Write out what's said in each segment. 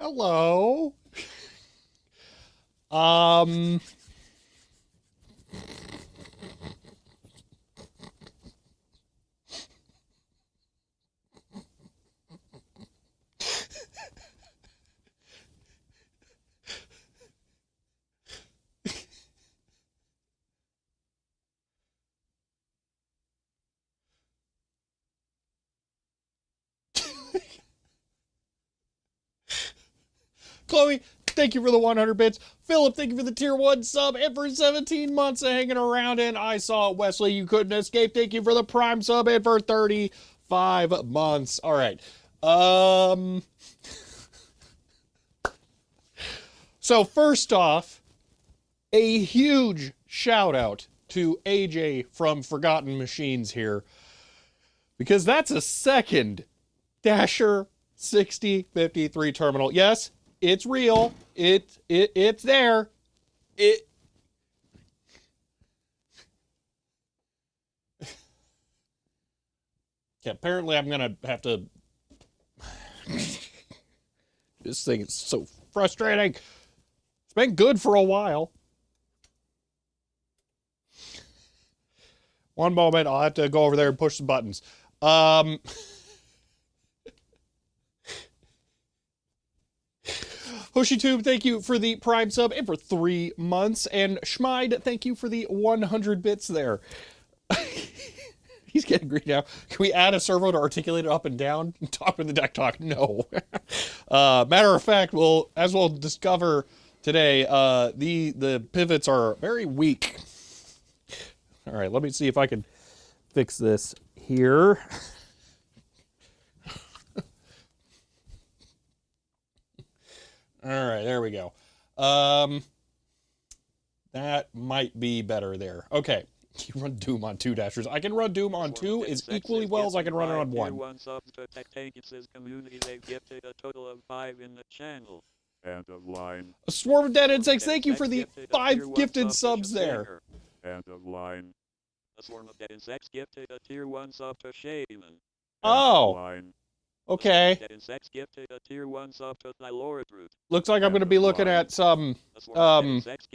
Hello. Um, Chloe, thank you for the 100 bits. Philip, thank you for the tier 1 sub. And for 17 months of hanging around. And I saw Wesley, you couldn't escape. Thank you for the prime sub. And for 35 months. All right. So first off, a huge shout out to AJ from Forgotten Machines here. Because that's a second Dasher 6053 terminal. Yes, it's real. It's there. Okay, apparently I'm gonna have to. This thing is so frustrating. It's been good for a while. One moment, I'll have to go over there and push some buttons. HoshiTube, thank you for the Prime sub and for 3 months. And Schmide, thank you for the 100 bits there. He's getting green now. Can we add a servo to articulate it up and down? Talk with the deck talk? No. Matter of fact, as we'll discover today, the pivots are very weak. All right, let me see if I can fix this here. All right, there we go. That might be better there. Okay, you run Doom on 2 dashers. I can run Doom on 2 as equally well as I can run it on 1. Community, they've gifted a total of 5 in the channel. End of line. A swarm of dead insects, thank you for the 5 gifted subs there. End of line. A swarm of dead insects gifted a tier 1 sub to Shaman. Oh. Okay. Dead insects gifted a tier 1 sub to Root. Looks like I'm going to be looking at some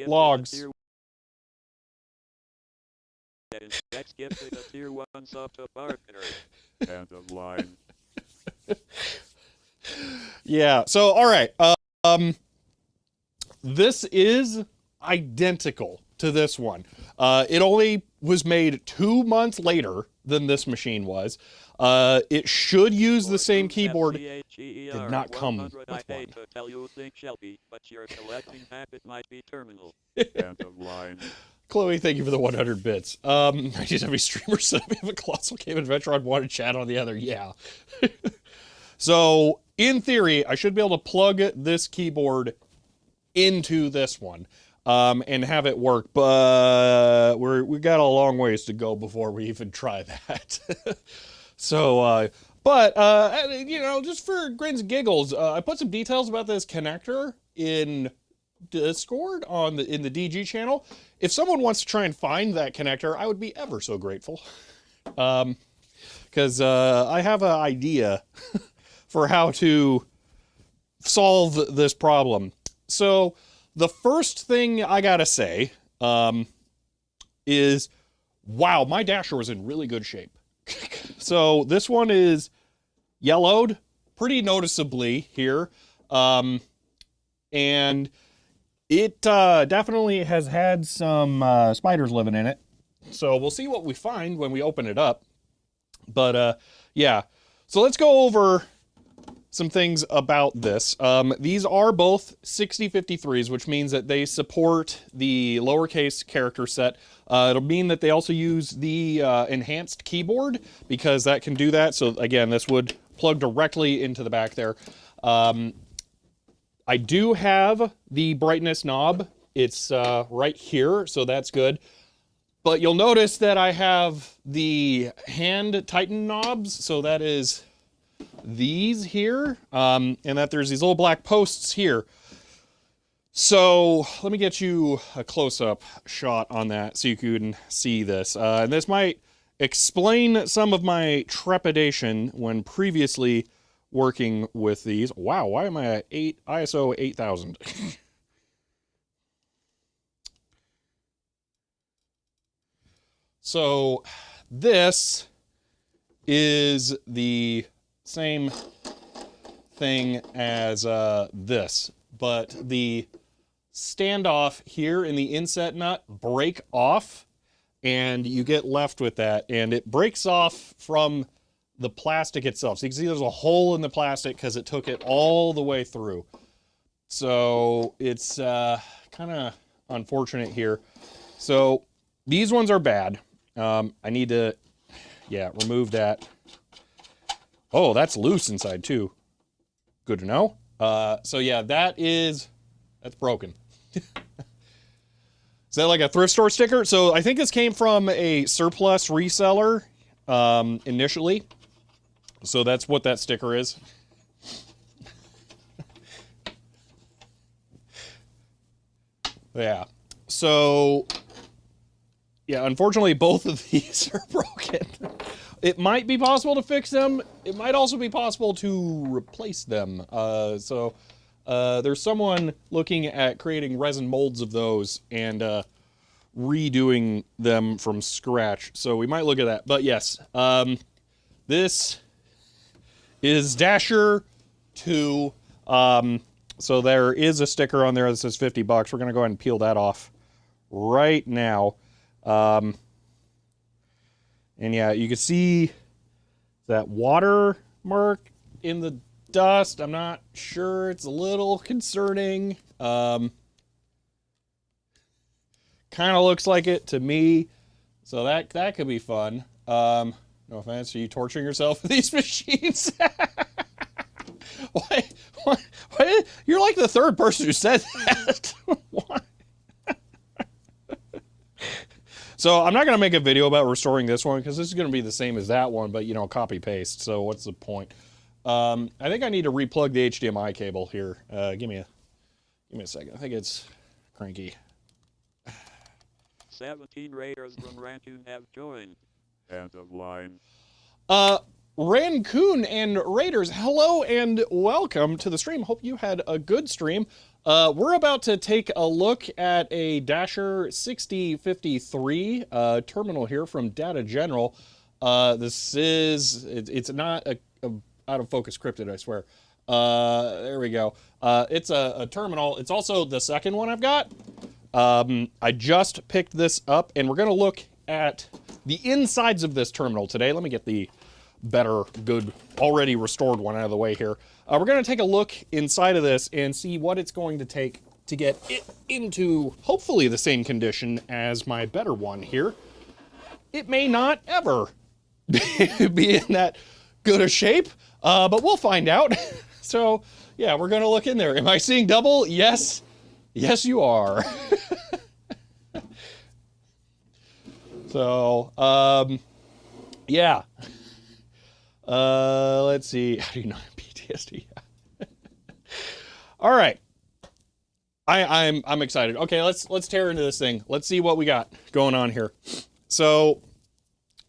logs. Dead insects gifted a tier 1 sub to Barketer. End of line. Yeah. So all right. This is identical to this one. It only was made 2 months later than this machine was. It should use the same keyboard. Did not come with one. I hate to tell you things, Shelby, but your collecting habit might be terminal. End of line. Chloe, thank you for the 100 bits. I just have a streamer set up. We have a Colossal Game Adventure on one and chat on the other. Yeah. So, in theory, I should be able to plug this keyboard into this one and have it work, but we got a long ways to go before we even try that. So, you know, just for grins and giggles, I put some details about this connector in Discord in the DG channel. If someone wants to try and find that connector, I would be ever so grateful. Because I have an idea for how to solve this problem. So the first thing I gotta say is, wow, my dasher was in really good shape. So this one is yellowed pretty noticeably here. And it definitely has had some spiders living in it. So we'll see what we find when we open it up. But yeah, so let's go over some things about this. These are both 6053s, which means that they support the lowercase character set. It'll mean that they also use the enhanced keyboard, because that can do that. So again, this would plug directly into the back there. I do have the brightness knob. It's right here, so that's good. But you'll notice that I have the hand tighten knobs, so that is these here, and that there's these little black posts here. So let me get you a close-up shot on that so you can see this. And this might explain some of my trepidation when previously working with these. Wow, why am I at ISO 8000? So this is the same thing as this, but the standoff here in the inset nut break off, and you get left with that, and it breaks off from the plastic itself. So you can see there's a hole in the plastic because it took it all the way through. So it's kind of unfortunate here. So these ones are bad. I need to, yeah, remove that. Oh, that's loose inside too. Good to know. So yeah, that's broken. Is that like a thrift store sticker? So I think this came from a surplus reseller initially. So that's what that sticker is. Yeah. So yeah, unfortunately both of these are broken. It might be possible to fix them. It might also be possible to replace them. So there's someone looking at creating resin molds of those and redoing them from scratch. So we might look at that. But yes, this is Dasher 2. So there is a sticker on there that says $50. We're going to go ahead and peel that off right now. And yeah, you can see that watermark in the dust. I'm not sure. It's a little concerning. Kind of looks like it to me. So that could be fun. No offense. Are you torturing yourself with these machines? Why? You're like the third person who said that. Why? So I'm not going to make a video about restoring this one because this is going to be the same as that one, but, you know, copy paste. So what's the point? I think I need to replug the HDMI cable here. Give me a second. I think it's cranky. 17 Raiders from Rantoon have joined. End of line. Rancoon and Raiders, hello and welcome to the stream. Hope you had a good stream. We're about to take a look at a Dasher 6053 terminal here from Data General. This is, it's not a out of focus cryptid, I swear. There we go. It's a terminal. It's also the second one I've got. I just picked this up, and we're going to look at the insides of this terminal today. Let me get the better, good, already restored one out of the way here. We're going to take a look inside of this and see what it's going to take to get it into, hopefully, the same condition as my better one here. It may not ever be in that good a shape, but we'll find out. So, yeah, we're going to look in there. Am I seeing double? Yes. Yes, you are. So, yeah. Let's see. How do you not have PTSD? All right. I'm excited. Okay, let's tear into this thing. Let's see what we got going on here. So,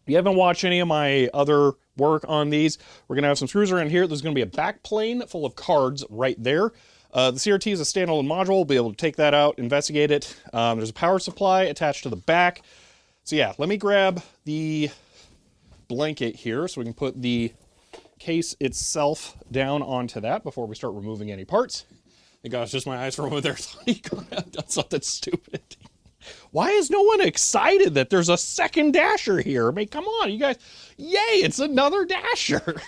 if you haven't watched any of my other work on these, we're gonna have some screws around here. There's gonna be a back plane full of cards right there. The CRT is a standalone module. We'll be able to take that out, investigate it. There's a power supply attached to the back. So yeah, let me grab the blanket here so we can put the case itself down onto that before we start removing any parts. Thank God, it's just my eyes from over there. Thought he could have done something stupid. Why is no one excited that there's a second dasher here? I mean, come on, you guys. Yay, it's another dasher.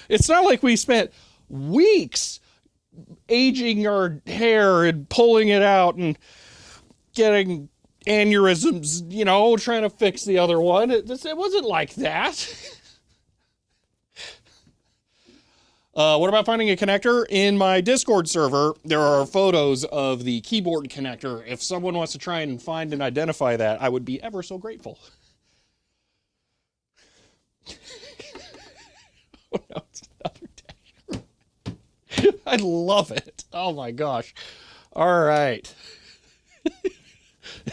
It's not like we spent weeks aging our hair and pulling it out and getting aneurysms, you know, trying to fix the other one. It wasn't like that. What about finding a connector? In my Discord server, there are photos of the keyboard connector. If someone wants to try and find and identify that, I would be ever so grateful. Oh no, it's another dasher. I love it. Oh my gosh. All right.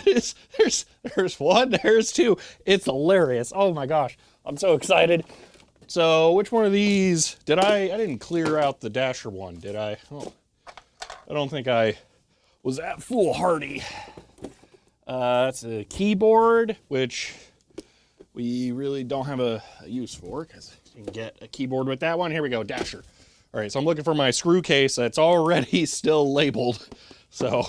There's one, there's two. It's hilarious. Oh my gosh. I'm so excited. So which one of these did I didn't clear out the dasher one, did I? Oh, I don't think I was that foolhardy. That's a keyboard, which we really don't have a use for because you can get a keyboard with that one. Here we go, dasher. All right, so I'm looking for my screw case that's already still labeled. So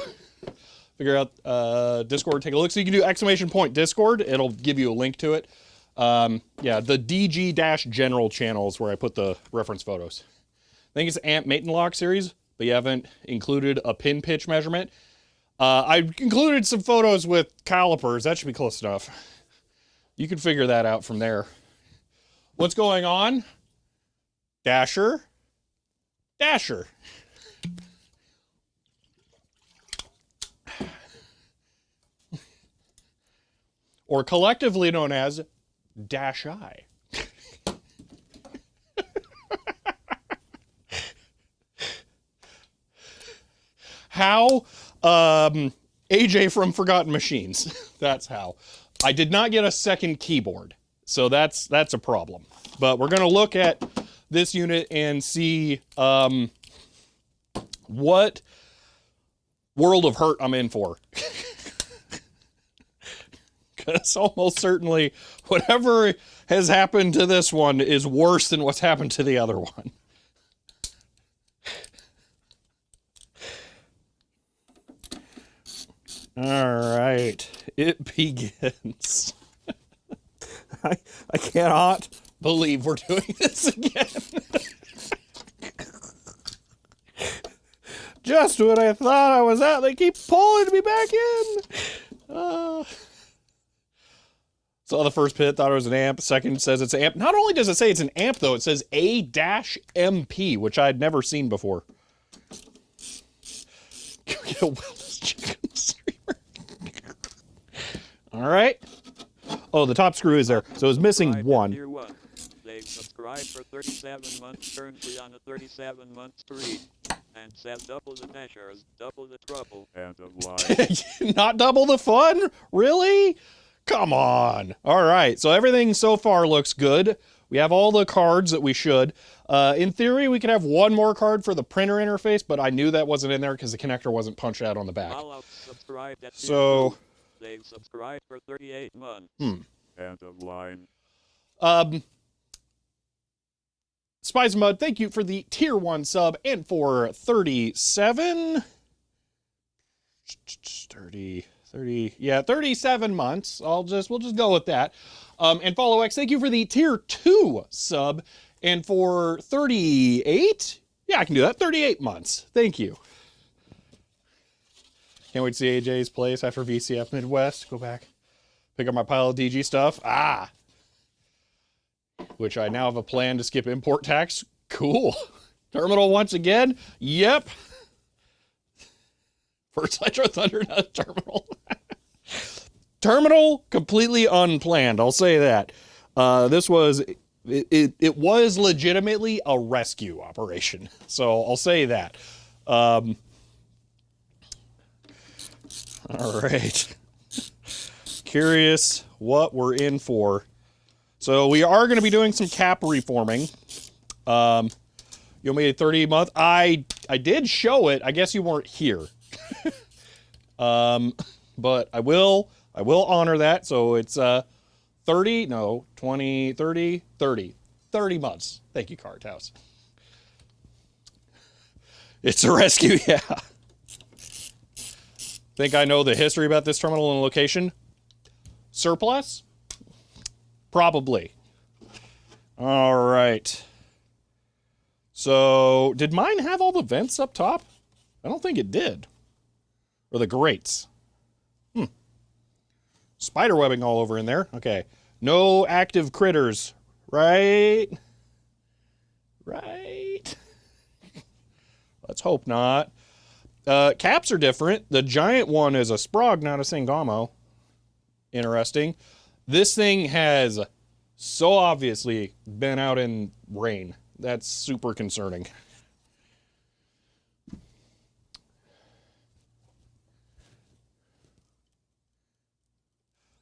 figure out Discord, take a look. So you can do !Discord. It'll give you a link to it. Yeah, the DG-General channel is where I put the reference photos. I think it's amp mate and lock series, but you haven't included a pin pitch measurement. I included some photos with calipers. That should be close enough. You can figure that out from there. What's going on? Dasher. Dasher. Or collectively known as Dash I. How? AJ from Forgotten Machines. That's how. I did not get a second keyboard, so that's a problem. But we're going to look at this unit and see what world of hurt I'm in for. Because almost certainly whatever has happened to this one is worse than what's happened to the other one. All right, it begins. I cannot believe we're doing this again. Just when I thought I was out, they keep pulling me back in. Saw the first pit, thought it was an amp. Second says it's an amp. Not only does it say it's an amp, though, it says A-MP, which I'd never seen before. Can we get a wellness chicken streamer? All right. Oh, the top screw is there. So it's missing one. They've subscribed for 37 months, currently on a 37-month streak. And said double the dashers, double the trouble. End of life. Not double the fun? Really? Come on. All right. So everything so far looks good. We have all the cards that we should. In theory, we could have one more card for the printer interface, but I knew that wasn't in there because the connector wasn't punched out on the back. So they've subscribed for 38 months. End of line. Spies Mud, thank you for the tier 1 sub and for 37 30, yeah, 37 months. We'll just go with that. And Follow X, thank you for the tier 2 sub. And for 38, yeah, I can do that. 38 months. Thank you. Can't wait to see AJ's place after VCF Midwest. Go back, pick up my pile of DG stuff. Which I now have a plan to skip import tax. Cool. Terminal once again. Yep. First Hydro Thunder, not terminal. Terminal, completely unplanned. I'll say that. This was, it was legitimately a rescue operation. So I'll say that. All right. Curious what we're in for. So we are going to be doing some cap reforming. You made a 30-month. I did show it. I guess you weren't here. But I will honor that. So it's 30 months. Thank you, Cart House. It's a rescue, yeah. Think I know the history about this terminal and location? Surplus? Probably. All right. So, did mine have all the vents up top? I don't think it did. Or the grates. Spider webbing all over in there. Okay. No active critters. Right? Right? Let's hope not. Caps are different. The giant one is a Sprog, not a Sangamo. Interesting. This thing has so obviously been out in rain. That's super concerning.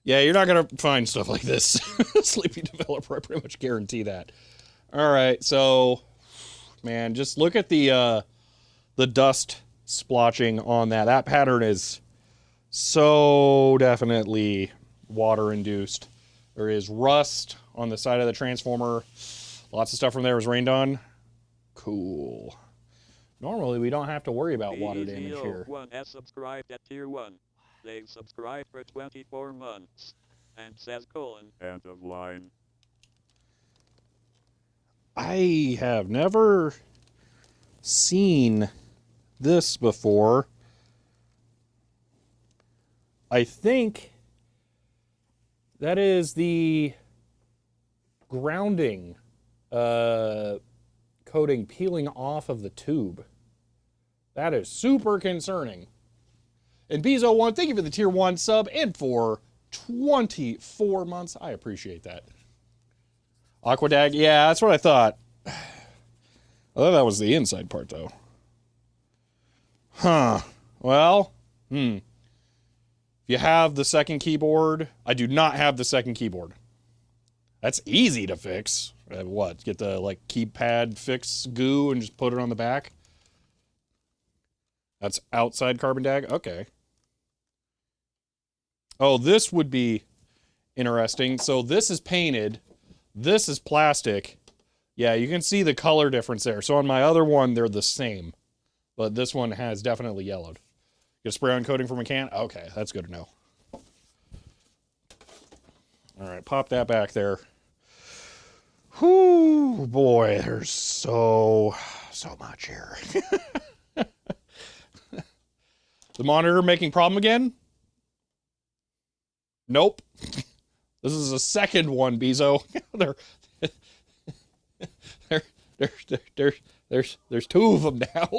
Yeah, you're not going to find stuff like this. Sleepy developer, I pretty much guarantee that. All right, so, man, just look at the dust splotching on that. That pattern is so definitely water-induced. There is rust on the side of the transformer. Lots of stuff from there was rained on. Cool. Normally, we don't have to worry about water damage here. One has subscribed at tier 1. They've subscribed for 24 months. And says colon. End of line. I have never seen this before. I think that is the grounding coating peeling off of the tube. That is super concerning. And Bezo1, thank you for the tier 1 sub and for 24 months. I appreciate that. Aquadag, yeah, that's what I thought. I thought that was the inside part, though. Huh. Well, If you have the second keyboard, I do not have the second keyboard. That's easy to fix. What? Get the like keypad fix goo and just put it on the back? That's outside carbon dag? Okay. Oh, this would be interesting. So this is painted. This is plastic. Yeah, you can see the color difference there. So on my other one, they're the same. But this one has definitely yellowed. Get a spray on coating from a can? Okay, that's good to know. All right, pop that back there. Whoo, boy, there's so much here. The monitor making problem again? Nope. This is a second one, Bezo. There's two of them now.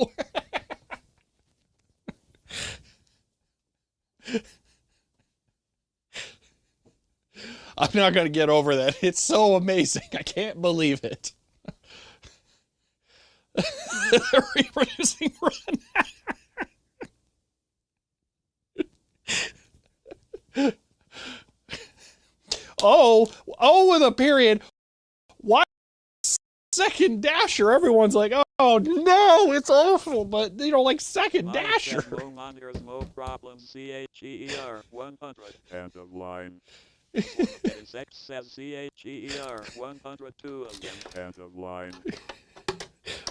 I'm not going to get over that. It's so amazing. I can't believe it. They're reproducing run. Oh, with a period. Why second dasher? Everyone's like, oh no, it's awful. But you know, like second dasher. Monitors, no problem. CHER 100. End of line. X says CHER 102 again. End of line.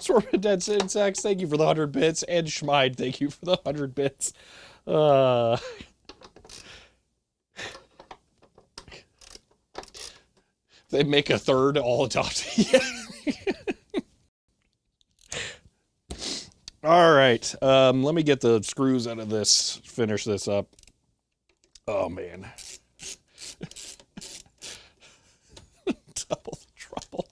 Swarm Dense Insects, thank you for the 100 bits. And Schmide, thank you for the 100 bits. They make a third, all adopt. All right. Let me get the screws out of this, finish this up. Oh, man. Double the trouble.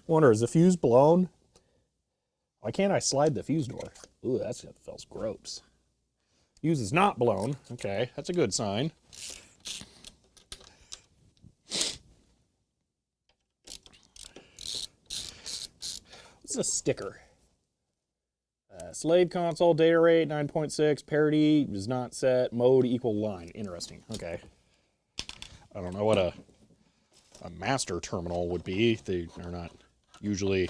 Wonder, is the fuse blown? Why can't I slide the fuse door? Ooh, that feels gross. Fuse is not blown. Okay, that's a good sign. What's a sticker? Slave console, data rate 9.6, parity is not set, mode equal line. Interesting, okay. I don't know what a master terminal would be. They are not usually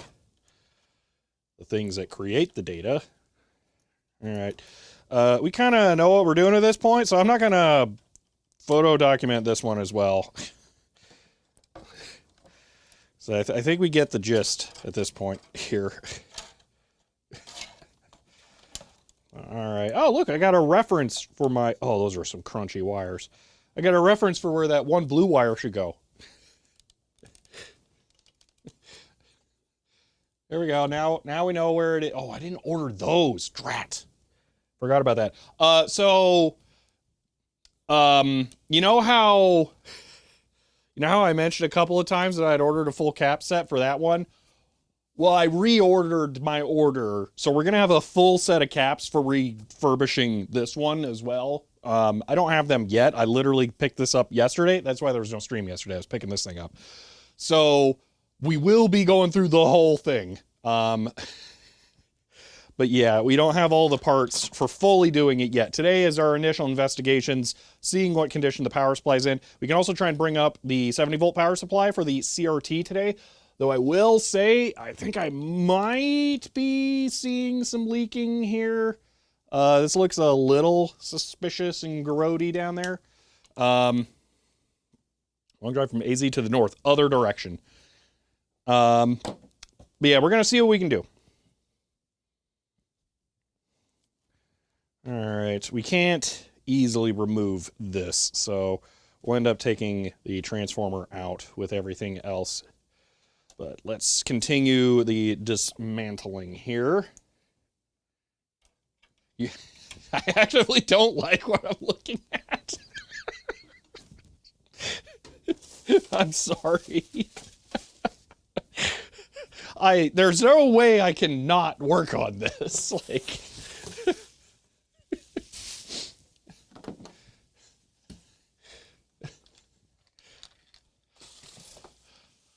the things that create the data. All right. We kind of know what we're doing at this point, so I'm not going to photo document this one as well. So I think we get the gist at this point here. All right. Oh, look, I got a reference for my... Oh, those are some crunchy wires. I got a reference for where that one blue wire should go. There we go. Now we know where it is. Oh, I didn't order those. Drat. Forgot about that. You know how I mentioned a couple of times that I'd ordered a full cap set for that one? Well, I reordered my order, so we're going to have a full set of caps for refurbishing this one as well. I don't have them yet. I literally picked this up yesterday. That's why there was no stream yesterday. I was picking this thing up. So we will be going through the whole thing. But yeah, we don't have all the parts for fully doing it yet. Today is our initial investigations, seeing what condition the power supply's in. We can also try and bring up the 70-volt power supply for the CRT today. Though I will say, I think I might be seeing some leaking here. This looks a little suspicious and grody down there. Long drive from AZ to the north, other direction. But yeah, we're going to see what we can do. All right, we can't easily remove this, so we'll end up taking the transformer out with everything else. But let's continue the dismantling here. I actively don't like what I'm looking at. I'm sorry. There's no way I can not work on this. Like...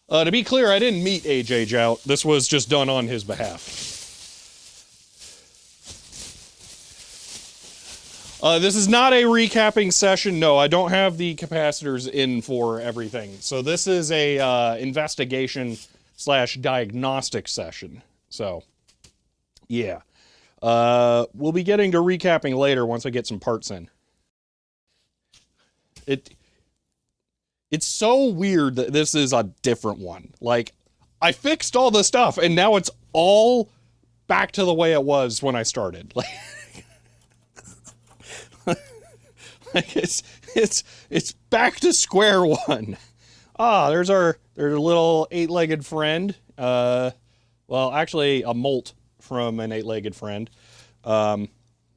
to be clear, I didn't meet AJ out. This was just done on his behalf. This is not a recapping session. No, I don't have the capacitors in for everything. So this is a investigation/diagnostic session. So, yeah. We'll be getting to recapping later once I get some parts in. It's so weird that this is a different one. Like, I fixed all the stuff, and now it's all back to the way it was when I started. Like, it's back to square one. Ah, there's our little 8-legged friend. Well, actually, a molt from an 8-legged friend.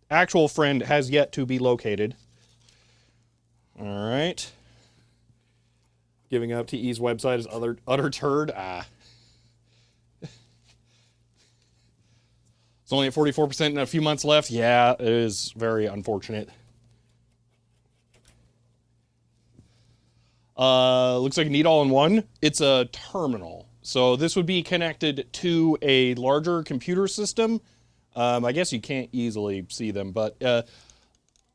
Actual friend has yet to be located. All right. Giving up TE's website is utter turd. It's only at 44% and a few months left. Yeah, it is very unfortunate. Looks like a need all-in-one. It's a terminal. So this would be connected to a larger computer system. I guess you can't easily see them, but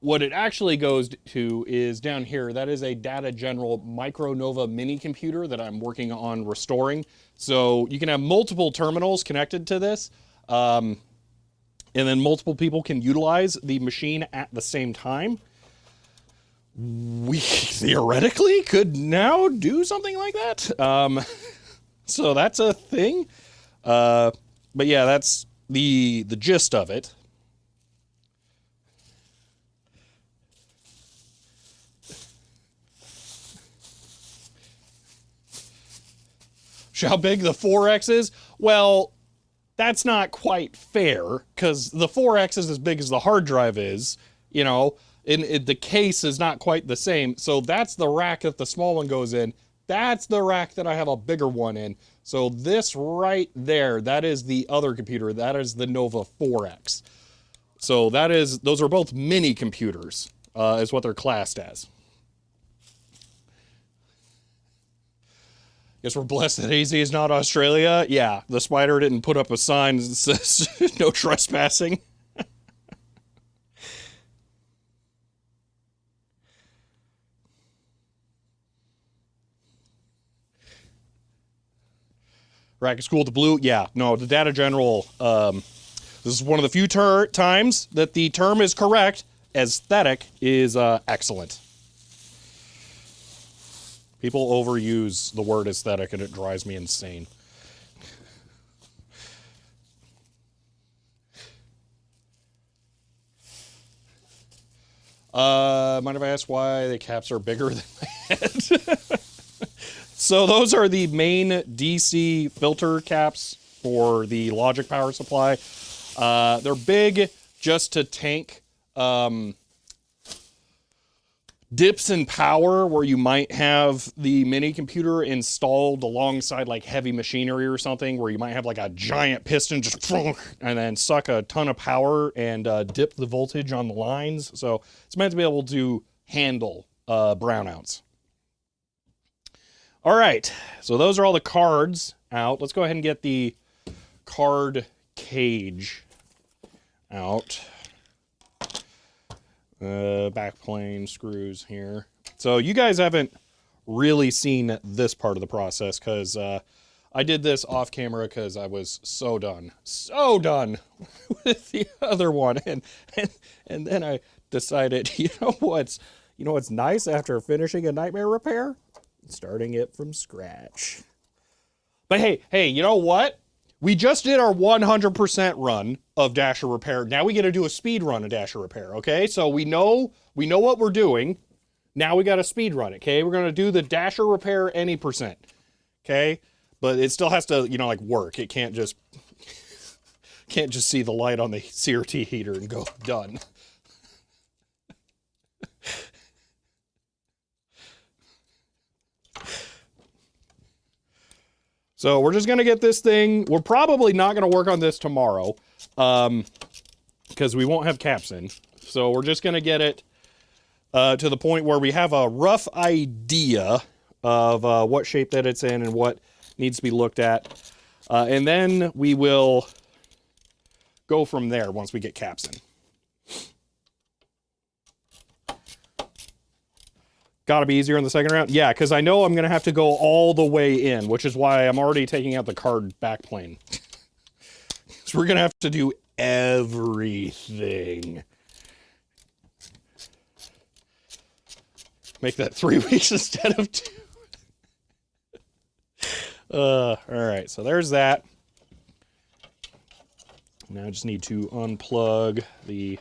what it actually goes to is down here. That is a Data General Micronova mini computer that I'm working on restoring. So you can have multiple terminals connected to this, and then multiple people can utilize the machine at the same time. we theoretically could now do something like that. So that's a thing. But yeah, that's the gist of it. How big the 4X is? Well, that's not quite fair, because the 4X is as big as the hard drive is, you know, and the case is not quite the same. So that's the rack that the small one goes in. That's the rack that I have a bigger one in. So this right there, that is the other computer. That is the Nova 4X. So those are both mini computers, is what they're classed as. Guess we're blessed that AZ is not Australia. Yeah, the spider didn't put up a sign that says no trespassing. Rack is cool to blue. Yeah, no, the Data General, this is one of the few times that the term is correct. Aesthetic is excellent. People overuse the word aesthetic and it drives me insane. Mind if I ask why the caps are bigger than my head? So those are the main DC filter caps for the logic power supply. They're big just to tank dips in power where you might have the mini computer installed alongside like heavy machinery or something, where you might have like a giant piston just and then suck a ton of power and dip the voltage on the lines. So it's meant to be able to handle brownouts. All right, so those are all the cards out. Let's go ahead and get the card cage out. Backplane screws here. So you guys haven't really seen this part of the process, because I did this off camera because I was so done with the other one, and then I decided, you know what's nice after finishing a nightmare repair? Starting it from scratch. But hey, you know what? We just did our 100% run of Dasher Repair. Now we get to do a speed run of Dasher Repair, okay? So we know what we're doing. Now we got to speed run it, okay? We're going to do the Dasher Repair any percent, okay? But it still has to, like work. It can't just see the light on the CRT heater and go, done. So we're just going to get this thing. We're probably not going to work on this tomorrow because we won't have caps in. So we're just going to get it to the point where we have a rough idea of what shape that it's in and what needs to be looked at. And then we will go from there once we get caps in. Gotta be easier in the second round? Yeah, because I know I'm going to have to go all the way in, which is why I'm already taking out the card backplane. So we're going to have to do everything. Make that 3 weeks instead of 2. All right, so there's that. Now I just need to unplug the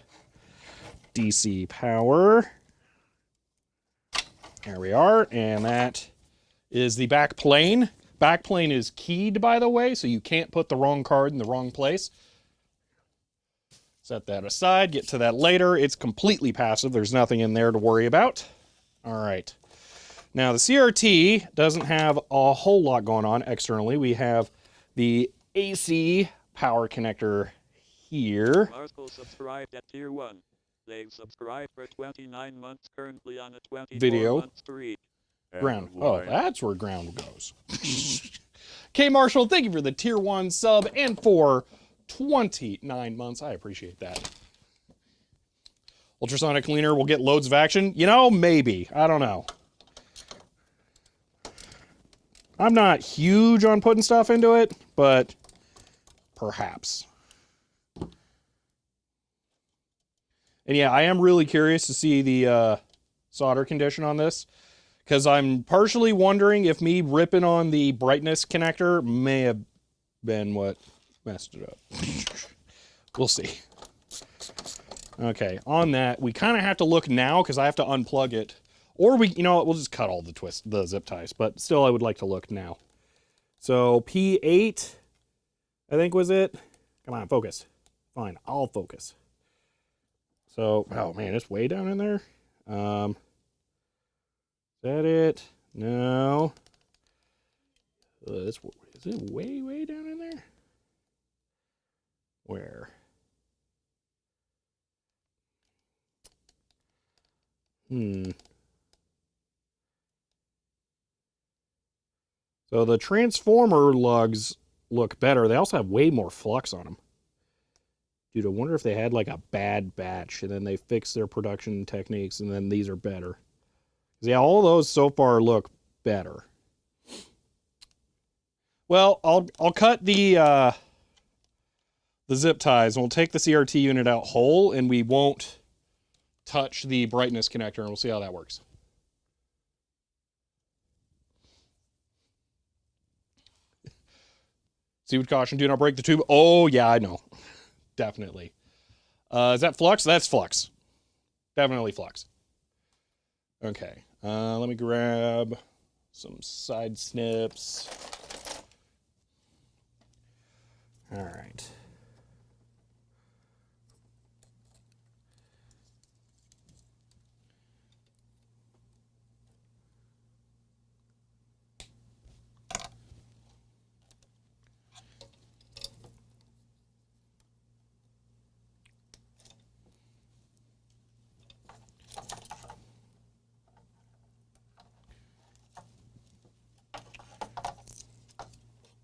DC power. There we are, and that is the back plane. Back plane is keyed, by the way, so you can't put the wrong card in the wrong place. Set that aside, get to that later. It's completely passive. There's nothing in there to worry about. All right. Now, the CRT doesn't have a whole lot going on externally. We have the AC power connector here. Marco subscribed at tier 1. They've subscribed for 29 months, currently on a 24 Video. month streak. Ground. Oh, that's where ground goes. K Marshall, thank you for the tier 1 sub and for 29 months. I appreciate that. Ultrasonic cleaner will get loads of action. Maybe. I don't know. I'm not huge on putting stuff into it, but perhaps. And yeah, I am really curious to see the solder condition on this, because I'm partially wondering if me ripping on the brightness connector may have been what messed it up. We'll see. Okay, on that, we kind of have to look now because I have to unplug it. Or we, you know what, we'll just cut all the zip ties, but still I would like to look now. So P8, I think was it. Come on, focus. Fine, I'll focus. So, oh man, it's way down in there. Is that it? No. Is it way, way down in there? Where? So the transformer lugs look better. They also have way more flux on them. Dude, I wonder if they had like a bad batch and then they fixed their production techniques and then these are better. Yeah, all of those so far look better. Well, I'll cut the zip ties and we'll take the CRT unit out whole and we won't touch the brightness connector and we'll see how that works. See with caution, do not break the tube. Oh, yeah, I know. Definitely. Is that flux? That's flux. Definitely flux. Okay. Let me grab some side snips. All right.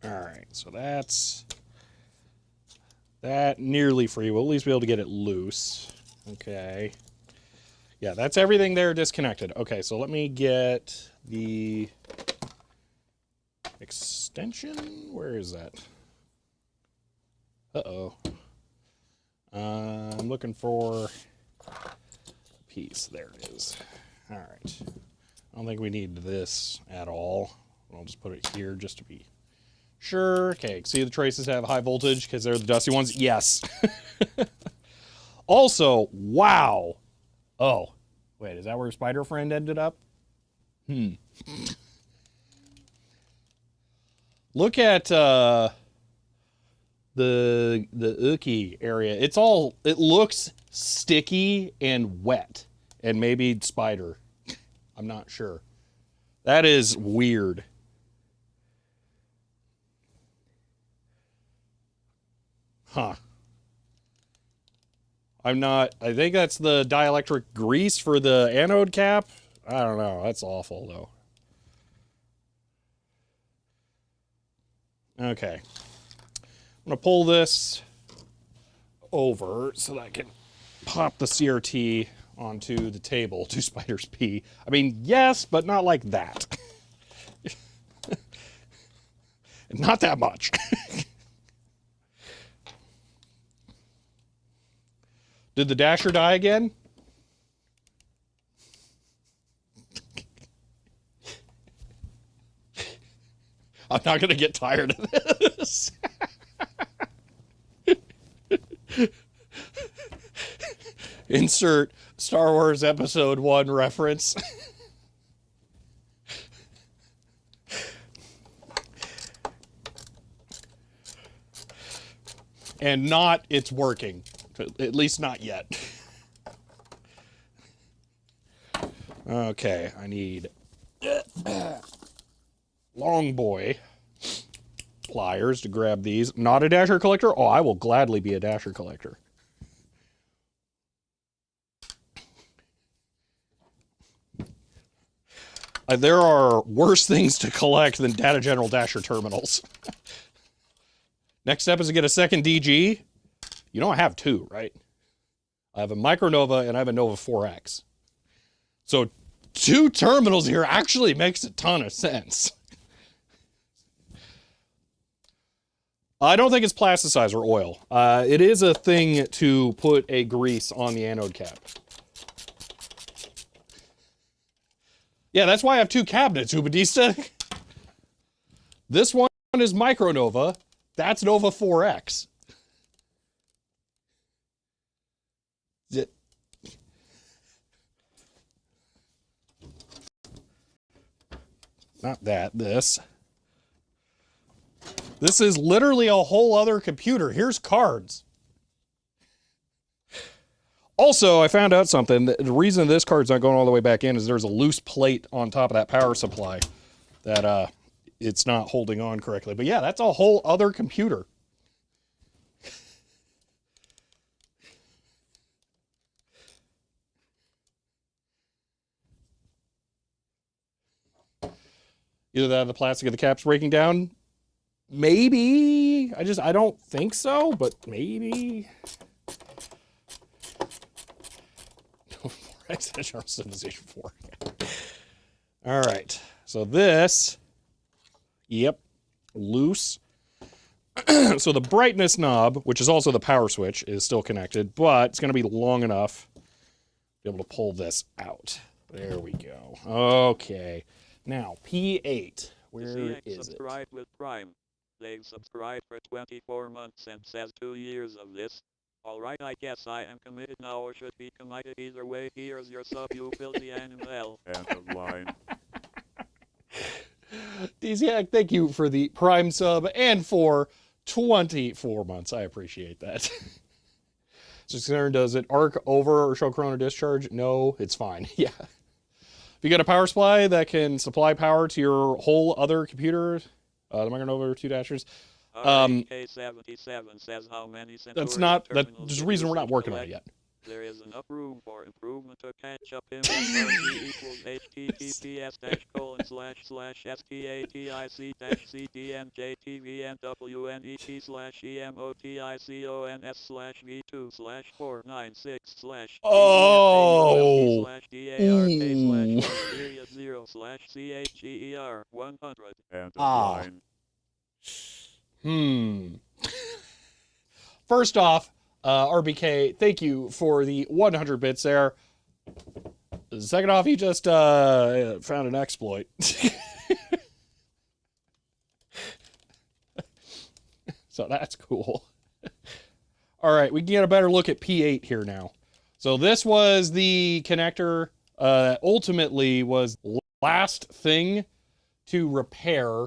Alright, so that's that nearly free. We'll at least be able to get it loose. Okay. Yeah, that's everything there disconnected. Okay, so let me get the extension. Where is that? Uh-oh. I'm looking for a piece. There it is. Alright. I don't think we need this at all. I'll just put it here just to be sure. Okay, see the traces have high voltage because they're the dusty ones? Yes. Also, wow. Oh, wait, is that where Spider Friend ended up? Look at the Uki area. It looks sticky and wet. And maybe spider. I'm not sure. That is weird. Huh. I think that's the dielectric grease for the anode cap. I don't know. That's awful, though. Okay. I'm going to pull this over so that I can pop the CRT onto the table to Spider's P. I mean, yes, but not like that. Not that much. Did the dasher die again? I'm not going to get tired of this. Insert Star Wars Episode 1 reference. And not, it's working. At least not yet. Okay, I need long boy pliers to grab these. Not a dasher collector? Oh, I will gladly be a dasher collector. There are worse things to collect than Data General Dasher terminals. Next step is to get a second DG. You know I have two, right? I have a Micronova and I have a Nova 4X. So 2 terminals here actually makes a ton of sense. I don't think it's plasticizer or oil. It is a thing to put a grease on the anode cap. Yeah, that's why I have two cabinets, Ubadista. This one is Micronova. That's Nova 4X. Not that, this. This is literally a whole other computer. Here's cards. Also, I found out something. The reason this card's not going all the way back in is there's a loose plate on top of that power supply that it's not holding on correctly. But yeah, that's a whole other computer. Either that or the plastic of the cap's breaking down. Maybe. I don't think so, but maybe. Civilization 4. All right. So this, yep, loose. So the brightness knob, which is also the power switch, is still connected, but it's going to be long enough to be able to pull this out. There we go. Okay. Now, P8. Where is subscribe with Prime. They've subscribed for 24 months and says 2 years of this. Alright, I guess I am committed now or should be committed either way. Here's your sub, you filthy animal. End of line. DZAC, thank you for the Prime sub and for 24 months. I appreciate that. Just concerned, does it arc over or show corona discharge? No, it's fine. Yeah. If you got a power supply that can supply power to your whole other computer, the Micronova 2 dashers, K77 says how many that's not, there's a reason we're not working on it yet. There is enough room for improvement to catch up in equals https://static:/static/emoticons/v2/496/ Oh. /CHER100. First off, RBK, thank you for the 100 bits there. Second off, you just found an exploit. So that's cool. All right, we can get a better look at P8 here now. So this was the connector that ultimately was the last thing to repair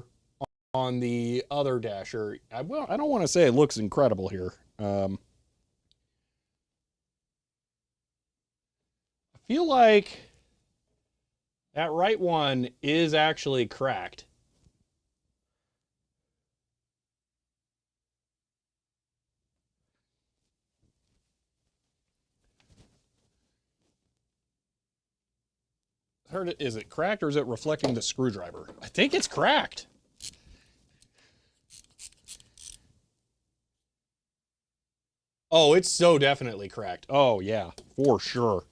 on the other dasher. I don't want to say it looks incredible here. I feel like that right one is actually cracked. Is it cracked or is it reflecting the screwdriver? I think it's cracked. Oh, it's so definitely cracked. Oh, yeah, for sure.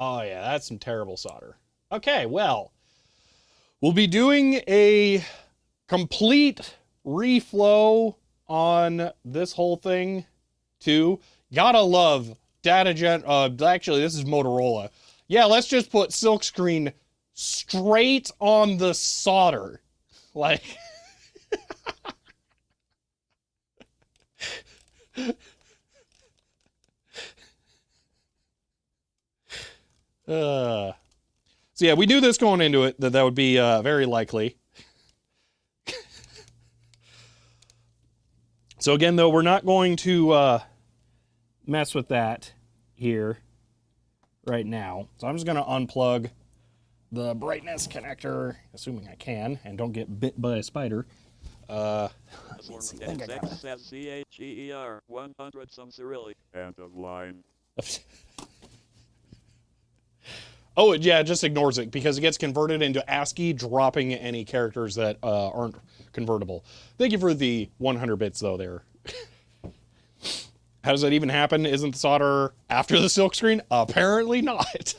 Oh, yeah, that's some terrible solder. Okay, well, we'll be doing a complete reflow on this whole thing, too. Gotta love actually, this is Motorola. Yeah, let's just put silkscreen straight on the solder. Like... So yeah, we knew this going into it, that would be very likely. So again, though, we're not going to mess with that here right now. So I'm just going to unplug the brightness connector, assuming I can, and don't get bit by a spider. Says CHER100 some Cyrillic. End of line. Oh, yeah, it just ignores it because it gets converted into ASCII, dropping any characters that aren't convertible. Thank you for the 100 bits, though, there. How does that even happen? Isn't the solder after the silkscreen? Apparently not.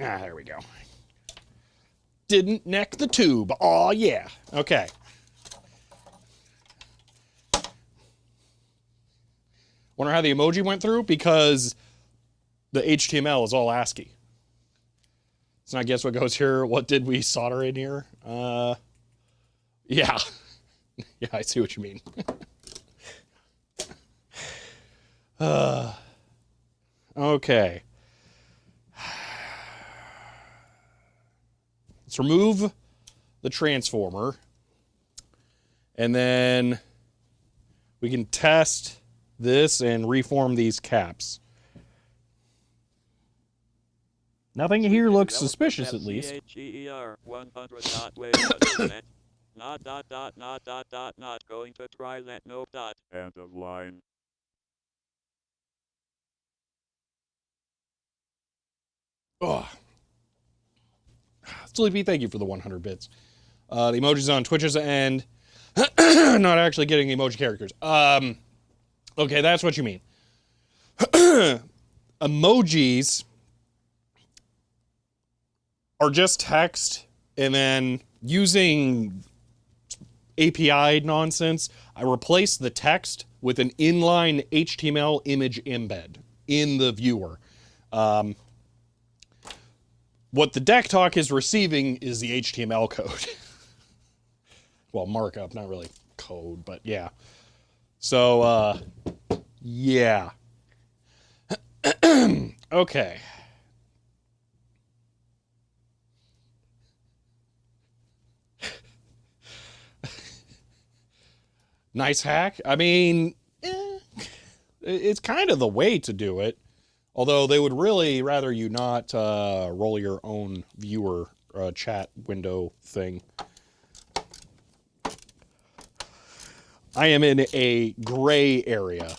Ah, there we go. Didn't neck the tube. Oh yeah. Okay. Wonder how the emoji went through? Because the HTML is all ASCII. So I guess what goes here, what did we solder in here? Yeah. Yeah, I see what you mean. Okay. Let's remove the transformer. And then we can test this and reform these caps. Nothing here looks suspicious, at least. Not going to try that. No dot. End of line. Oh. Sleepy, thank you for the 100 bits. The emojis on Twitch's end. Not actually getting emoji characters. Okay, that's what you mean. Emojis are just text, and then using API nonsense, I replace the text with an inline HTML image embed in the viewer. What the deck talk is receiving is the HTML code. Well, markup, not really code, but yeah. So, yeah. Okay. Nice hack. I mean, it's kind of the way to do it. Although they would really rather you not roll your own viewer chat window thing. I am in a gray area.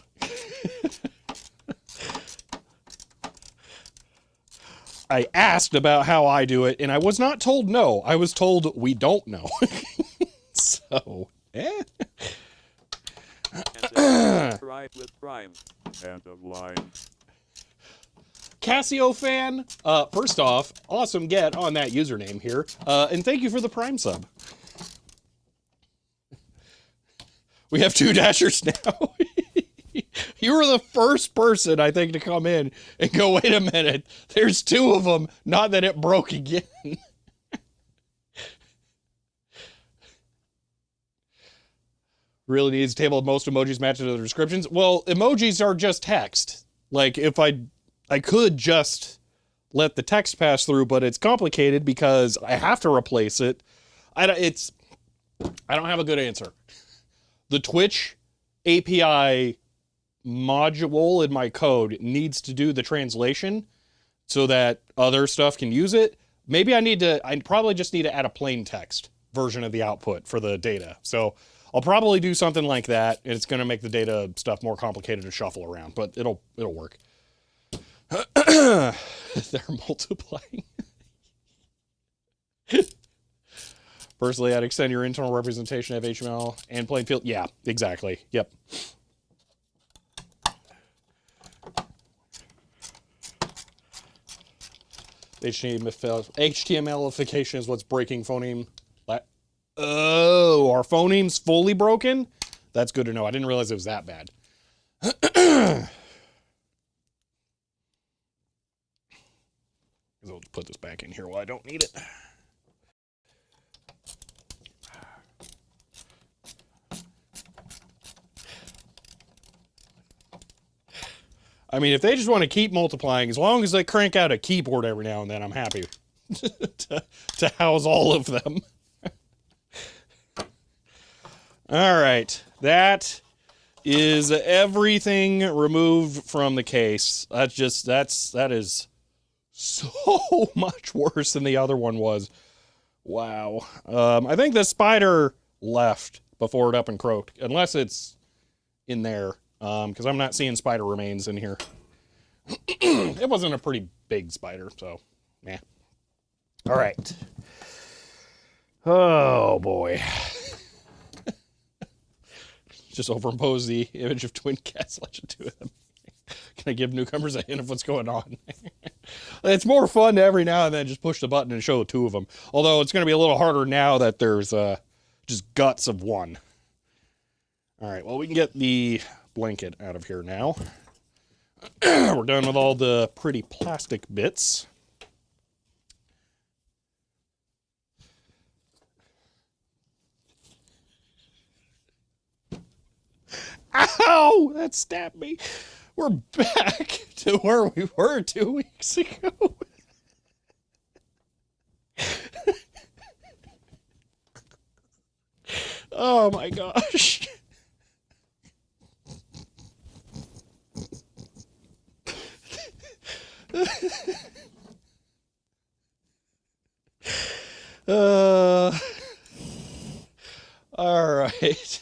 I asked about how I do it, and I was not told no. I was told we don't know. So, eh. Right with Prime. End of line. Casio fan, first off, awesome get on that username here, and thank you for the Prime sub. We have 2 dashers now. You were the first person, I think, to come in and go, wait a minute, there's 2 of them, not that it broke again. Really needs a table of most emojis matching to the descriptions. Well, emojis are just text. Like, if I could just let the text pass through, but it's complicated because I have to replace it. I don't have a good answer. The Twitch API module in my code needs to do the translation so that other stuff can use it. Maybe I probably just need to add a plain text version of the output for the data. So I'll probably do something like that, and it's going to make the data stuff more complicated to shuffle around, but it'll work. They're multiplying. Personally, I'd extend your internal representation of HTML and plain field. Yeah, exactly. Yep. HTMLification is what's breaking phoneme. Oh, are phonemes fully broken? That's good to know. I didn't realize it was that bad. I'll put this back in here while I don't need it. I mean, if they just want to keep multiplying, as long as they crank out a keyboard every now and then, I'm happy to house all of them. All right, that is everything removed from the case. That is so much worse than the other one was. Wow. I think the spider left before it up and croaked, unless it's in there, because I'm not seeing spider remains in here. It wasn't a pretty big spider, so, yeah. All right. Oh, boy. Just overimpose the image of twin cats, legend to them. Can I give newcomers a hint of what's going on? It's more fun to every now and then just push the button and show the two of them. Although it's going to be a little harder now that there's just guts of one. All right, well, we can get the blanket out of here now. We're done with all the pretty plastic bits. Ow! That stabbed me. We're back to where we were 2 weeks ago. Oh my gosh. All right.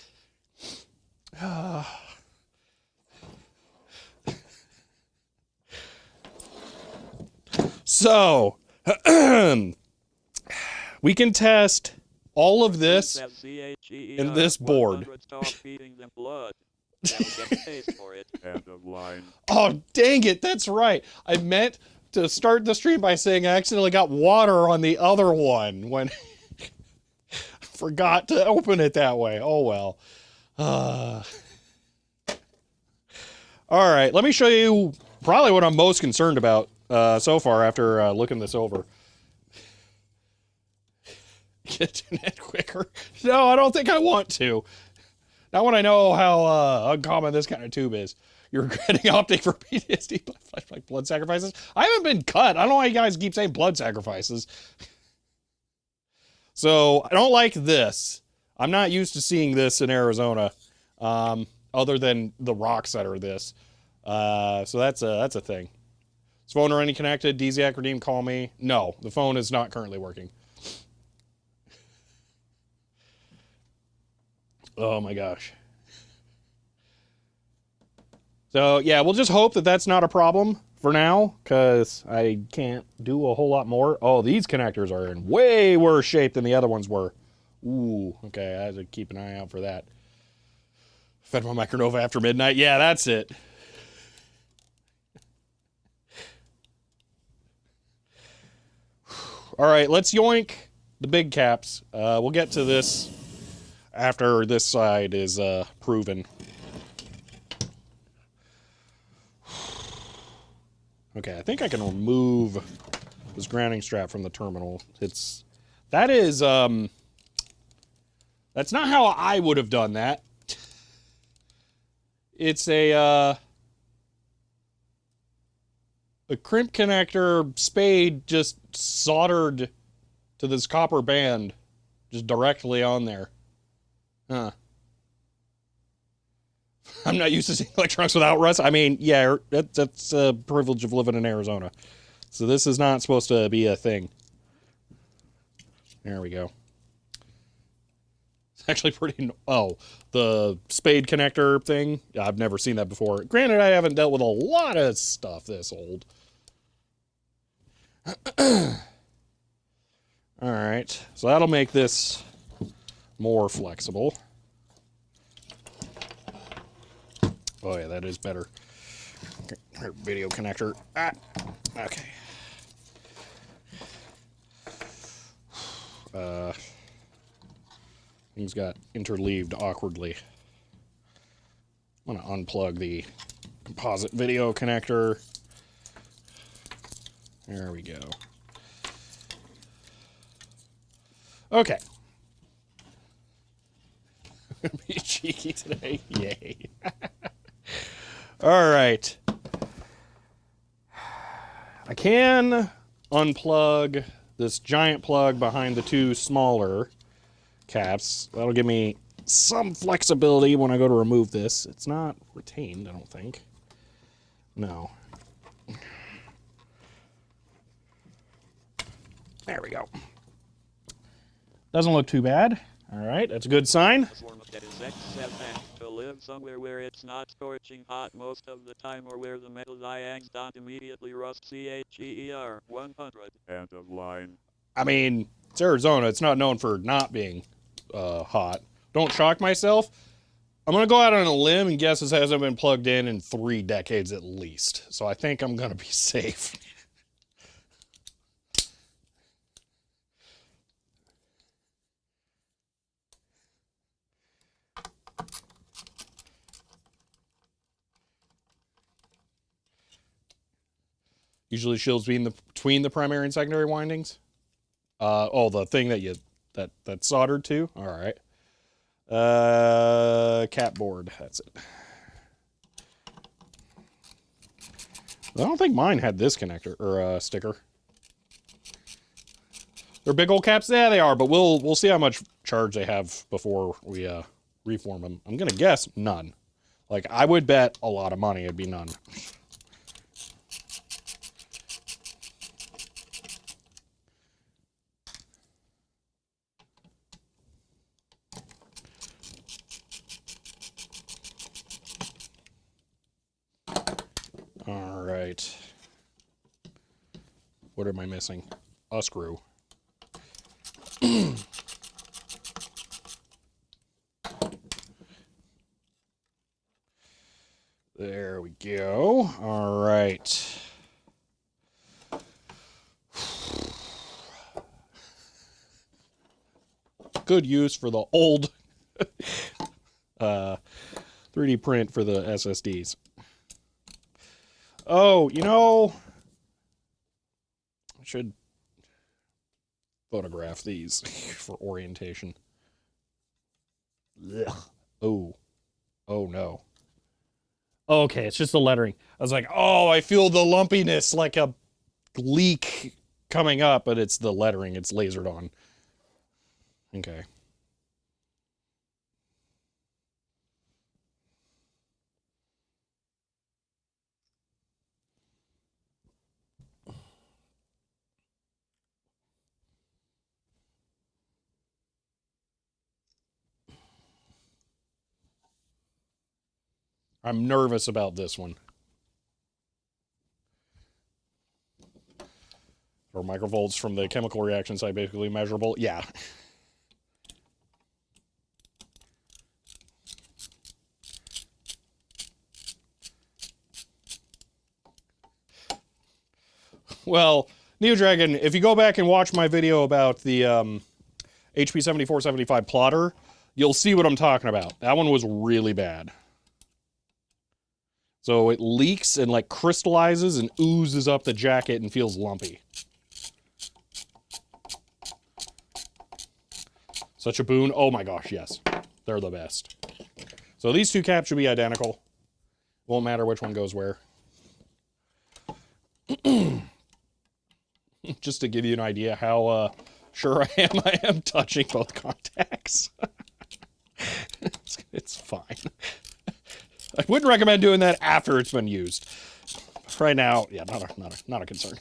So, we can test all of this in this board. Oh, dang it, that's right. I meant to start the stream by saying I accidentally got water on the other one when I forgot to open it that way. Oh, well. All right, let me show you probably what I'm most concerned about so far after looking this over. Get to net quicker. No, I don't think I want to. Not when I know how uncommon this kind of tube is. You're regretting opting for PTSD flashback blood sacrifices? I haven't been cut. I don't know why you guys keep saying blood sacrifices. So, I don't like this. I'm not used to seeing this in Arizona, other than the rocks that are this. So that's a thing. Is phone already connected? DZAC redeem, call me. No, the phone is not currently working. Oh my gosh. So yeah, we'll just hope that that's not a problem for now, because I can't do a whole lot more. Oh, these connectors are in way worse shape than the other ones were. Ooh, okay, I have to keep an eye out for that. Fed my Micronova after midnight. Yeah, that's it. All right, let's yoink the big caps. We'll get to this after this side is proven. Okay, I think I can remove this grounding strap from the terminal. That's not how I would have done that. It's a crimp connector spade just soldered to this copper band, just directly on there. Huh. I'm not used to seeing electronics without rust. I mean, yeah, that's a privilege of living in Arizona. So this is not supposed to be a thing. There we go. It's actually pretty... Oh, the spade connector thing. I've never seen that before. Granted, I haven't dealt with a lot of stuff this old. Alright, so that'll make this more flexible. Oh yeah, that is better. Video connector. Ah, okay. Things got interleaved awkwardly. I'm gonna unplug the composite video connector. There we go. Okay. Be cheeky today. Yay. All right. I can unplug this giant plug behind the two smaller caps. That'll give me some flexibility when I go to remove this. It's not retained, I don't think. No. There we go. Doesn't look too bad. All right, that's a good sign. To live somewhere where it's not scorching hot most of the time, or where the metal diags don't immediately rust. CHER 100. End of line. I mean, it's Arizona. It's not known for not being hot. Don't shock myself. I'm going to go out on a limb and guess this hasn't been plugged in 3 decades at least. So I think I'm going to be safe. Usually shields between the primary and secondary windings. Oh, the thing that that's soldered to. All right. Cap board. That's it. I don't think mine had this connector or sticker. They're big old caps. Yeah, they are. But we'll see how much charge they have before we reform them. I'm gonna guess none. Like I would bet a lot of money it'd be none. All right. What am I missing? A screw. There we go. All right. Good use for the old 3D print for the SSDs. Oh, you know, I should photograph these for orientation. Ugh. Oh. Oh, no. Okay, it's just the lettering. I was like, oh, I feel the lumpiness like a leak coming up, but it's the lettering. It's lasered on. Okay. I'm nervous about this one. Or microvolts from the chemical reaction side basically measurable? Yeah. Well, Neo Dragon, if you go back and watch my video about the HP7475 plotter, you'll see what I'm talking about. That one was really bad. So it leaks and like crystallizes and oozes up the jacket and feels lumpy. Such a boon. Oh my gosh, yes. They're the best. So these two caps should be identical. Won't matter which one goes where. Just to give you an idea how sure I am touching both contacts. It's fine. I wouldn't recommend doing that after it's been used. Right now, yeah, not a concern.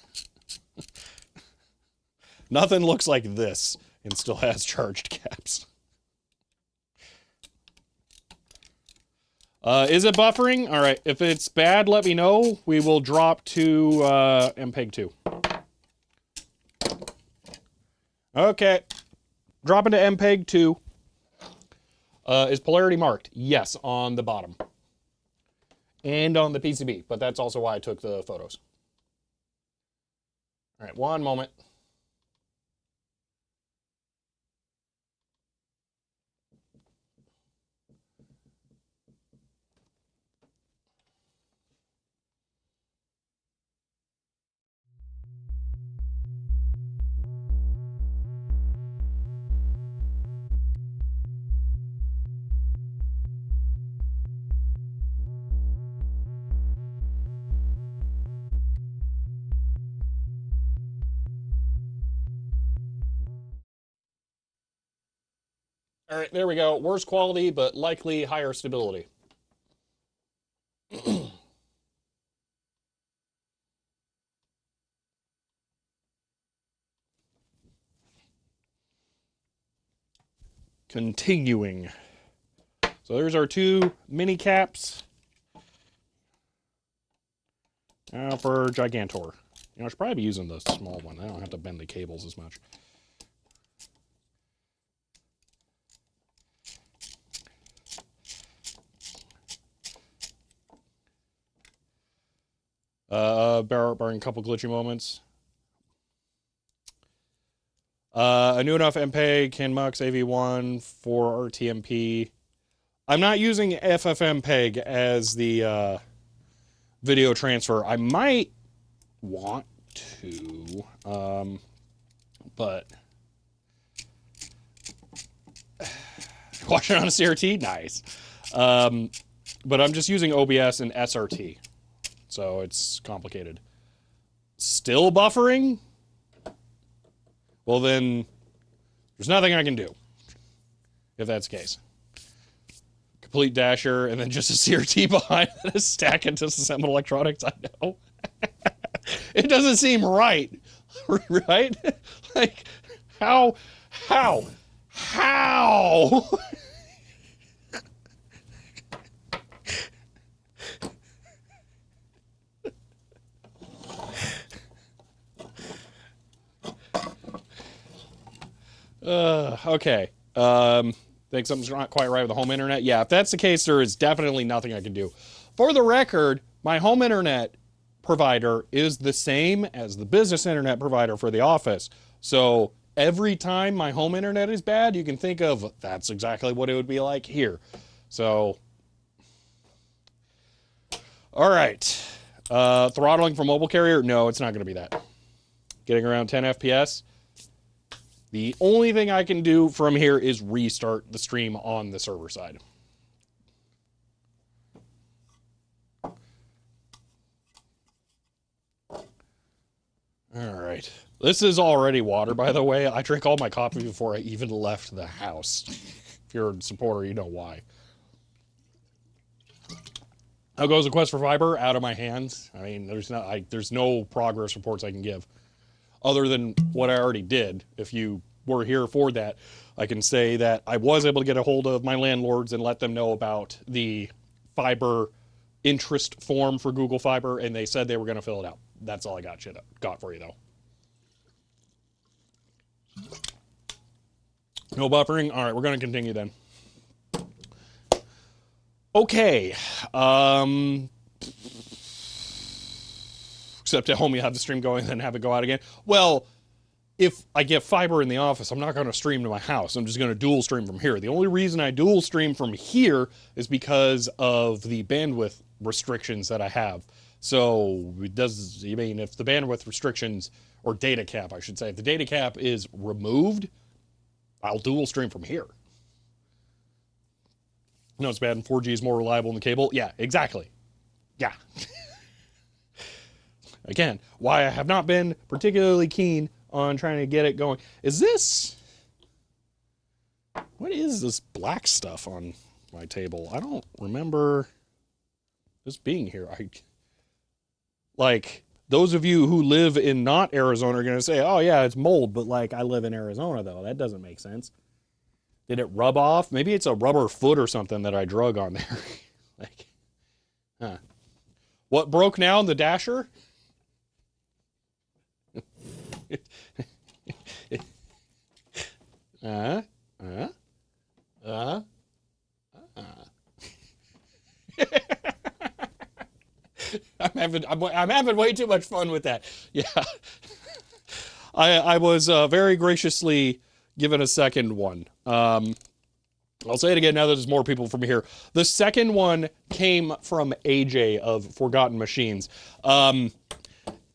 Nothing looks like this and still has charged caps. Is it buffering? All right, if it's bad, let me know. We will drop to MPEG-2. Okay, dropping to MPEG-2. Is polarity marked? Yes, on the bottom. And on the PCB, but that's also why I took the photos. All right, one moment. All right, there we go. Worse quality, but likely higher stability. Continuing. So there's our two mini caps. Now for Gigantor. You know, I should probably be using the small one. I don't have to bend the cables as much. Barring a couple glitchy moments. A new enough MPEG, CanMux, AV1 for RTMP. I'm not using FFmpeg as the video transfer. I might want to, but watch it on a CRT, nice. But I'm just using OBS and SRT, so it's complicated. Still buffering? Well then, there's nothing I can do, if that's the case. Complete dasher, and then just a CRT behind it, a stack and disassembled electronics, I know. It doesn't seem right, right? Like, how? Okay. Think something's not quite right with the home internet. Yeah, if that's the case, there is definitely nothing I can do. For the record, my home internet provider is the same as the business internet provider for the office. So every time my home internet is bad, you can think of that's exactly what it would be like here. So, all right. Throttling from mobile carrier? No, it's not going to be that. Getting around 10 FPS? The only thing I can do from here is restart the stream on the server side. All right. This is already water, by the way. I drink all my coffee before I even left the house. If you're a supporter, you know why. How goes the quest for fiber? Out of my hands. I mean, there's no progress reports I can give. Other than what I already did. If you were here for that, I can say that I was able to get a hold of my landlords and let them know about the fiber interest form for Google Fiber, and they said they were going to fill it out. That's all I got for you, though. No buffering? All right, we're going to continue then. Okay. Except at home you have the stream going and then have it go out again. Well, if I get fiber in the office, I'm not going to stream to my house. I'm just going to dual stream from here. The only reason I dual stream from here is because of the bandwidth restrictions that I have. So it does, I mean, if the bandwidth restrictions, or data cap, I should say, if the data cap is removed, I'll dual stream from here. No, it's bad, and 4G is more reliable than the cable. Yeah, exactly. Yeah. Again, why I have not been particularly keen on trying to get it going. Is this... What is this black stuff on my table? I don't remember this being here. Like, those of you who live in not Arizona are going to say, oh yeah, it's mold, but like, I live in Arizona though. That doesn't make sense. Did it rub off? Maybe it's a rubber foot or something that I drug on there. Like, huh. What broke now in the dasher? I'm having way too much fun with that. Yeah. I was very graciously given a second one. I'll say it again now that there's more people from here. The second one came from AJ of Forgotten Machines.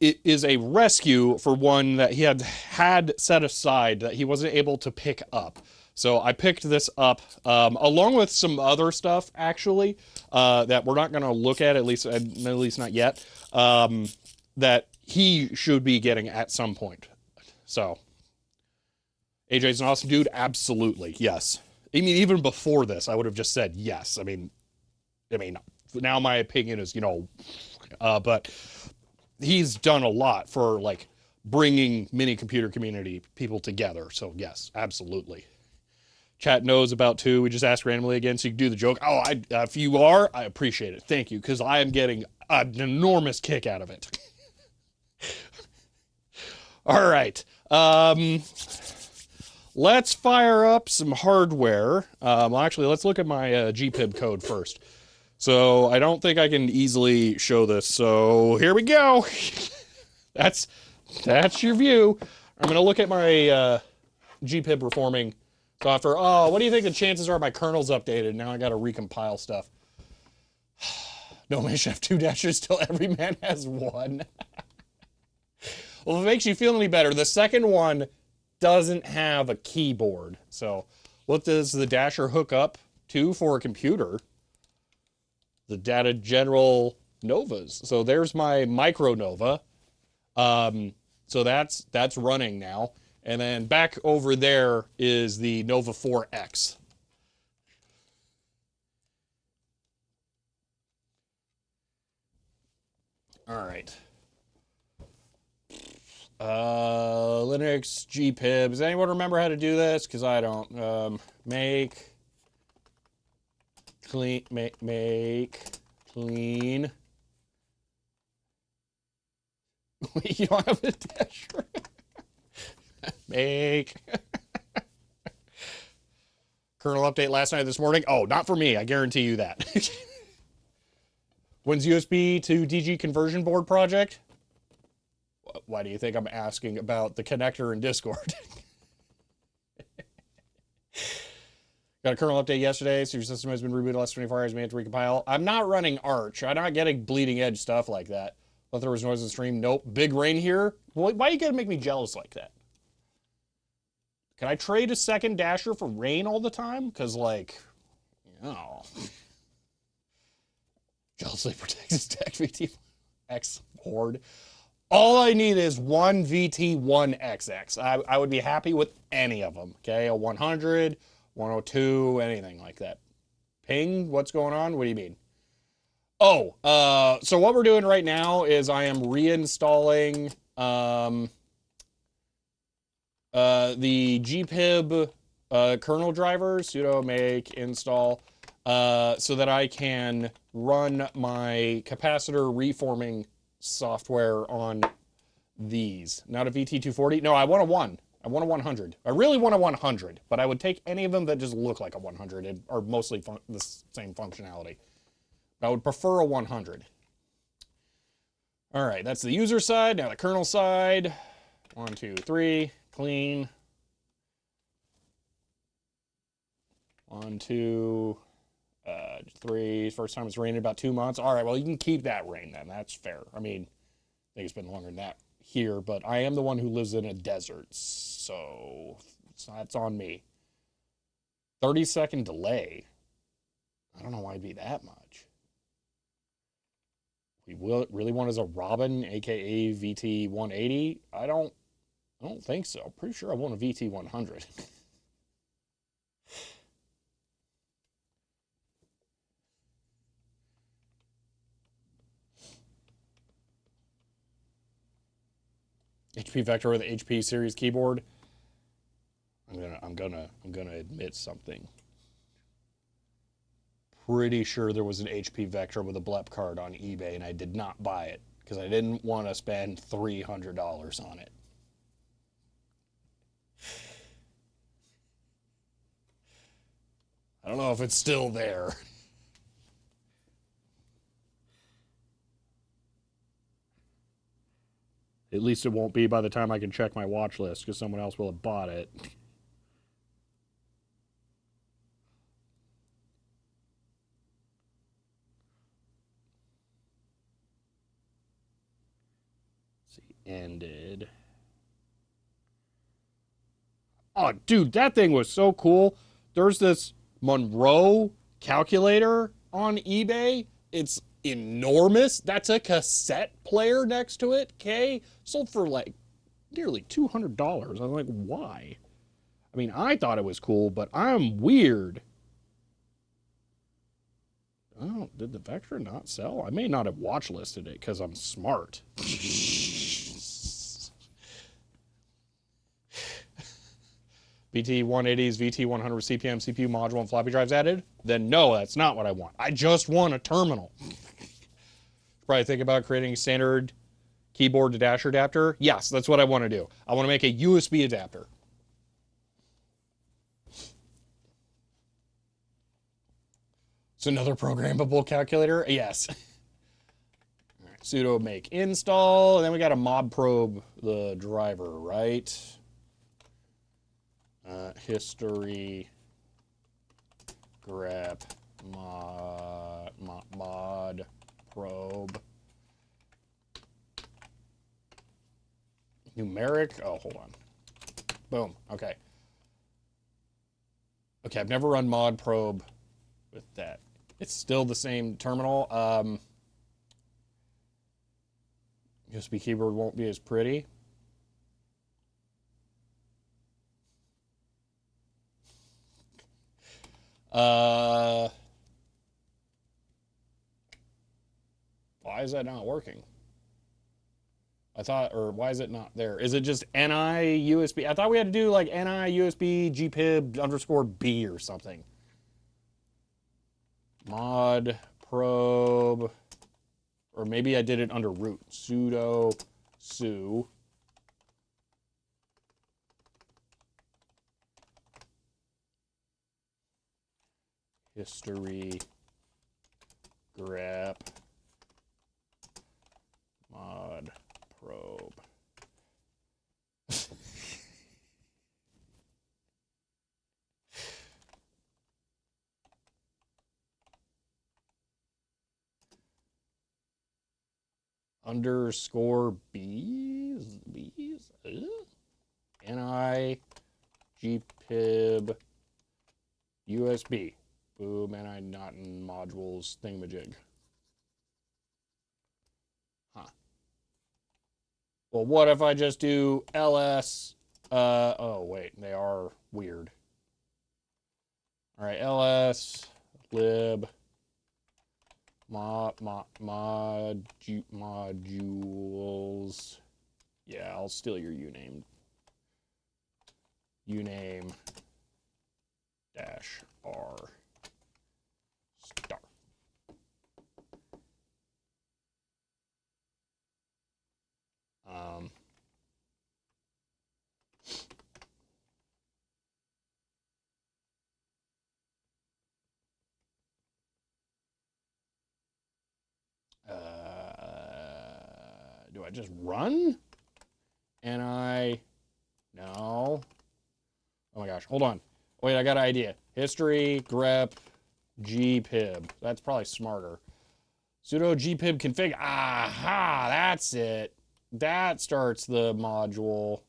It is a rescue for one that he had set aside that he wasn't able to pick up. So I picked this up along with some other stuff, actually, that we're not going to look at least not yet, that he should be getting at some point. So, AJ's an awesome dude. Absolutely. Yes. I mean, even before this, I would have just said yes. I mean, now my opinion is, but he's done a lot for like bringing mini computer community people together. So yes, absolutely. Chat knows about too. We just asked randomly again, so you can do the joke. Oh, if you are, I appreciate it. Thank you, because I am getting an enormous kick out of it. All right. Let's fire up some hardware. Actually, let's look at my GPIB code first. So I don't think I can easily show this. So here we go. That's your view. I'm gonna look at my gpib reforming software. Oh, what do you think the chances are my kernel's updated? Now I gotta recompile stuff. No man should have 2 dashers till every man has 1. Well, if it makes you feel any better, the second one doesn't have a keyboard. So what does the dasher hook up to for a computer? The Data General Novas. So there's my micro Nova. So that's running now. And then back over there is the Nova 4X. All right. Linux gpib. Does anyone remember how to do this? Because I don't. Make clean. Wait, you don't have a dasher. Make kernel update last night, this morning. Oh, not for me. I guarantee you that. When's USB to DG conversion board project? Why do you think I'm asking about the connector in Discord? Got a kernel update yesterday, so your system has been rebooted last 24 hours, may have to recompile. I'm not running Arch. I'm not getting bleeding edge stuff like that. Thought there was noise in the stream. Nope. Big rain here. Why you gotta make me jealous like that? Can I trade a second dasher for rain all the time? Because, like, you know. Jealously protects his deck VT1X board. All I need is one VT1XX. I would be happy with any of them. Okay, a 100, 102, anything like that. Ping, what's going on? What do you mean? Oh, so what we're doing right now is I am reinstalling the gpib kernel drivers, sudo make install, so that I can run my capacitor reforming software on these. Not a VT240. No, I want a 1. I want a 100. I really want a 100, but I would take any of them that just look like a 100 and are mostly the same functionality. I would prefer a 100. All right, that's the user side. Now the kernel side. 1, 2, 3. Clean. 1, 2, 3. First time it's rained in about 2 months. All right, well, you can keep that rain then. That's fair. I mean, I think it's been longer than that here, but I am the one who lives in a desert, so that's on me. 30-second delay. I don't know why it'd be that much. We will really want as a Robin, aka VT180. I don't think so. Pretty sure I want a VT100. HP Vector with HP series keyboard. I'm gonna admit something. Pretty sure there was an HP Vector with a BLEP card on eBay, and I did not buy it because I didn't want to spend $300 on it. I don't know if it's still there. At least it won't be by the time I can check my watch list because someone else will have bought it. Ended. Oh, dude, that thing was so cool. There's this Monroe calculator on eBay. It's enormous. That's a cassette player next to it, okay? Sold for like nearly $200. I'm like, why? I mean, I thought it was cool, but I'm weird. Oh, did the Vector not sell? I may not have watch listed it because I'm smart. VT180s, VT100 CPM, CPU module, and floppy drives added? Then no, that's not what I want. I just want a terminal. Probably think about creating a standard keyboard to dasher adapter. Yes, that's what I want to do. I want to make a USB adapter. It's another programmable calculator. Yes. All right, sudo make install, and then we got to mob probe the driver, right? History grep mod probe numeric. Oh, hold on. Boom. Okay. Okay, I've never run mod probe with that. It's still the same terminal. USB keyboard won't be as pretty. Why is that not working? I thought, or why is it not there? Is it just NI USB? I thought we had to do like NI USB gpib underscore B or something. Mod probe, or maybe I did it under root. Sudo su history grep mod probe. Underscore bees ni gpib USB. Boom, ni not in modules thingamajig. Huh. Well, what if I just do ls? Oh wait, they are weird. All right, ls lib modules. Yeah, I'll steal your uname. Uname dash r star. Do I just run? No. Oh my gosh, hold on. Wait, I got an idea. History grep gpib. That's probably smarter. Sudo gpib config. Aha, that's it. That starts the module.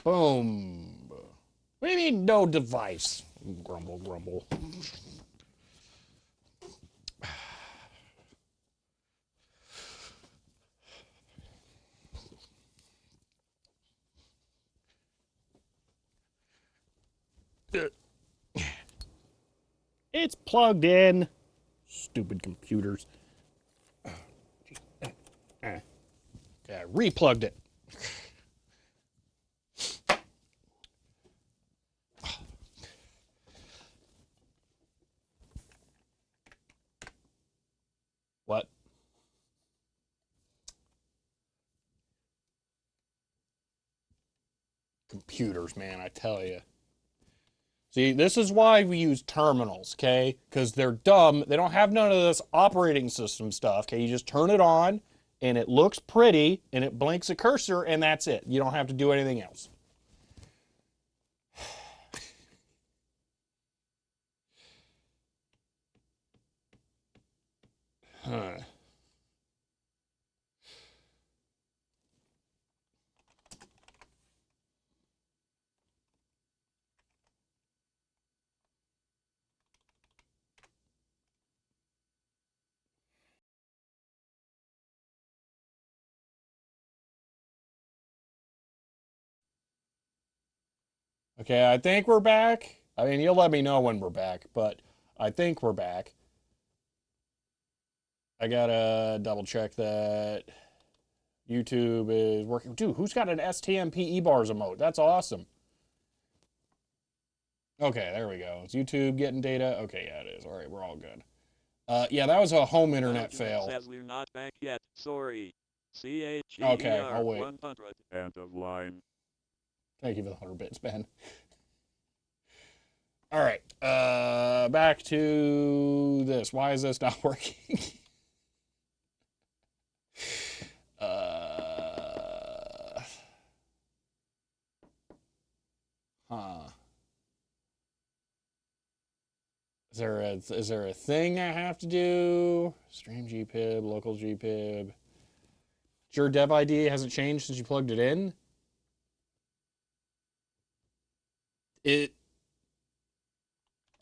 Boom. What do you mean no device? Grumble, grumble. It's plugged in. Stupid computers. Okay, I replugged it. What? Computers, man, I tell you. See, this is why we use terminals, okay? Because they're dumb. They don't have none of this operating system stuff, okay? You just turn it on, and it looks pretty, and it blinks a cursor, and that's it. You don't have to do anything else. Huh. Okay, I think we're back. I mean, you'll let me know when we're back, but I think we're back. I gotta double check that YouTube is working. Dude, who's got an STMP bars emote? That's awesome. Okay, there we go. Is YouTube getting data? Okay, yeah, it is. All right, we're all good. Yeah, that was a home internet fail. Says we're not back yet. Sorry. Okay, I'll wait. 100. End of line. Thank you for the 100 bits, Ben. All right. Back to this. Why is this not working? Huh. Is there a thing I have to do? Stream gpib, local gpib. Your dev ID hasn't changed since you plugged it in? It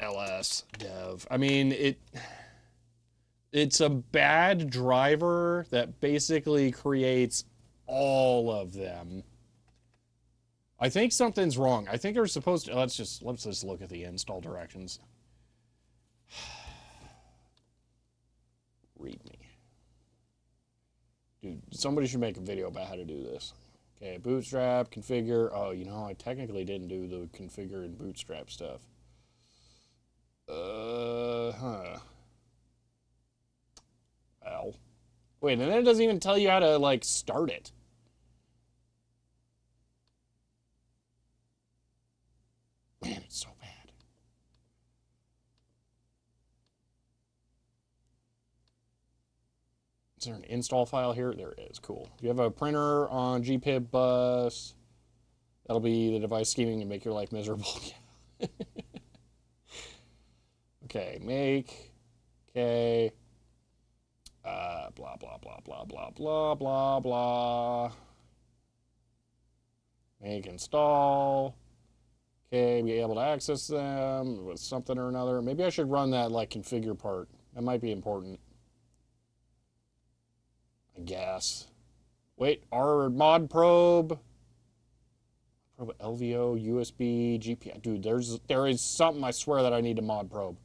ls dev. I mean, it's a bad driver that basically creates all of them. I think something's wrong. I think they're supposed to. Let's just look at the install directions. Read me. Dude, somebody should make a video about how to do this. Okay, bootstrap, configure. Oh, you know, I technically didn't do the configure and bootstrap stuff. Huh. Well. Wait, and then it doesn't even tell you how to, like, start it. Man, it's so bad. Is there an install file here? There is. Cool. If you have a printer on gpib bus, that'll be the device scheming to make your life miserable. Okay, make. Okay. Blah, blah, blah, blah, blah, blah, blah, blah. Make install. Okay, be able to access them with something or another. Maybe I should run that, like, configure part. That might be important. I guess. Wait, our mod probe. Probe LVO, USB, GPI. Dude, there is something I swear that I need to mod probe.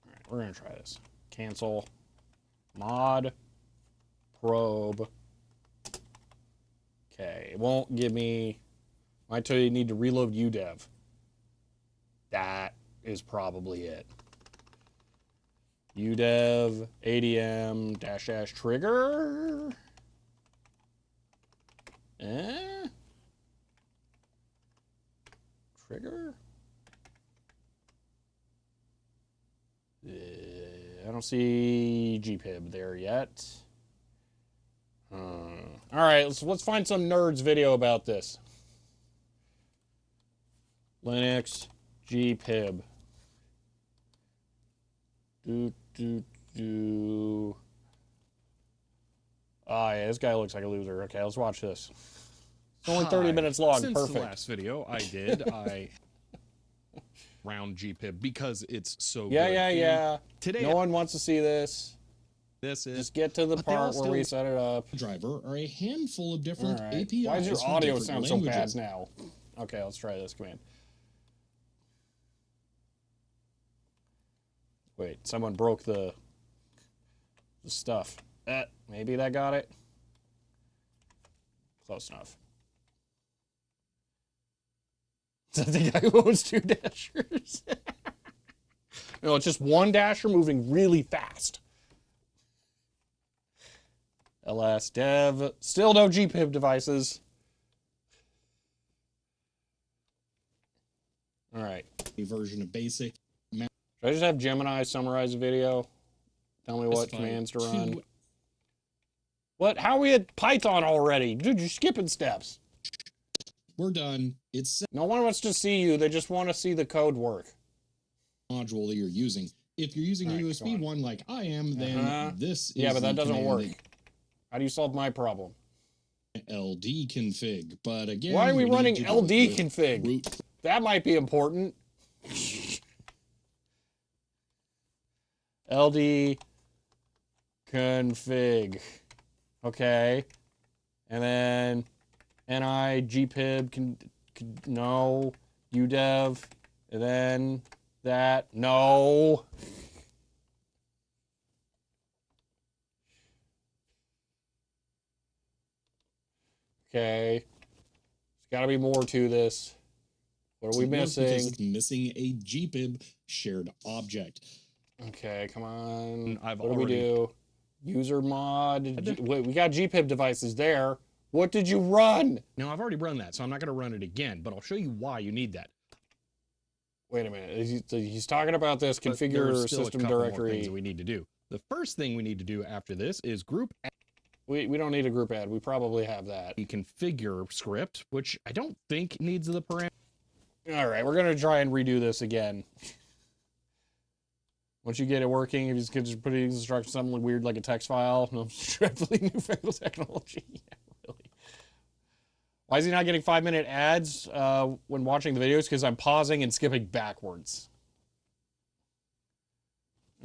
All right, we're gonna try this. Cancel. Mod probe. Okay, it won't give me. Might tell you need to reload udev. That is probably it. udev adm -- trigger. Trigger. I don't see gpib there yet. All right, let's find some nerds video about this. Linux gpib. Ah, yeah, this guy looks like a loser. Okay, let's watch this. It's only 30 minutes long. Since Perfect. the last video I round gpib because it's so good. Yeah. Today, No one wants to see this. this is Just get to the but they all part where still- we set it up. driver are a handful of different All right. APIs. Why does your for audio different sound so languages. bad now? Okay, let's try this command. Wait, someone broke the stuff. Maybe that got it? Close enough. Is that the guy who owns 2 dashers? No, it's just 1 dasher moving really fast. ls dev. Still no gpib devices. All right. A version of BASIC. Should I just have Gemini summarize the video? Tell me what Specify commands to two- run. What? How are we at Python already? Dude, you're skipping steps. We're done. It's No one wants to see you. They just want to see the code work. a module that you're using. If you're using All a right, USB come on. one like I am, then this is Yeah, but that the doesn't command work. How do you solve my problem? that LD config. But again, Why are we you need running to do LD the config? root That might be important. LD config. Okay. And then ni gpib no udev and then that no. Okay. There's got to be more to this. What are we to work because missing? it's missing a gpib shared object. Okay, come on. I've What do we already- do? User mod. Wait, we got gpib devices there. What did you run? Now, I've already run that, so I'm not going to run it again, but I'll show you why you need that. Wait a minute. He's talking about this But configure there's still system a couple more directory. things that we need to do. The first thing we need to do after this is group add We don't need a group add. We probably have that. the configure script, which I don't think needs the parameter. All right, we're going to try and redo this again. Once you get it working, if you just put it in instructions, something weird like a text file, no, definitely newfangled technology. Yeah, really. Why is he not getting 5-minute ads when watching the videos? Because I'm pausing and skipping backwards.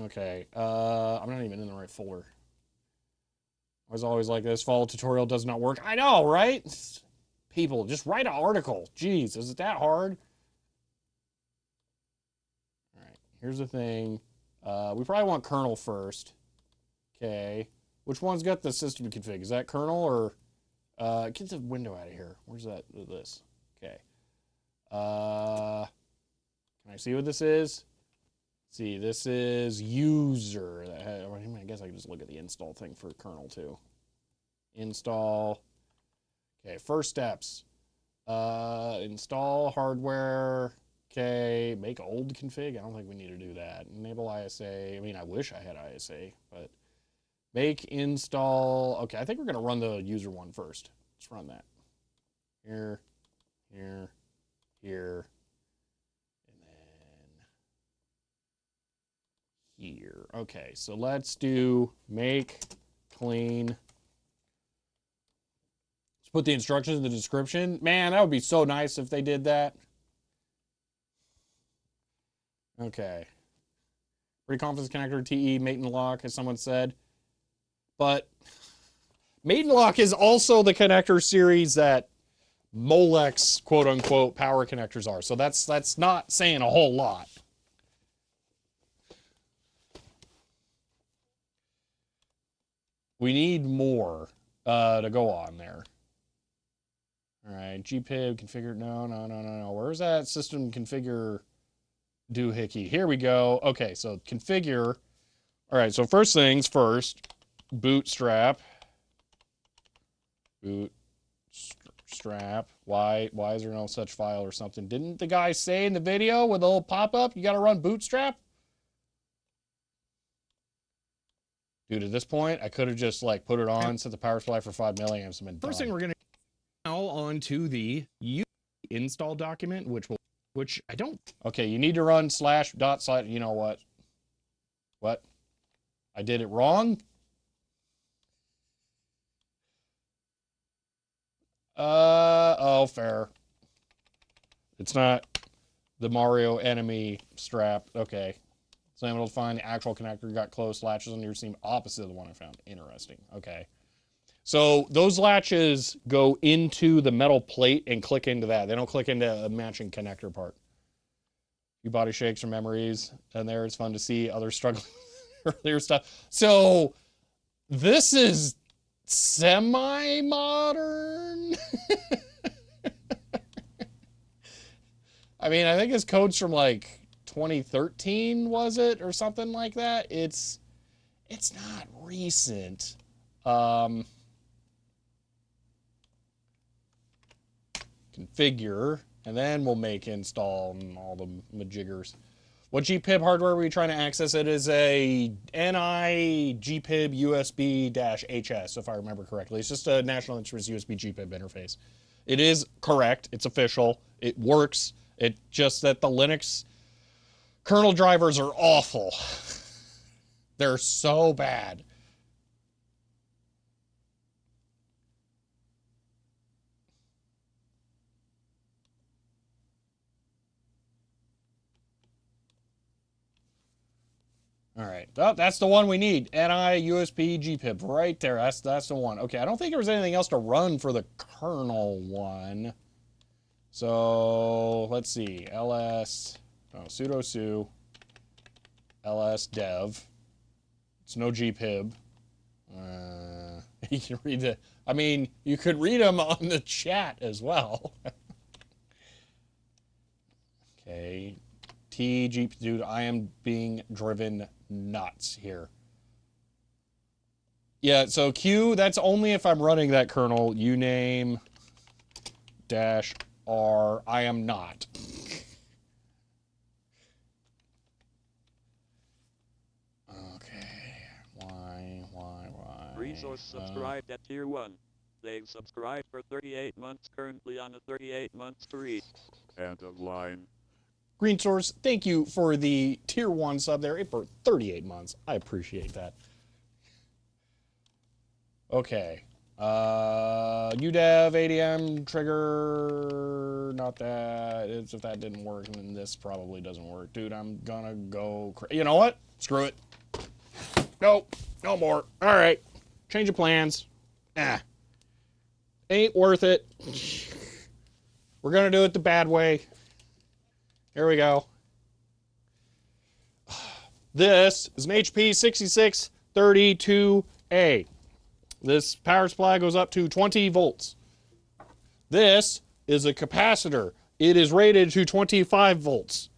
Okay, I'm not even in the right folder. I was always like this. Follow tutorial does not work. I know, right? People, just write an article. Jeez, is it that hard? All right, here's the thing. We probably want kernel first. Okay. Which one's got the system config? Is that kernel or... get the window out of here. Where's that? This. Okay. Can I see what this is? Let's see, this is user. I guess I can just look at the install thing for kernel too. Install. Okay, first steps. Install hardware. Okay, make old config. I don't think we need to do that. Enable ISA. I mean, I wish I had ISA, but make install. Okay, I think we're going to run the user one first. Let's run that. Here, here, here, and then here. Okay, so let's do make clean. Let's put the instructions in the description. Man, that would be so nice if they did that. Okay. Pre-conference connector, TE, mate and lock, as someone said. But mate and lock is also the connector series that Molex, quote unquote, power connectors are. So that's not saying a whole lot. We need more to go on there. All right, gpib configure. No. Where's that system configure doohickey? Here we go. Okay, so configure. All right, so first things first, bootstrap. Bootstrap. Why is there no such file or something? Didn't the guy say in the video with a little pop-up, you got to run bootstrap? Dude, at this point, I could have just like put it on, set the power supply for 5 milliamps, and been First done. thing we're going to now on to the install document, which I don't. Okay, you need to run /dot/. You know what? What? I did it wrong? Oh, fair. It's not the Mario enemy strap. Okay. So I'm able to find the actual connector, got close, latches on your seam opposite of the one I found. Interesting. Okay. So those latches go into the metal plate and click into that. They don't click into a matching connector part. Few body shakes or memories, and there it's fun to see others struggling earlier stuff. So this is semi-modern. I mean, I think his code's from like 2013, was it, or something like that? It's not recent. Configure, and then we'll make install and all the majiggers. What gpib hardware are we trying to access? It is a NI gpib USB-HS, if I remember correctly. It's just a National Instruments USB gpib interface. It is correct. It's official. It works. It's just that the Linux kernel drivers are awful. They're so bad. All right, oh, that's the one we need. NI USB gpib right there. That's the one. Okay, I don't think there was anything else to run for the kernel one. So let's see. ls sudo su ls dev. It's no gpib. You can read the. I mean, you could read them on the chat as well. Okay. Dude, I am being driven nuts here. Yeah, so Q, that's only if I'm running that kernel. Uname dash R. I am not. Okay. Why? Resource subscribed at tier 1. They've subscribed for 38 months, currently on a 38-month streak. End of line. Green Source, thank you for the tier 1 sub there for 38 months. I appreciate that. Okay. UDEV, ADM, trigger, not that. If that didn't work, then this probably doesn't work. Dude, I'm gonna go you know what? Screw it. Nope. No more. All right. Change of plans. Ain't worth it. We're gonna do it the bad way. Here we go. This is an HP 6632A. This power supply goes up to 20 volts. This is a capacitor. It is rated to 25 volts.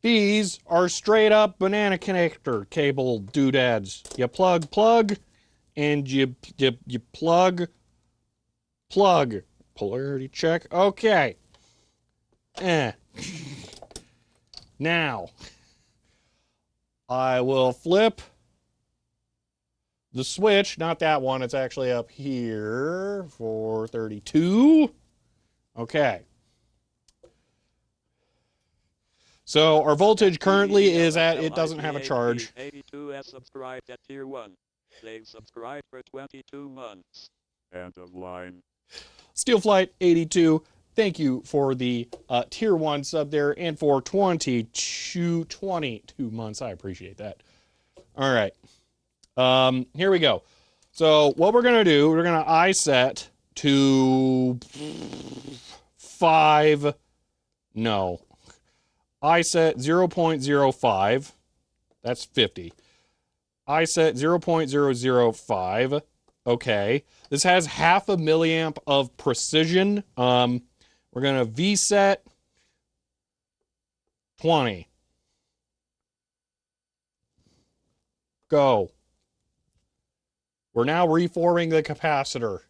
These are straight up banana connector cable doodads. You plug, and you plug. Polarity check. Okay. Now, I will flip the switch. Not that one. It's actually up here for 32. Okay. So our voltage currently is at, it doesn't have a charge. 82 has subscribed at tier 1. They've subscribed for 22 months. End of line. Steelflight 82, thank you for the tier 1 sub there and for 22 months. I appreciate that. All right. Here we go. So what we're going to do, we're going to iSet to 5. No. iSet 0.05. That's 50. iSet 0.005. Okay. This has 0.5 milliamp of precision. We're going to VSet 20. Go. We're now reforming the capacitor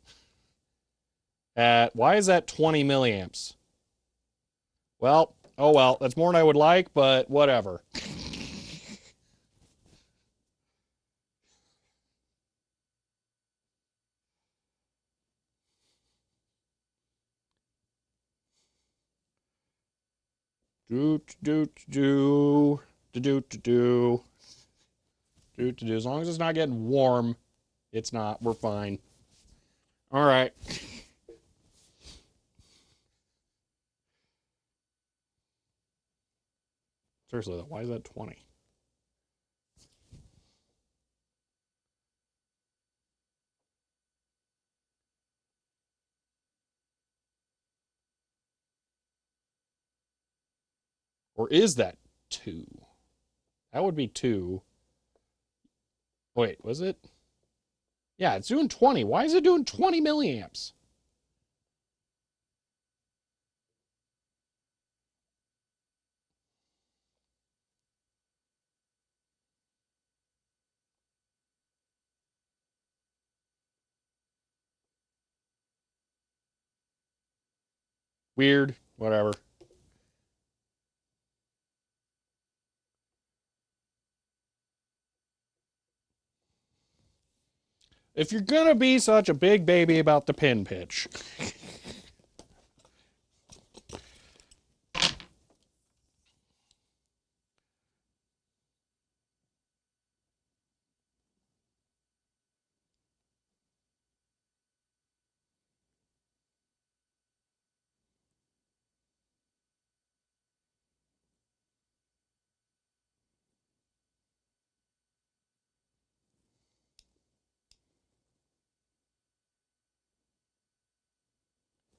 at, why is that 20 milliamps? Well, oh well, that's more than I would like, but whatever. As long as it's not getting warm, it's not. We're fine. All right. Seriously, though, why is that 20? Or is that 2? That would be 2. Wait, was it? Yeah, it's doing 20. Why is it doing 20 milliamps? Weird. Whatever. If you're gonna be such a big baby about the pin pitch.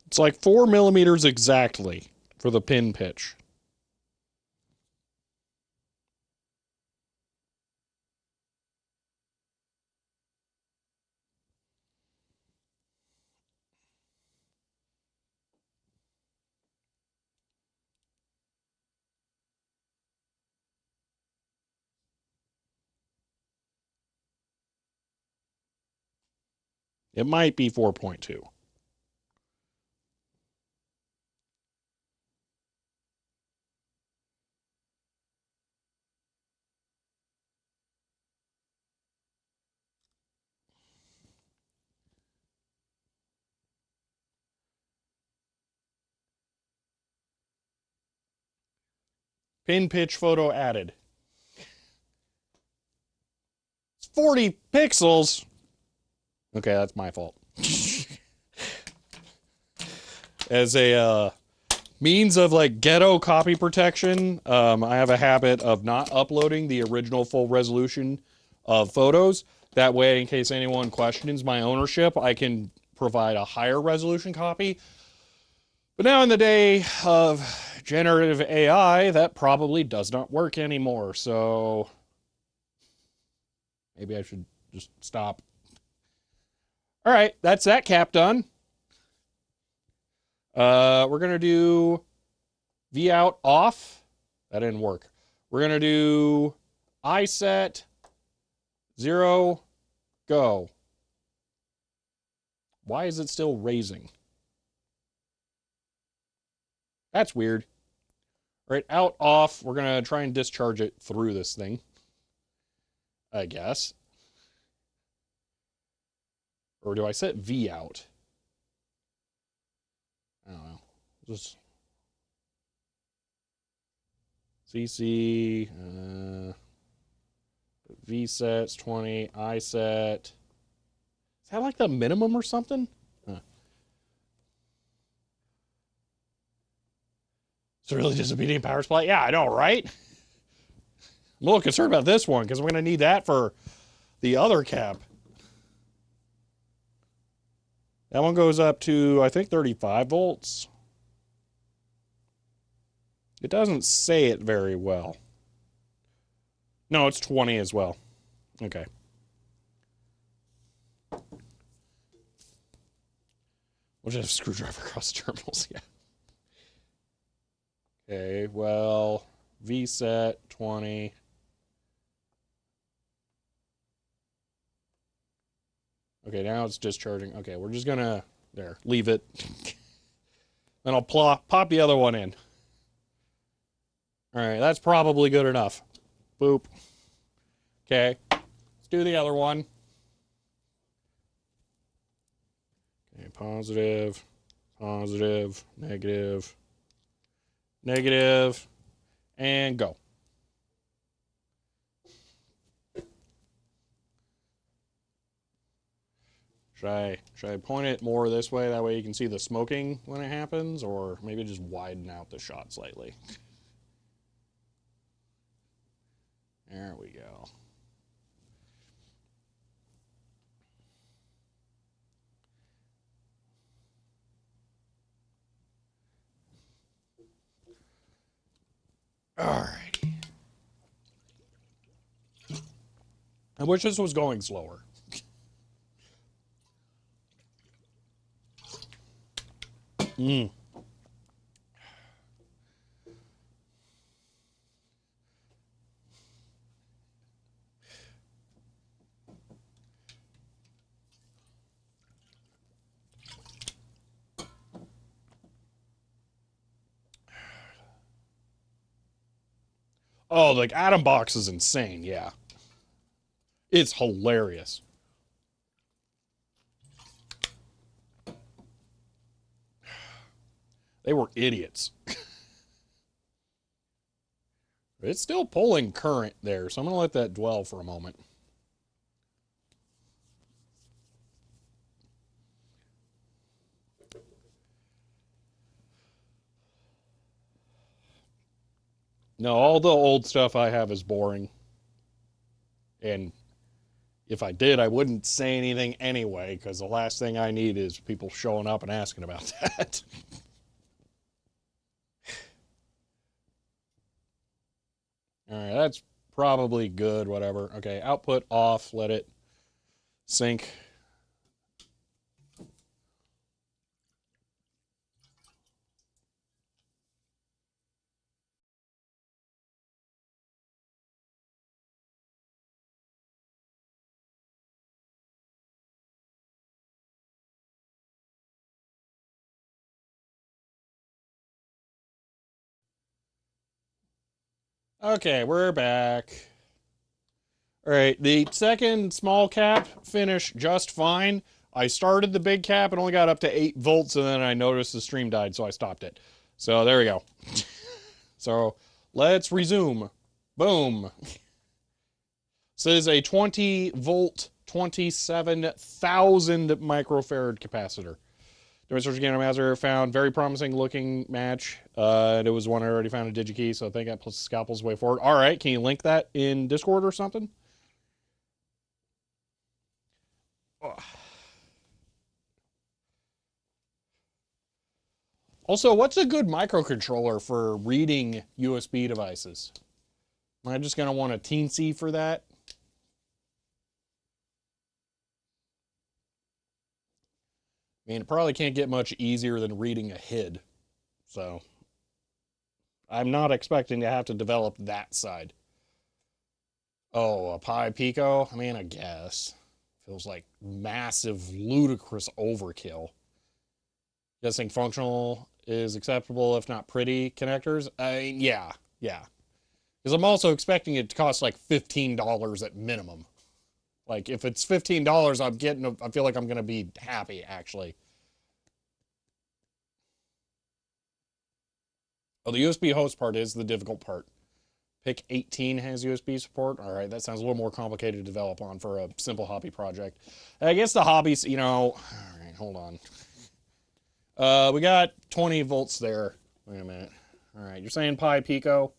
It's like 4 millimeters exactly for the pin pitch. It might be 4.2. Pin pitch photo added. It's 40 pixels. Okay, that's my fault. As a means of like ghetto copy protection, I have a habit of not uploading the original full resolution of photos. That way, in case anyone questions my ownership, I can provide a higher resolution copy. But now in the day of generative AI, that probably does not work anymore. So maybe I should just stop. All right, that's that cap done. We're going to do V out off. That didn't work. We're going to do I set 0 go. Why is it still raising? That's weird. All right, out off. We're going to try and discharge it through this thing, I guess. Or do I set V out? I don't know. Just CC, V sets 20, I set. Is that like the minimum or something? Huh. It's a really disobedient power supply. Yeah, I know, right? I'm a little concerned about this one because we're going to need that for the other cap. That one goes up to, I think, 35 volts. It doesn't say it very well. No, it's 20 as well. Okay. We'll just have a screwdriver across the terminals, yeah. Okay, well, V set 20. Okay, now it's discharging. Okay, we're just gonna, there, leave it. Then I'll pop the other one in. All right, that's probably good enough. Boop. Okay, let's do the other one. Okay, positive, positive, negative, negative, and go. Should I point it more this way? That way you can see the smoking when it happens, or maybe just widen out the shot slightly. There we go. All right. I wish this was going slower. Mm. Oh, like Atom Box is insane, yeah. It's hilarious. They were idiots. It's still pulling current there, so I'm going to let that dwell for a moment. No, all the old stuff I have is boring. And if I did, I wouldn't say anything anyway, because the last thing I need is people showing up and asking about that. All right, that's probably good, whatever. Okay, output off, let it sync. Okay, we're back. All right, the second small cap finished just fine. I started the big cap and only got up to 8 volts, and then I noticed the stream died, so I stopped it. So there we go. So let's resume. Boom. This is a 20 volt, 27,000 microfarad capacitor. Demonstration Master found very promising looking match. It was one I already found in DigiKey, so I think that plus Scalpel's way forward. All right, can you link that in Discord or something? Also, what's a good microcontroller for reading USB devices? Am I just going to want a teensy for that? I mean, it probably can't get much easier than reading a HID. So, I'm not expecting to have to develop that side. Oh, a Pi Pico? I mean, I guess. Feels like massive, ludicrous overkill. Guessing functional is acceptable, if not pretty connectors. Yeah. Because I'm also expecting it to cost like $15 at minimum. Like, if it's $15, I feel like I'm going to be happy, actually. Oh, the USB host part is the difficult part. PIC 18 has USB support. All right, that sounds a little more complicated to develop on for a simple hobby project. I guess the hobbies, all right, hold on. We got 20 volts there. Wait a minute. All right, you're saying Pi Pico?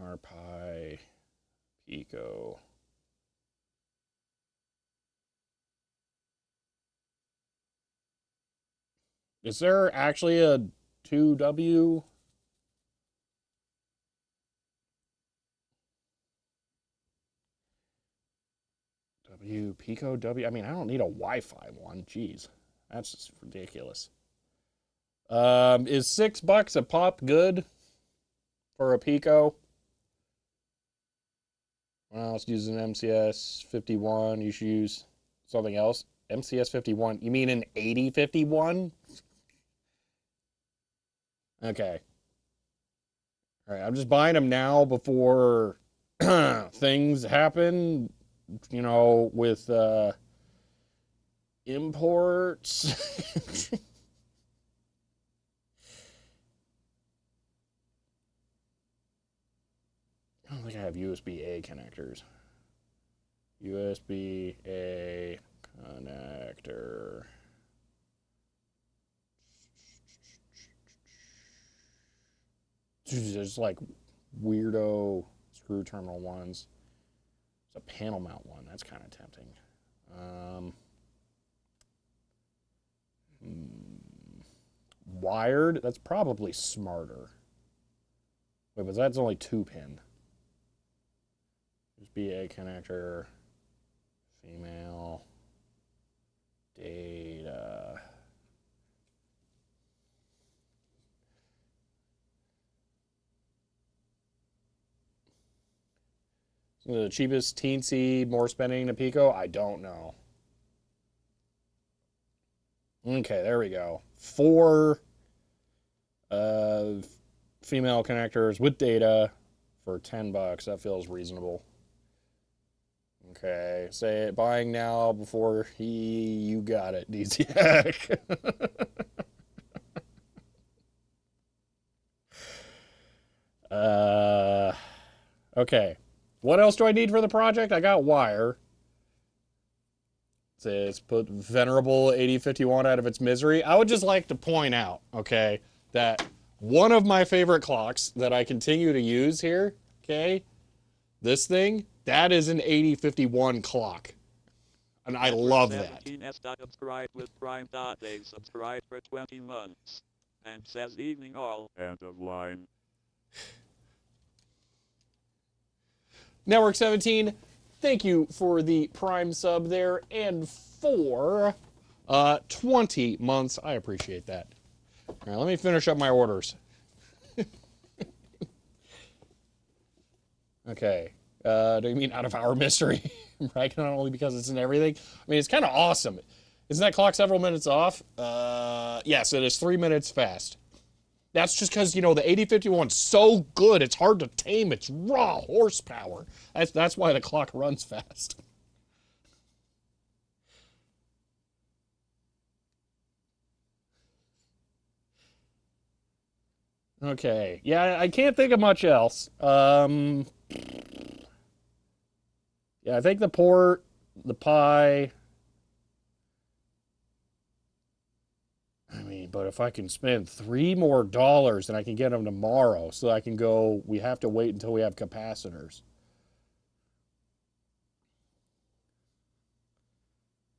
Our Pi Pico. Is there actually a 2W? Pico W? I mean, I don't need a Wi-Fi one. Jeez. That's just ridiculous. Is $6 a pop good for a Pico? Well, let's use an MCS 51. You should use something else. MCS 51. You mean an 8051? Okay. All right, I'm just buying them now before things happen, with imports. I don't think I have USB-A connectors. USB-A connector. There's like weirdo screw terminal ones. There's a panel mount one. That's kind of tempting. Wired. That's probably smarter. Wait, but that's only 2-pin. USB-A connector. Female. Data. The cheapest teensy, more spending to Pico? I don't know. Okay, there we go. 4 female connectors with data for $10. That feels reasonable. Okay, say it, buying now before you got it, DZAC. Okay. What else do I need for the project? I got wire. It says put venerable 8051 out of its misery. I would just like to point out, okay, that one of my favorite clocks that I continue to use here, okay, this thing, that is an 8051 clock. And I love that. Subscribe with Prime. They subscribe for 20 months. And says evening all. End of line. Network 17, thank you for the Prime sub there and for 20 months. I appreciate that. All right, let me finish up my orders. Okay. Do you mean out of our mystery? Right? Not only because it's in everything. I mean, it's kind of awesome. Isn't that clock several minutes off? Yes, it is 3 minutes fast. That's just because, you know, the 8051's so good, it's hard to tame. It's raw horsepower. That's why the clock runs fast. Okay. Yeah, I can't think of much else. Yeah, I think the port, the Pi. I mean, but if I can spend $3 more, then I can get them tomorrow. So I can go, we have to wait until we have capacitors.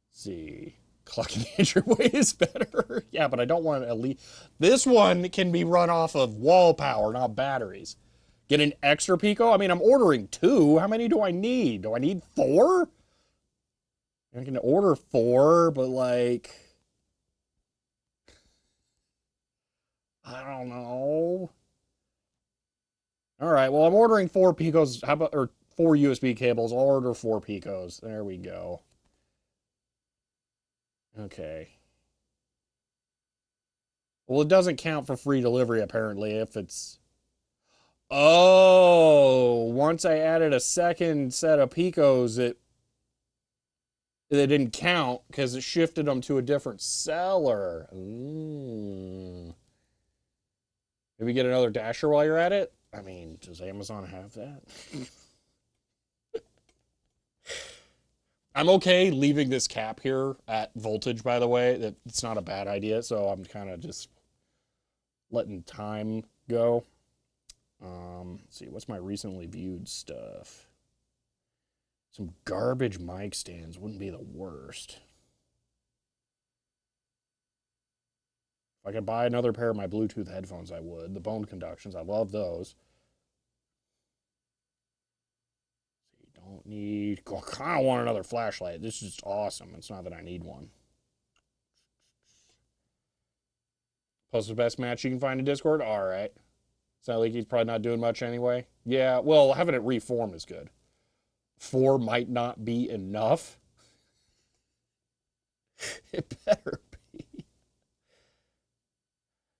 Let's see. Clock and entryway is better. Yeah, but I don't want at least. This one can be run off of wall power, not batteries. Get an extra Pico? I mean, I'm ordering 2. How many do I need? Do I need 4? I can order 4, but like, I don't know. All right, well, I'm ordering 4 Picos. How about, or 4 USB cables? I'll order 4 Picos. There we go. Okay. Well, it doesn't count for free delivery, apparently, if it's... Oh, once I added a second set of Picos, it didn't count because it shifted them to a different seller. Ooh. Maybe get another dasher while you're at it? I mean, does Amazon have that? I'm okay leaving this cap here at voltage, by the way. It's not a bad idea, so I'm kind of just letting time go. Let's see, what's my recently viewed stuff? Some garbage mic stands wouldn't be the worst. If I could buy another pair of my Bluetooth headphones, I would. The bone conductions, I love those. Don't need, I kind of want another flashlight. This is just awesome. It's not that I need one. Post the best match you can find in Discord? All right. Sounds like he's probably not doing much anyway. Yeah, well, having it reform is good. 4 might not be enough. It better be.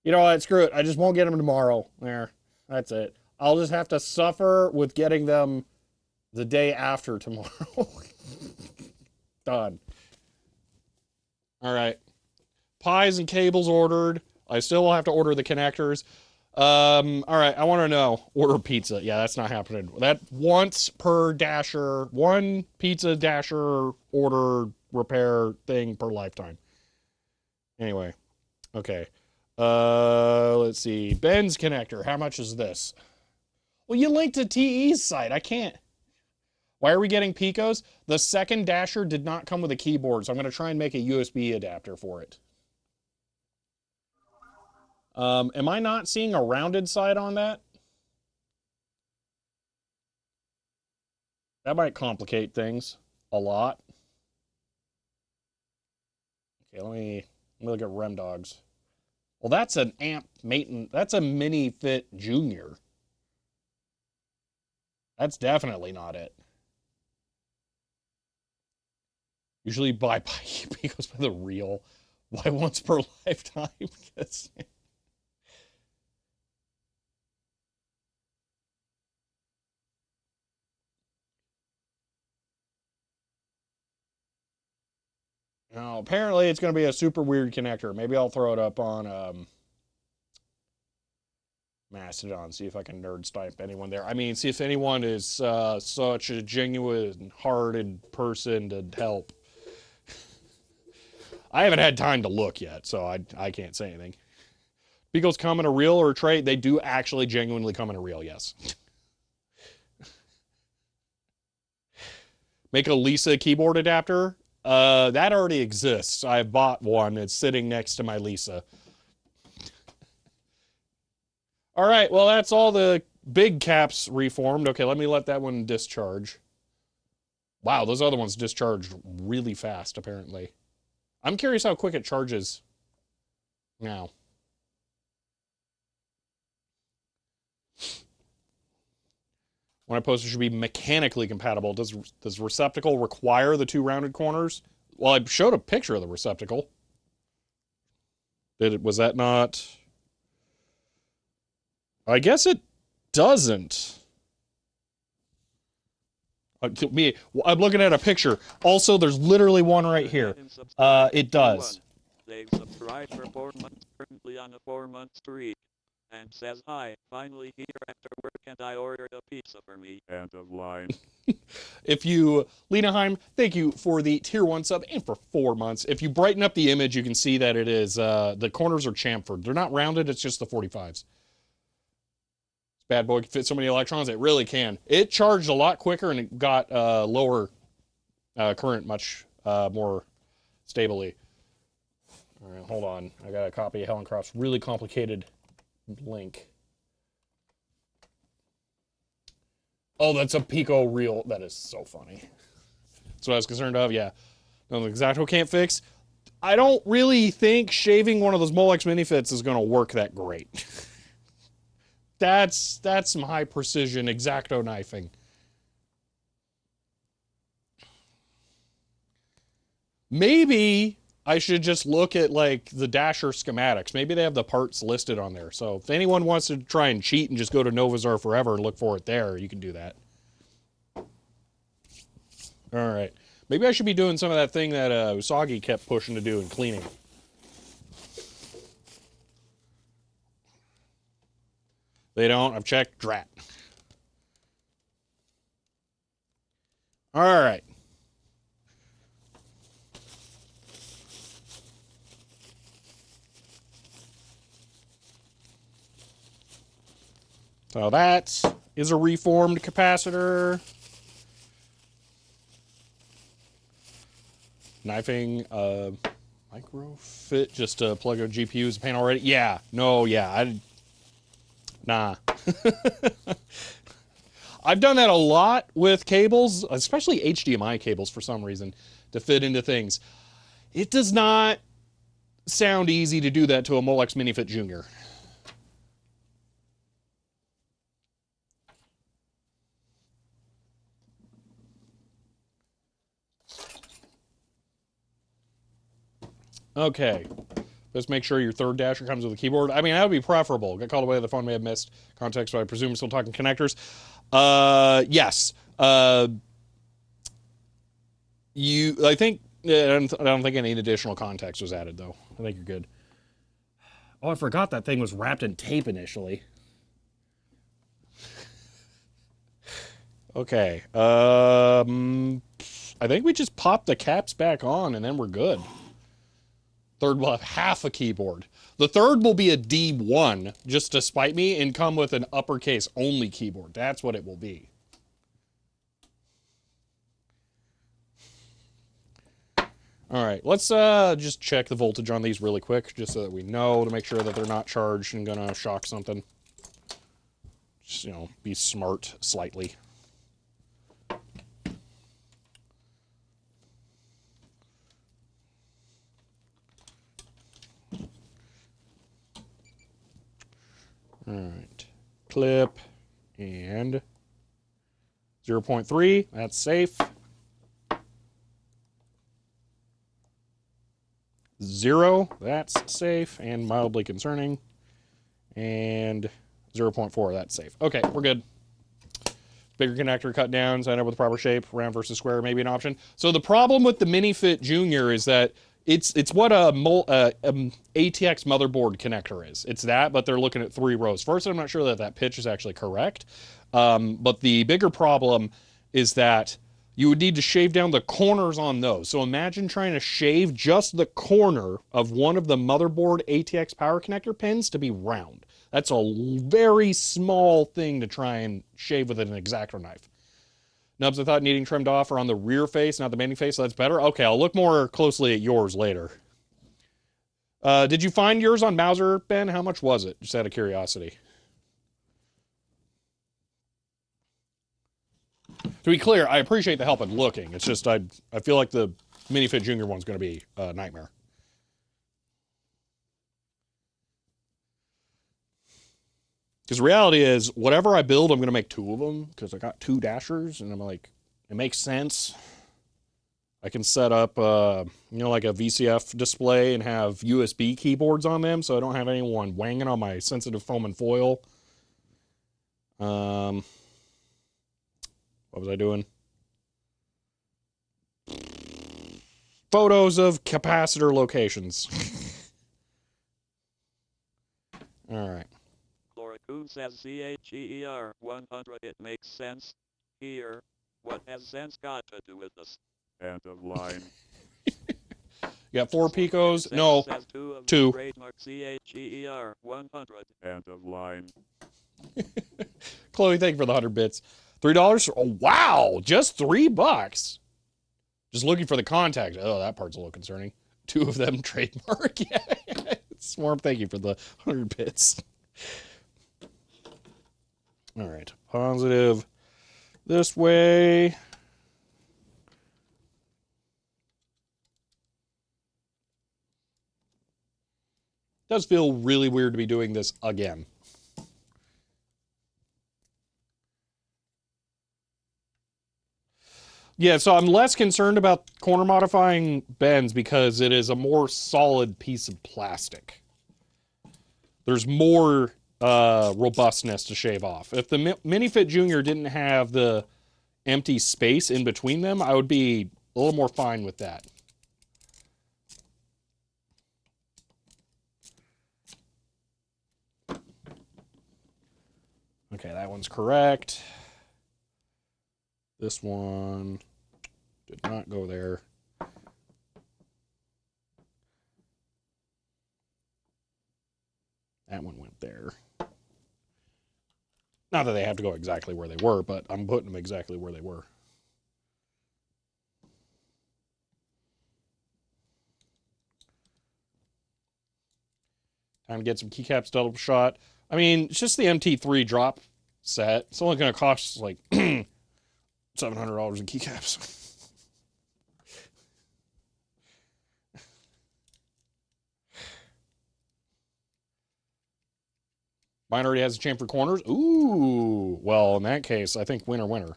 You know what? Screw it. I just won't get them tomorrow. There. That's it. I'll just have to suffer with getting them the day after tomorrow. Done. All right. Pies and cables ordered. I still will have to order the connectors. All right. I want to know. Order pizza. Yeah, that's not happening. That once per dasher, 1 pizza dasher order repair thing per lifetime. Anyway. Okay. Let's see. Ben's connector. How much is this? Well, you linked to TE's site. I can't. Why are we getting Picos? The second dasher did not come with a keyboard, so I'm going to try and make a USB adapter for it. Am I not seeing a rounded side on that? That might complicate things a lot. Okay, let me look at RemDogs. Well, that's an amp maintenance. That's a Mini Fit Junior. That's definitely not it. Usually buy Picos by the real. Why once per lifetime? Now, apparently it's going to be a super weird connector. Maybe I'll throw it up on Mastodon, see if I can nerd snipe anyone there. I mean, see if anyone is such a genuine hearted person to help. I haven't had time to look yet, so I can't say anything. Beagles come in a reel or a tray? They do actually genuinely come in a reel, yes. Make a Lisa keyboard adapter? That already exists. I bought one. It's sitting next to my Lisa. All right, well, that's all the big caps reformed. Okay, let me let that one discharge. Wow, those other ones discharged really fast, apparently. I'm curious how quick it charges now. When I post, it should be mechanically compatible. Does receptacle require the 2 rounded corners? Well, I showed a picture of the receptacle. Was that not? I guess it doesn't. I'm looking at a picture. Also, there's literally one right here. It does. They've subscribed for 4 months, currently on a 4-month streak. And says, hi, finally here after work and I ordered a pizza for me. End of line. If you, Lena Heim, thank you for the tier 1 sub and for 4 months. If you brighten up the image, you can see that it is, the corners are chamfered. They're not rounded, it's just the 45s. This bad boy can fit so many electrons, it really can. It charged a lot quicker and it got lower current much more stably. All right, hold on. I got a copy of Helen Croft's really complicated link. Oh, that's a Pico reel. That is so funny. That's what I was concerned of. Yeah. No, the X-Acto can't fix. I don't really think shaving one of those Molex mini fits is going to work that great. That's some high precision X-Acto knifing. Maybe I should just look at like the Dasher schematics. Maybe they have the parts listed on there. So if anyone wants to try and cheat and just go to Novazar Forever and look for it there, you can do that. All right. Maybe I should be doing some of that thing that Usagi kept pushing to do in cleaning. They don't. I've checked. Drat. All right. So that is a reformed capacitor. Knifing, micro fit just to plug a GPU's panel already. Yeah, no, yeah, nah. I've done that a lot with cables, especially HDMI cables for some reason, to fit into things. It does not sound easy to do that to a Molex MiniFit Junior. Okay, let's make sure your third dasher comes with a keyboard. I mean, that would be preferable. Got called away, the phone may have missed context, but I presume we're still talking connectors. Yes. I don't think any additional context was added, though. I think you're good. Oh, I forgot that thing was wrapped in tape initially. Okay. I think we just pop the caps back on, and then we're good. Third will have half a keyboard. The third will be a D1, just to spite me, and come with an uppercase only keyboard. That's what it will be. All right, let's just check the voltage on these really quick, just so that we know, to make sure that they're not charged and gonna shock something. Just, you know, be smart slightly. All right, clip and 0.3, that's safe. 0, that's safe and mildly concerning. And 0.4, that's safe. Okay, we're good. Bigger connector cut down, sign up with the proper shape, round versus square, maybe an option. So the problem with the MiniFit Junior is that it's what a ATX motherboard connector is. It's that, but they're looking at 3 rows. First, I'm not sure that that pitch is actually correct. But the bigger problem is that you would need to shave down the corners on those. So imagine trying to shave just the corner of one of the motherboard ATX power connector pins to be round. That's a very small thing to try and shave with an X-Acto knife. Nubs, I thought needing trimmed off are on the rear face, not the main face, so that's better. Okay, I'll look more closely at yours later. Did you find yours on Mauser, Ben? How much was it? Just out of curiosity. To be clear, I appreciate the help in looking. It's just I feel like the MiniFit Junior one's going to be a nightmare. Because the reality is, whatever I build, I'm going to make 2 of them, because I got 2 dashers, and I'm like, it makes sense. I can set up, you know, like a VCF display and have USB keyboards on them, so I don't have anyone wanging on my sensitive foam and foil. What was I doing? Photos of capacitor locations. All right. Loriku says CHER 100. It makes sense. Here. What has sense got to do with this? End of line. You got 4 picos? Sense No, says 2 of the 2. trademark CHER 100. End of line. Chloe, thank you for the 100 bits. $3? Oh, wow. Just $3. Just looking for the contact. Oh, that part's a little concerning. 2 of them trademark. Yeah. Swarm, thank you for the 100 bits. All right. Positive this way. Does feel really weird to be doing this again. Yeah, so I'm less concerned about corner modifying bends because it is a more solid piece of plastic. There's more robustness to shave off. If the Minifit Junior didn't have the empty space in between them, I would be a little more fine with that. Okay, that one's correct. This one did not go there. That one went there. Not that they have to go exactly where they were, but I'm putting them exactly where they were. Time to get some keycaps double shot. I mean, it's just the MT3 drop set. It's only going to cost like $700 in keycaps. Mine already has a chamfer corners. Ooh. Well, in that case, I think winner, winner.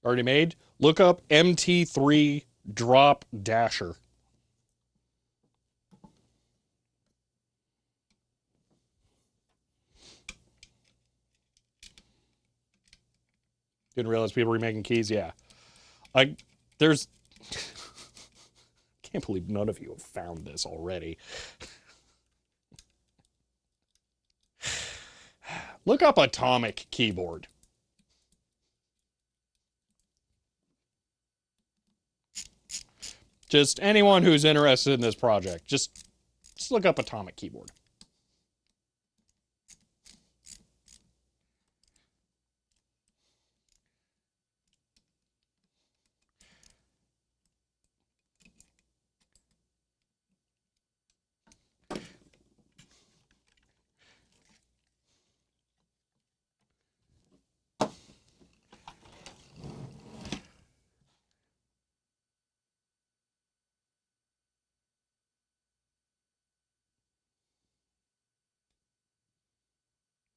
Already made? Look up MT3 drop dasher. Didn't realize people were making keys. Yeah. There's can't believe none of you have found this already. Look up atomic keyboard. Just anyone who's interested in this project, just look up atomic keyboard.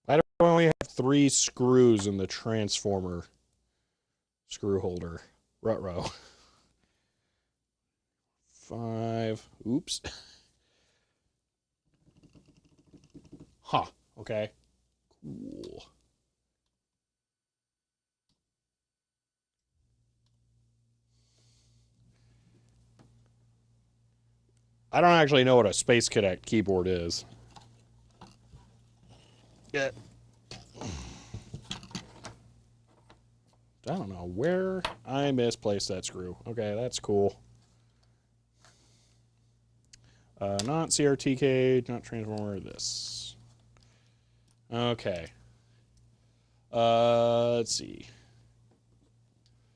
I only have 3 screws in the transformer screw holder. Ruh-roh. 5. Oops. Huh. Okay. Cool. I don't actually know what a Space Cadet keyboard is. Yeah. I don't know where I misplaced that screw. Okay, that's cool. Not CRT cage, not transformer, this. Okay. Let's see.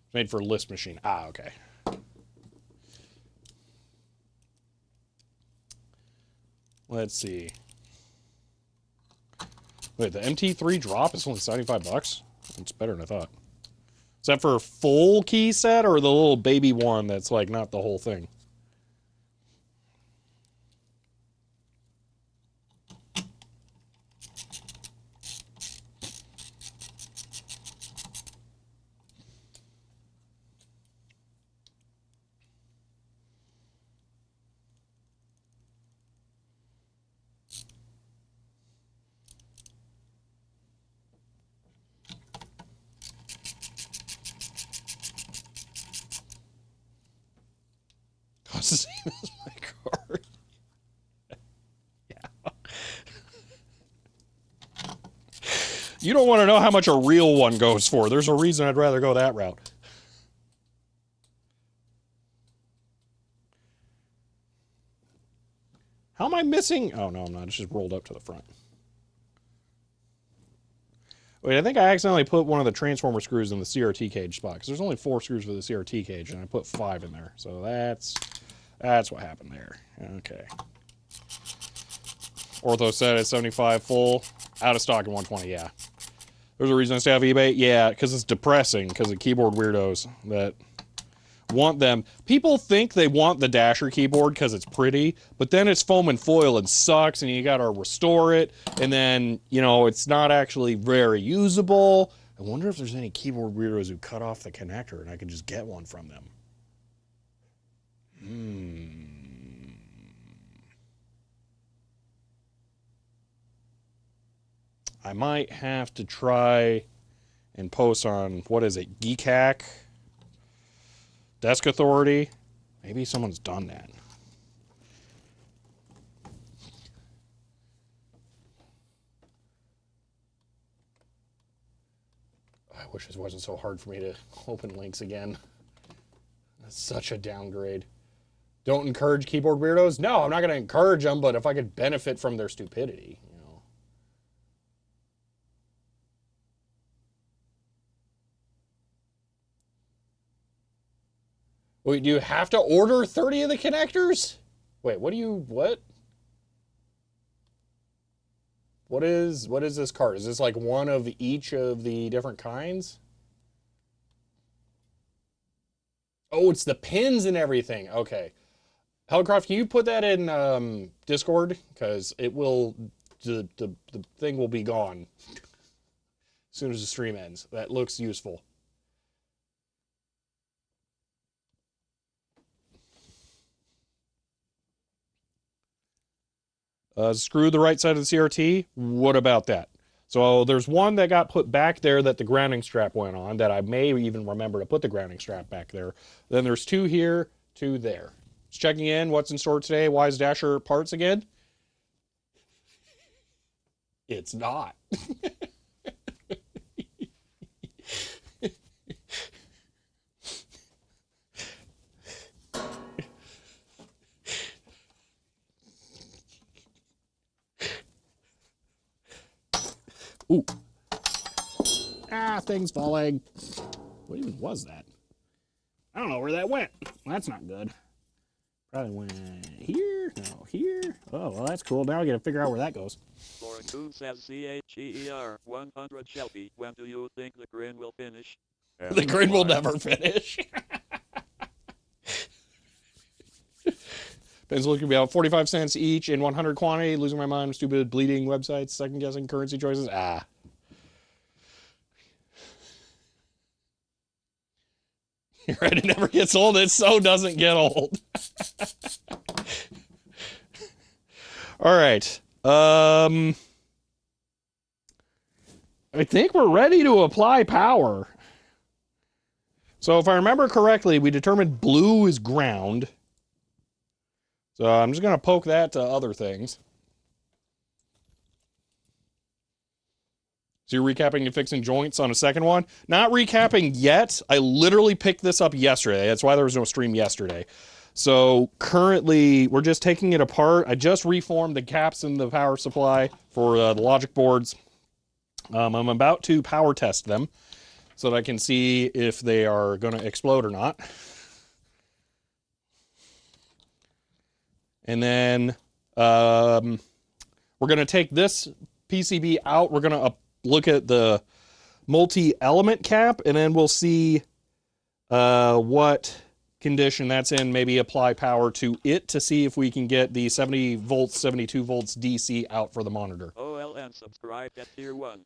It's made for a Lisp machine. Ah, okay. Let's see. Wait, the MT3 drop is only $75? It's better than I thought. Is that for a full key set or the little baby one that's like not the whole thing? costs the same as my card. Yeah. You don't want to know how much a real one goes for. There's a reason I'd rather go that route. How am I missing? Oh, no, I'm not. It's just rolled up to the front. Wait, I think I accidentally put one of the transformer screws in the CRT cage spot, because there's only 4 screws for the CRT cage, and I put 5 in there. So that's what happened there. Okay. Ortho set at 75 full. Out of stock at 120, yeah. There's a reason I stay off eBay? Yeah, because it's depressing, because of keyboard weirdos that want them. People think they want the Dasher keyboard because it's pretty, but then it's foam and foil and sucks, and you gotta restore it, and then, you know, it's not actually very usable. I wonder if there's any keyboard weirdos who cut off the connector and I could just get one from them. I might have to try and post on, what is it, Geekhack? Desk Authority. Maybe someone's done that. I wish this wasn't so hard for me to open links again. That's such a downgrade. Don't encourage keyboard weirdos? No, I'm not going to encourage them, but if I could benefit from their stupidity, you know. Wait, do you have to order 30 of the connectors? Wait, what? What is this card? Is this like one of each of the different kinds? Oh, it's the pins and everything. Okay. Helicroft, can you put that in Discord? Because it will, the thing will be gone as soon as the stream ends. That looks useful. Screw the right side of the CRT. What about that? So there's one that got put back there that the grounding strap went on, that I may even remember to put the grounding strap back there. Then there's 2 here, 2 there. Just checking in. What's in store today? Wise Dasher parts again? It's not. Ooh. Ah, thing's falling. What even was that? I don't know where that went. That's not good. Probably went here. No, here. Oh, well, that's cool. Now I gotta figure out where that goes. Loracoo says CHEER 100 Shelby. When do you think the grin will finish? And The grin will never finish. Pens looking about 45 cents each in 100 quantity. Losing my mind. Stupid bleeding websites. Second guessing currency choices. Ah. You're right. It never gets old. It so doesn't get old. All right. I think we're ready to apply power. So if I remember correctly, we determined blue is ground. So I'm just going to poke that to other things. So you're recapping and fixing joints on a second one? Not recapping yet. I literally picked this up yesterday. That's why there was no stream yesterday. So currently, we're just taking it apart. I just reformed the caps in the power supply for the logic boards. I'm about to power test them so that I can see if they are going to explode or not. And then we're going to take this PCB out. We're going to look at the multi-element cap, and then we'll see what condition that's in. Maybe apply power to it to see if we can get the 70 volts, 72 volts DC out for the monitor. OLN subscribed at tier 1.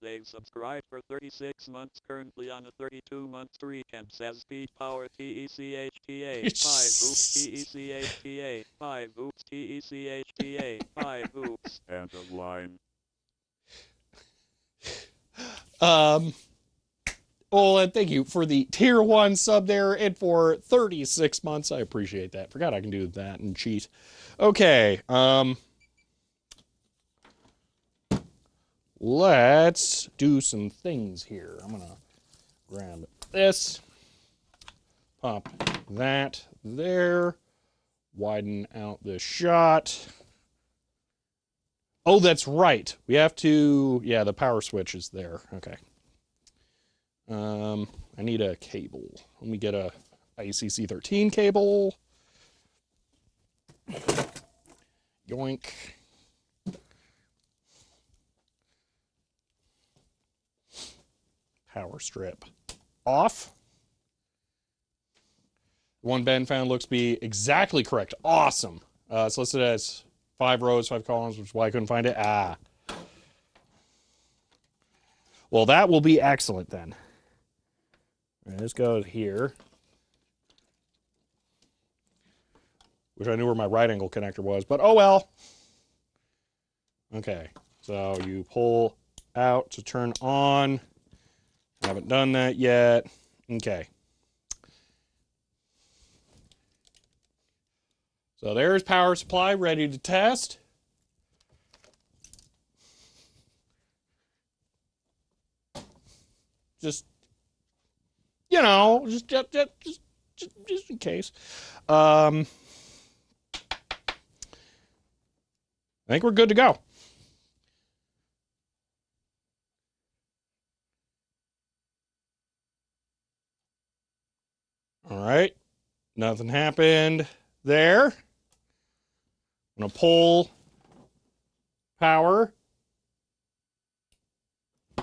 They've subscribed for 36 months, currently on a 32-month streak, and says speed power TECHTA, 5 oops TECHTA, 5 oops TECHTA, 5 oops. End of line. Well, and thank you for the tier 1 sub there and for 36 months. I appreciate that. Forgot I can do that and cheat. Okay. Let's do some things here. I'm gonna grab this, pop that there, widen out this shot. Oh, that's right. We have to, yeah, the power switch is there. Okay. I need a cable. Let me get a ICC13 cable. Yoink. Power strip off. One Ben found looks to be exactly correct. Awesome. It's listed as 5 rows, 5 columns, which is why I couldn't find it. Ah. Well, that will be excellent then. All right, this goes here. Wish I knew where my right angle connector was, but oh well. Okay, so you pull out to turn on. Haven't done that yet. Okay. So there's power supply ready to test. Just, you know, just in case. I think we're good to go. All right. Nothing happened there. I'm going to pull power.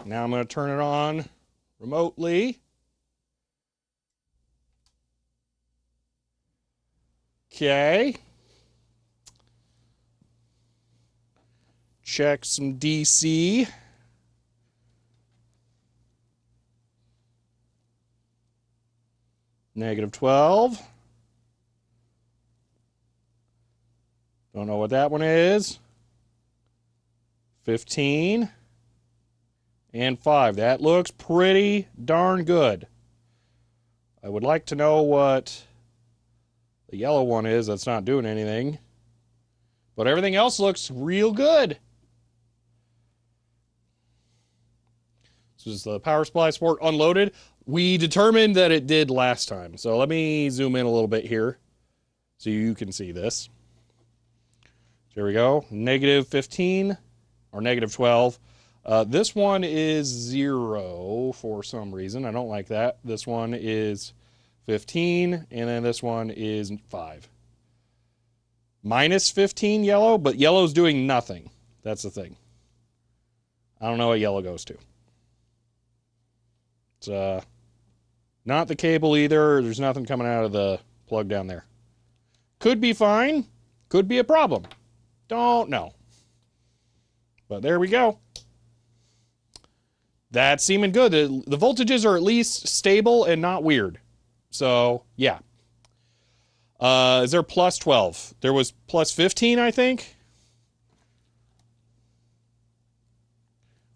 Now I'm going to turn it on remotely. Okay. Check some DC. -12. Don't know what that one is. 15. And 5. That looks pretty darn good. I would like to know what the yellow one is that's not doing anything. But everything else looks real good. This is the power supply support unloaded. We determined that it did last time. So let me zoom in a little bit here so you can see this. There we go. -15 or -12. This one is 0 for some reason. I don't like that. This one is 15, and then this one is 5. -15 yellow, but yellow's doing nothing. That's the thing. I don't know what yellow goes to. It's not the cable either. There's nothing coming out of the plug down there. Could be fine. Could be a problem. Don't know. But there we go. That's seeming good. The voltages are at least stable and not weird. So, yeah. Is there +12? There was +15, I think.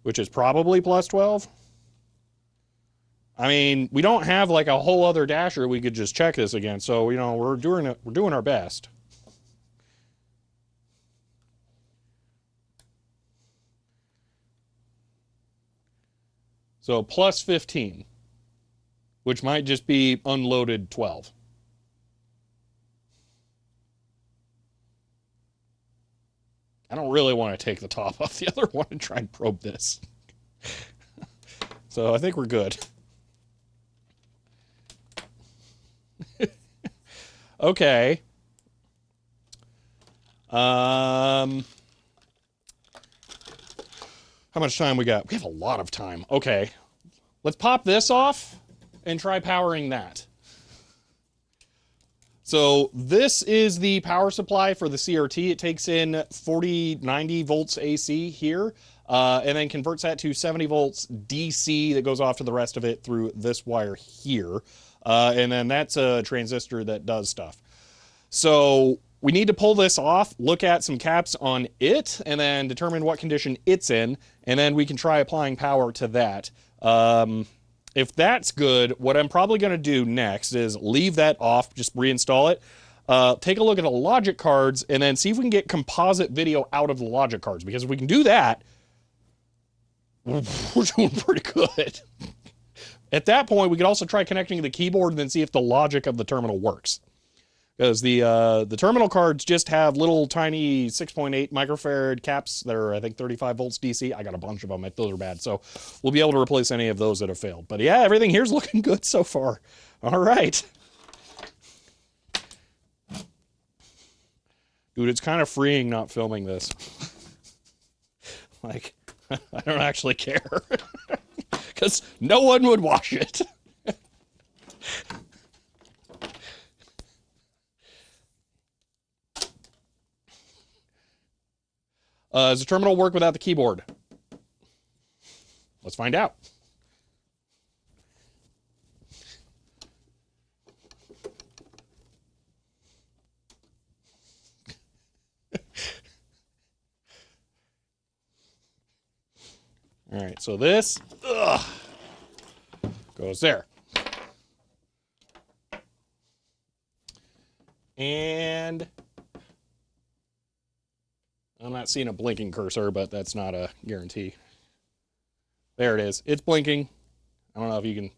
Which is probably +12. I mean, we don't have like a whole other dasher we could just check this again. So, you know, we're doing our best. So +15, which might just be unloaded 12. I don't really want to take the top off the other one and try and probe this. So I think we're good. Okay. How much time we got? We have a lot of time. Okay. Let's pop this off and try powering that. So this is the power supply for the CRT. It takes in 90 volts AC here, and then converts that to 70 volts DC that goes off to the rest of it through this wire here. And then that's a transistor that does stuff. So we need to pull this off, look at some caps on it, and then determine what condition it's in, and then we can try applying power to that. if that's good, what I'm probably going to do next is leave that off, just reinstall it. Take a look at the logic cards and then see if we can get composite video out of the logic cards. Because if we can do that, we're doing pretty good. At that point, we could also try connecting to the keyboard and then see if the logic of the terminal works. Because the terminal cards just have little tiny 6.8 microfarad caps that are, I think, 35 volts DC. I got a bunch of them. Those are bad. So we'll be able to replace any of those that have failed. But yeah, everything here's looking good so far. All right. Dude, it's kind of freeing not filming this. Like, I don't actually care. Because no one would watch it. Does the terminal work without the keyboard? Let's find out. All right, so this goes there. And I'm not seeing a blinking cursor, but that's not a guarantee. There it is. It's blinking. I don't know if you can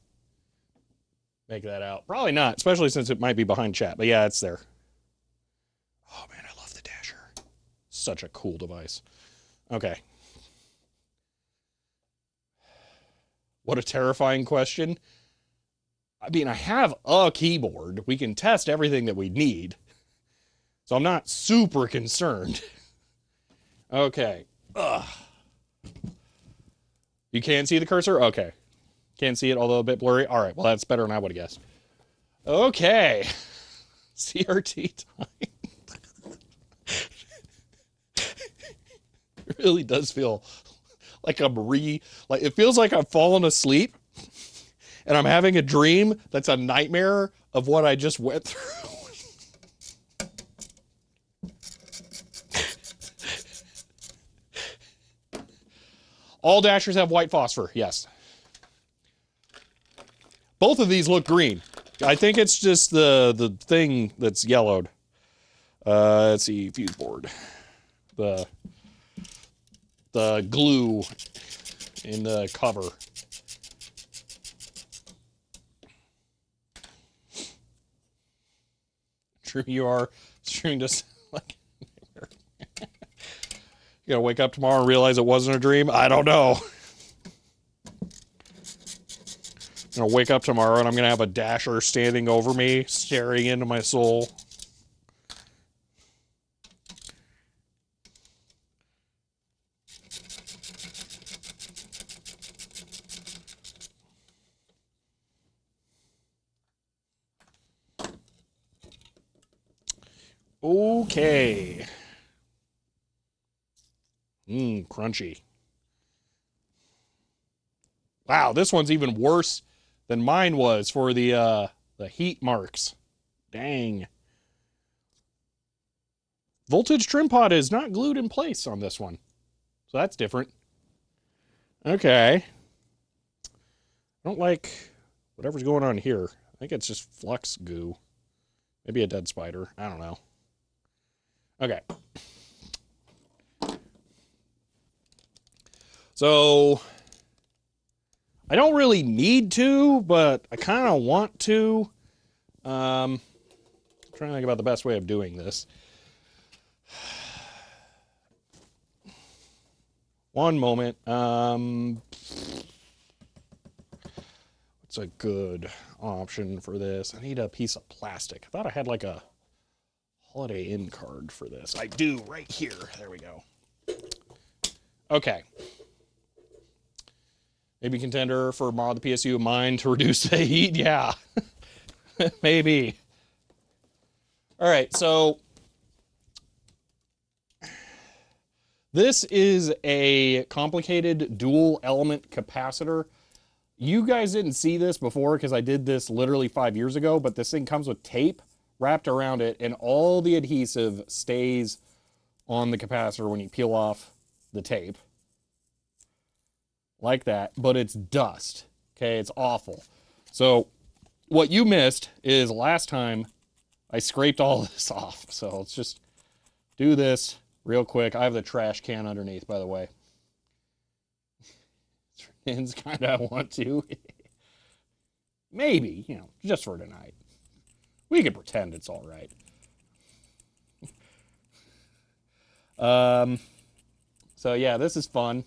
make that out. Probably not, especially since it might be behind chat. But yeah, it's there. Oh, man, I love the Dasher. Such a cool device. Okay. What a terrifying question. I mean, I have a keyboard. We can test everything that we need. So I'm not super concerned. Okay. Ugh. You can see the cursor? Okay. Can't see it, although a bit blurry. All right, well, that's better than I would have guessed. Okay. CRT time. It really does feel like like it feels like I'm falling asleep and I'm having a dream that's a nightmare of what I just went through. All Dashers have white phosphor, yes. Both of these look green. I think it's just the thing that's yellowed. Let's see, fuse board. The glue in the cover. True, you are streaming just like. You gonna wake up tomorrow and realize it wasn't a dream? I don't know. I'm gonna wake up tomorrow and I'm gonna have a Dasher standing over me, staring into my soul. Okay. Crunchy. Wow, this one's even worse than mine was for the heat marks. Dang. Voltage trim pod is not glued in place on this one. So that's different. Okay. I don't like whatever's going on here. I think it's just flux goo. Maybe a dead spider. I don't know. Okay. So, I don't really need to, but I kind of want to. I'm trying to think about the best way of doing this. One moment. What's a good option for this? I need a piece of plastic. I thought I had like a Holiday Inn card for this. I do right here. There we go. Okay. Maybe contender for mod the PSU mine to reduce the heat. Yeah. Maybe. All right, so this is a complicated dual element capacitor. You guys didn't see this before because I did this literally 5 years ago, but this thing comes with tape wrapped around it and all the adhesive stays on the capacitor when you peel off the tape. Like that, but it's dust. Okay, it's awful. So what you missed is last time I scraped all this off. So let's just do this real quick. I have the trash can underneath, by the way. It's kind of want to. Maybe, you know, just for tonight. We can pretend it's all right. So yeah, this is fun.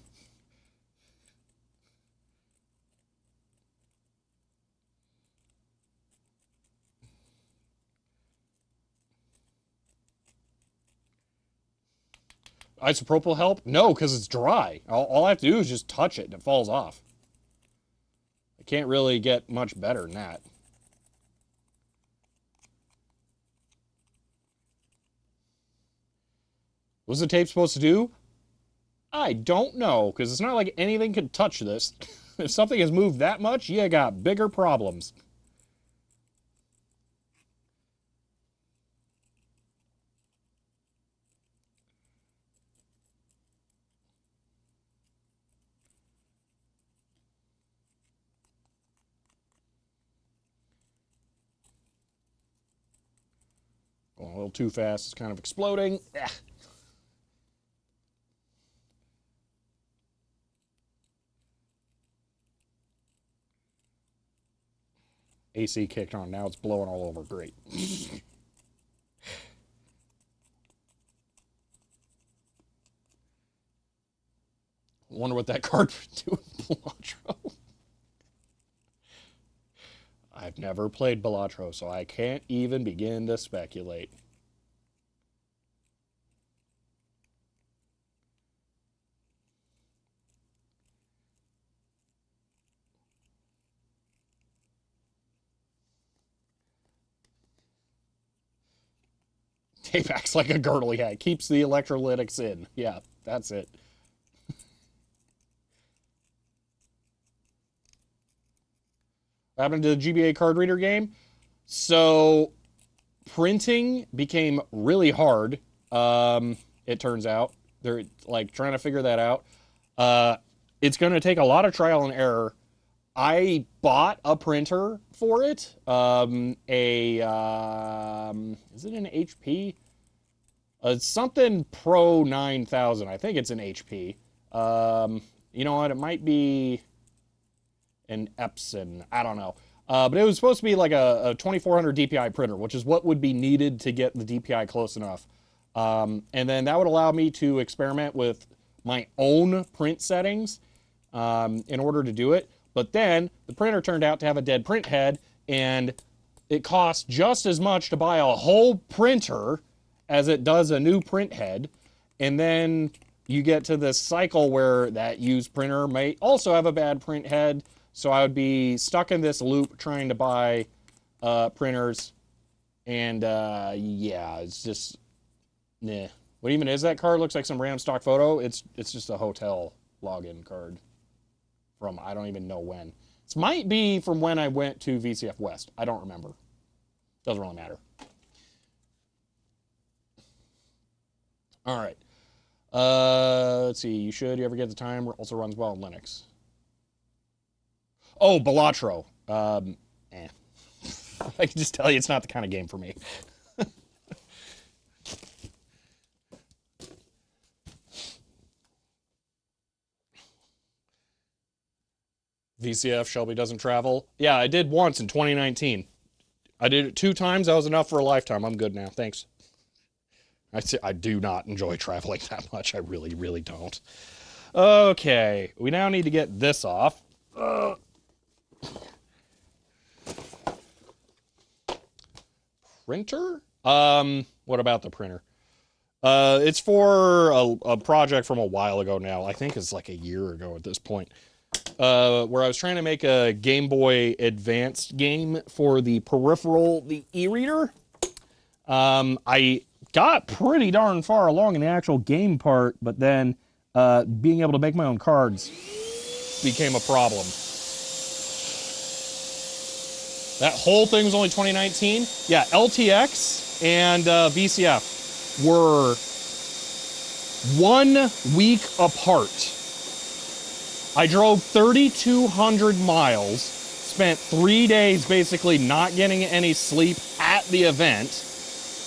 Isopropyl help? No, because it's dry. All I have to do is just touch it and it falls off. I can't really get much better than that. What's the tape supposed to do? I don't know, because it's not like anything can touch this. If something has moved that much, you got bigger problems. Going a little too fast, it's kind of exploding. Ugh. AC kicked on, now it's blowing all over. Great. Wonder what that card would do with Balatro. I've never played Balatro, so I can't even begin to speculate. Tape acts like a girdle, yeah. It keeps the electrolytics in. Yeah, that's it. What happened to the GBA card reader game? So, printing became really hard, it turns out. They're, like, trying to figure that out. It's going to take a lot of trial and error. I bought a printer for it. Is it an HP? Something Pro 9000. I think it's an HP. You know what? It might be an Epson. I don't know. But it was supposed to be like a 2400 DPI printer, which is what would be needed to get the DPI close enough. And then that would allow me to experiment with my own print settings in order to do it. But then the printer turned out to have a dead print head, and it costs just as much to buy a whole printer as it does a new print head. And then you get to this cycle where that used printer may also have a bad print head. So I would be stuck in this loop trying to buy printers. And yeah, it's just, nah. What even is that card? Looks like some random stock photo. It's just a hotel login card from I don't even know when. This might be from when I went to VCF West. I don't remember. Doesn't really matter. All right. Let's see. You ever get the time? Also runs well in Linux. Oh, Balatro. I can just tell you it's not the kind of game for me. VCF, Shelby doesn't travel. Yeah, I did once in 2019. I did it 2 times. That was enough for a lifetime. I'm good now. Thanks. I do not enjoy traveling that much. I really, really don't. Okay. We now need to get this off. Printer? What about the printer? It's for a project from a while ago now. I think it's like a year ago at this point. Where I was trying to make a Game Boy Advanced game for the peripheral, the e-reader. I got pretty darn far along in the actual game part, but then being able to make my own cards became a problem. That whole thing was only 2019. Yeah, LTX and VCF were 1 week apart. I drove 3,200 miles, spent 3 days basically not getting any sleep at the event,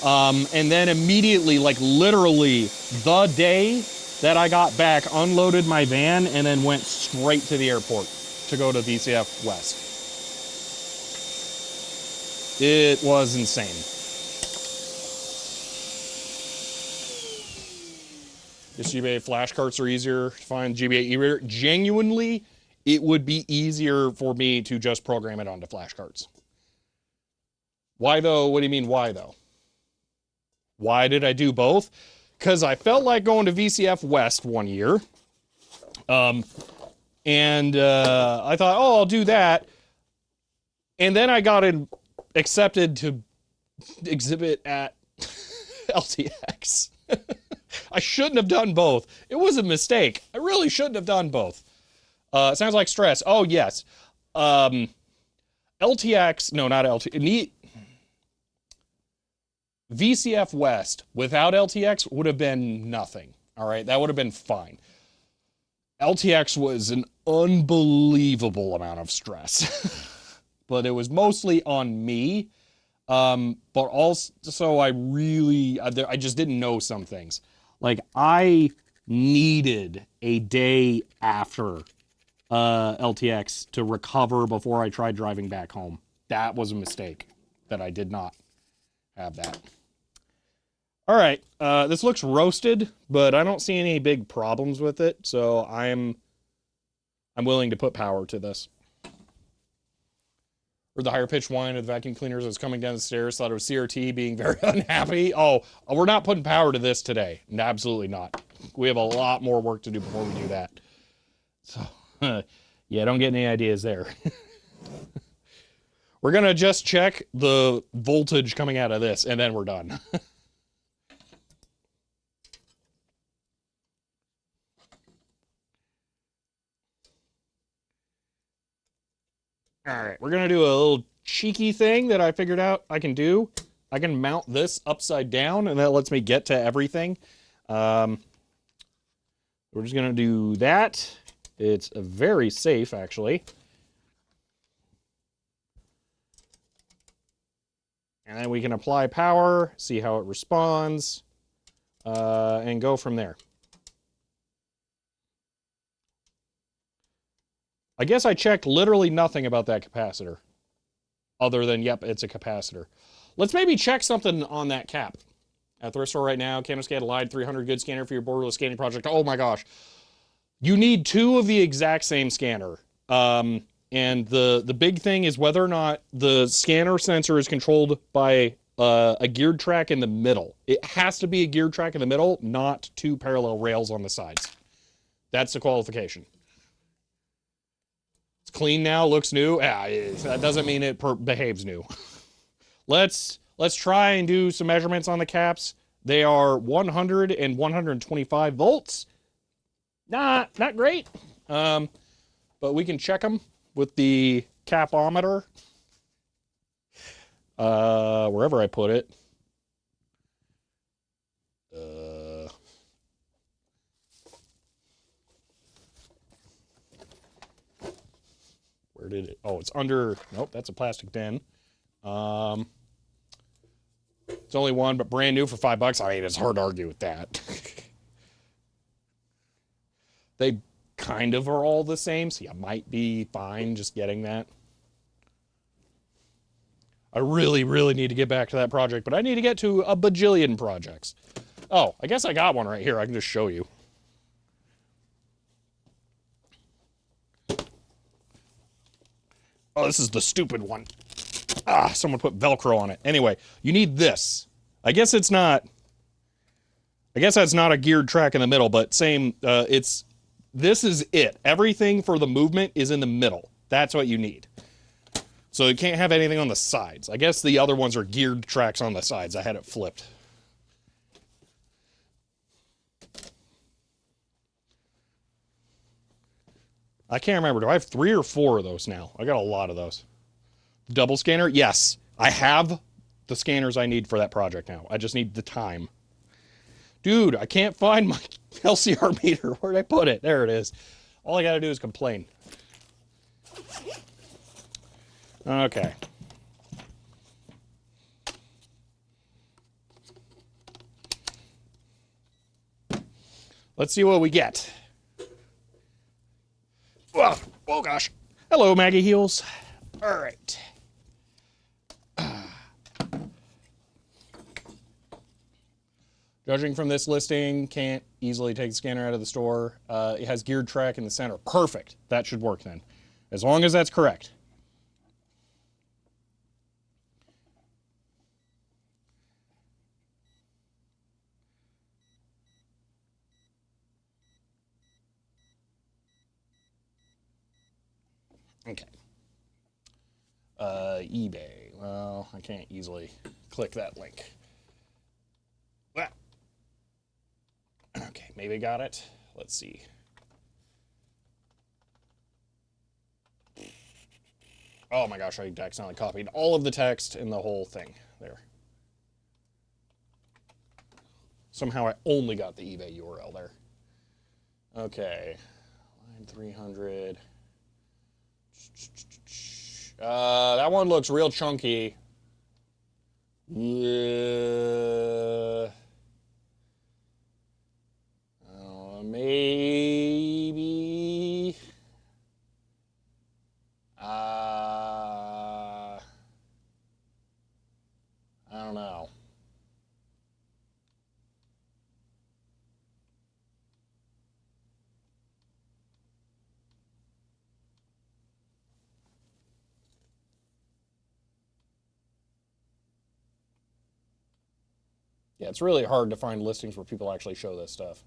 and then immediately, like literally the day that I got back, unloaded my van and then went straight to the airport to go to VCF West. It was insane. This GBA flash carts are easier to find. GBA e-reader. Genuinely, it would be easier for me to just program it onto flash carts. Why though? What do you mean why though? Why did I do both? Because I felt like going to VCF West one year. I thought, oh, I'll do that. And then I got accepted to exhibit at LTX. I shouldn't have done both. It was a mistake. I really shouldn't have done both. Sounds like stress. Oh, yes. LTX, no, not LTX. VCF West without LTX would have been nothing. All right, that would have been fine. LTX was an unbelievable amount of stress, but it was mostly on me. But also I just didn't know some things. Like I needed a day after LTX to recover before I tried driving back home. That was a mistake that I did not have that. All right, this looks roasted, but I don't see any big problems with it, so I'm willing to put power to this. Or the higher pitched whine of the vacuum cleaners was coming down the stairs, thought it was CRT being very unhappy. Oh, we're not putting power to this today. Absolutely not. We have a lot more work to do before we do that. So, yeah, don't get any ideas there. We're going to just check the voltage coming out of this, and then we're done. All right, we're going to do a little cheeky thing that I figured out I can do. I can mount this upside down, and that lets me get to everything. We're just going to do that. It's very safe, actually. And then we can apply power, see how it responds, and go from there. I guess I checked literally nothing about that capacitor. Other than, yep, it's a capacitor. Let's maybe check something on that cap. At the thrift store right now, CanoScan Live 300 good scanner for your borderless scanning project. Oh my gosh. You need two of the exact same scanner. And the big thing is whether or not the scanner sensor is controlled by a geared track in the middle. It has to be a geared track in the middle, not two parallel rails on the sides. That's the qualification. It's clean now, looks new. That doesn't mean it behaves new. Let's try and do some measurements on the caps. They are 100 and 125 volts. Not great, but we can check them with the capometer. Wherever I put it. Where did it? Oh, it's under. Nope, that's a plastic bin. It's only one, but brand new for $5. I mean, it's hard to argue with that. They kind of are all the same, so you might be fine just getting that. I really, really need to get back to that project, but I need to get to a bajillion projects. Oh, I guess I got one right here. I can just show you. Oh, this is the stupid one. Ah, someone put Velcro on it. Anyway, you need this. I guess it's not... I guess that's not a geared track in the middle, but same, this is it. Everything for the movement is in the middle. That's what you need. So you can't have anything on the sides. I guess the other ones are geared tracks on the sides. I had it flipped. I can't remember. Do I have 3 or 4 of those now? I got a lot of those. Double scanner? Yes. I have the scanners I need for that project now. I just need the time. Dude, I can't find my LCR meter. Where'd I put it? There it is. All I gotta do is complain. Okay. Let's see what we get. Oh gosh. Hello, Maggie Heels. All right. Judging from this listing, can't easily take the scanner out of the store. It has geared track in the center. Perfect. That should work then. As long as that's correct. Okay. eBay. Well, I can't easily click that link. Well. Okay, maybe got it. Let's see. Oh my gosh, I accidentally copied all of the text in the whole thing there. Somehow I only got the eBay URL there. Okay. Line 300. That one looks real chunky. Yeah. Maybe. I don't know. Yeah, it's really hard to find listings where people actually show this stuff.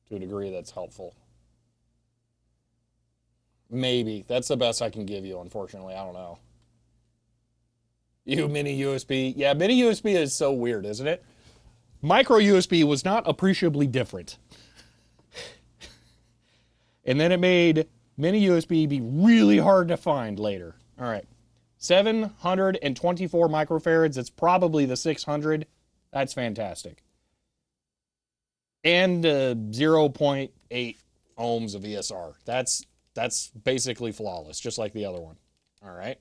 To a degree that's helpful. Maybe. That's the best I can give you, unfortunately. I don't know. Mini USB. Yeah, mini USB is so weird, isn't it? Micro USB was not appreciably different. And then it made mini USB be really hard to find later. All right. 724 microfarads. It's probably the 600. That's fantastic. And 0.8 ohms of ESR. That's basically flawless, just like the other one. All right.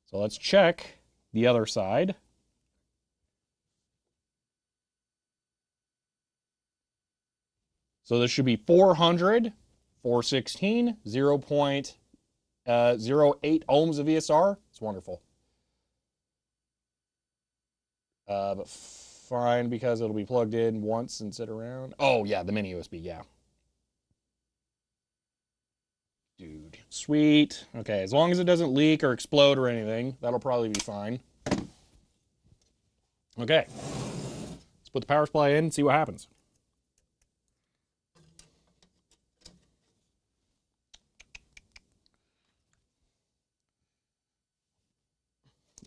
So let's check the other side. So this should be 400, 416, 0.08 ohms of ESR. It's wonderful. But fine because it'll be plugged in once and sit around. Oh, yeah, the mini USB, yeah. Dude, sweet. Okay, as long as it doesn't leak or explode or anything, that'll probably be fine. Okay. Let's put the power supply in and see what happens.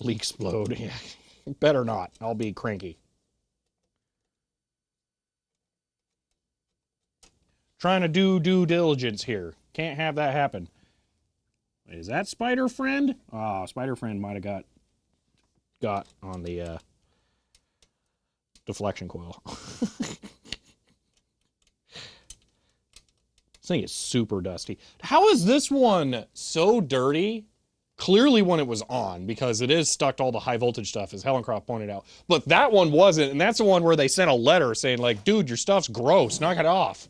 Leak explode. Yeah. Better not. I'll be cranky. Trying to do due diligence here. Can't have that happen. Is that Spider Friend? Oh, Spider Friend might have got on the deflection coil. This thing is super dusty. How is this one so dirty? Clearly when it was on, because it is stuck to all the high voltage stuff, as Hellencroft pointed out. But that one wasn't, and that's the one where they sent a letter saying, like, dude, your stuff's gross, knock it off.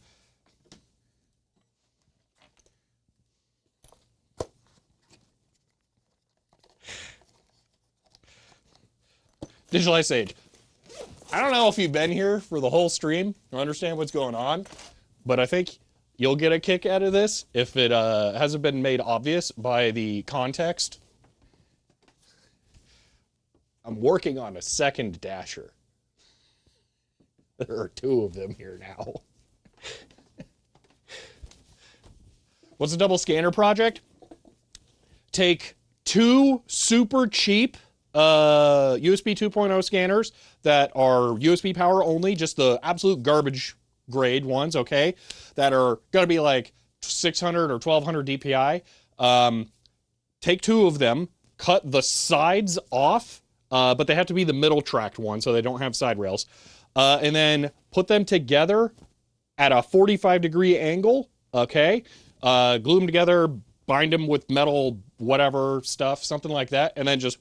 Digital Ice Age. I don't know if you've been here for the whole stream or understand what's going on, but I think you'll get a kick out of this if it hasn't been made obvious by the context. I'm working on a second dasher. There are two of them here now. What's a double scanner project? Take two super cheap USB 2.0 scanners that are USB power only, just the absolute garbage grade ones, okay, that are going to be like 600 or 1200 DPI. Take two of them, cut the sides off, but they have to be the middle tracked one so they don't have side rails, and then put them together at a 45-degree angle, okay? Glue them together, bind them with metal whatever stuff, something like that, and then just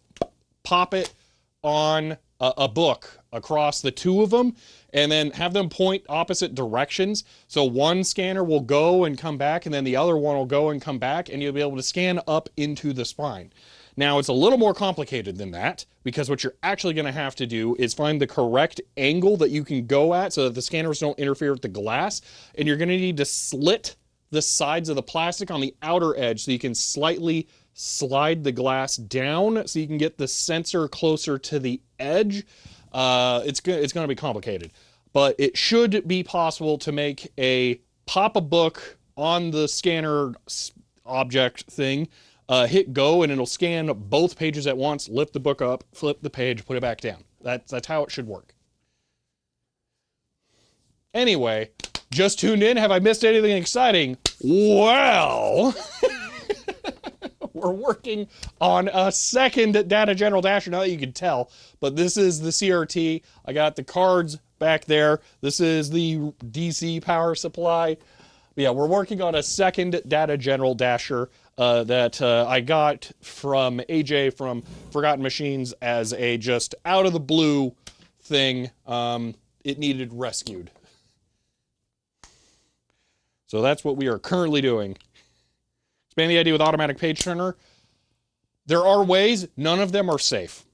pop it on a book across the two of them, and then have them point opposite directions. So one scanner will go and come back, and then the other one will go and come back, and you'll be able to scan up into the spine. Now, it's a little more complicated than that, because what you're actually going to have to do is find the correct angle that you can go at so that the scanners don't interfere with the glass, and you're going to need to slit the sides of the plastic on the outer edge so you can slightly slide the glass down so you can get the sensor closer to the edge. It's going to be complicated, but it should be possible to make pop a book on the scanner object thing, hit go, and it'll scan both pages at once, lift the book up, flip the page, put it back down. That's how it should work. Anyway, just tuned in. Have I missed anything exciting? Well, we're working on a second Data General Dasher, now that you can tell, but this is the CRT. I got the cards back there. This is the DC power supply. But yeah, we're working on a second Data General Dasher that I got from AJ from Forgotten Machines as a just out of the blue thing. It needed rescued. So that's what we are currently doing. Expand the idea with automatic page turner. There are ways, none of them are safe.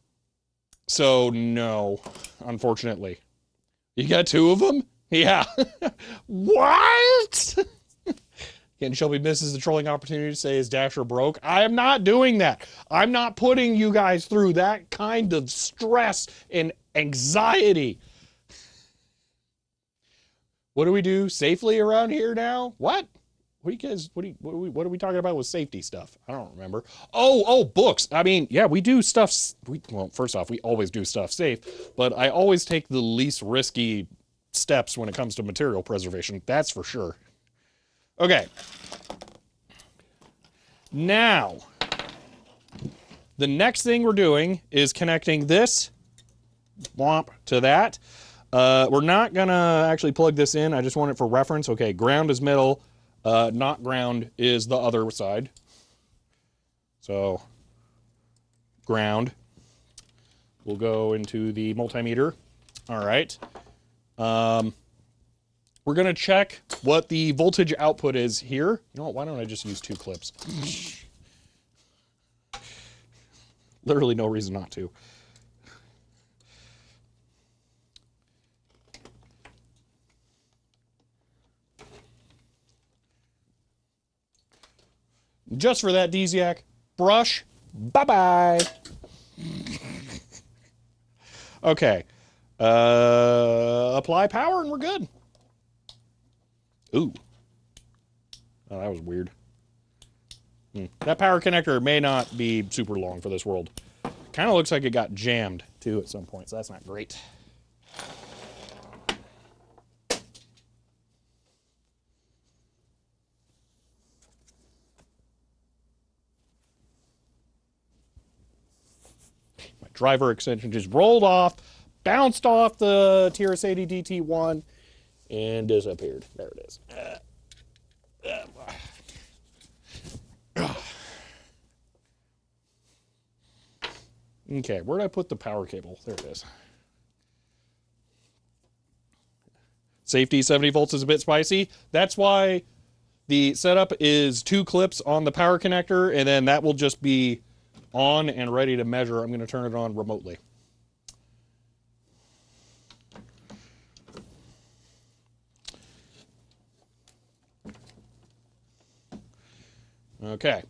So no, unfortunately. You got two of them? Yeah. What? Ken Shelby misses the trolling opportunity to say his Dasher broke. I am not doing that. I'm not putting you guys through that kind of stress and anxiety. What do we do safely around here now? What? What are we talking about with safety stuff? I don't remember. Oh, books. I mean, yeah, we do stuff. Well, first off, we always do stuff safe, but I always take the least risky steps when it comes to material preservation. That's for sure. Okay. Now, the next thing we're doing is connecting this womp to that. We're not gonna actually plug this in. I just want it for reference. Okay, ground is middle. Not ground is the other side. So, ground will go into the multimeter. All right. We're going to check what the voltage output is here. You know what? Why don't I just use two clips? Literally no reason not to. Just for that, Desiac, brush, bye-bye. Okay. Apply power and we're good. Ooh. Oh, that was weird. That power connector may not be super long for this world. Kind of looks like it got jammed, too, at some point, so that's not great. My driver extension just rolled off, bounced off the TRS-80 DT1, and disappeared. There it is. Okay, where did I put the power cable? There it is. Safety 70 volts is a bit spicy. That's why the setup is two clips on the power connector, and then that will just be on and ready to measure. I'm going to turn it on remotely. Okay.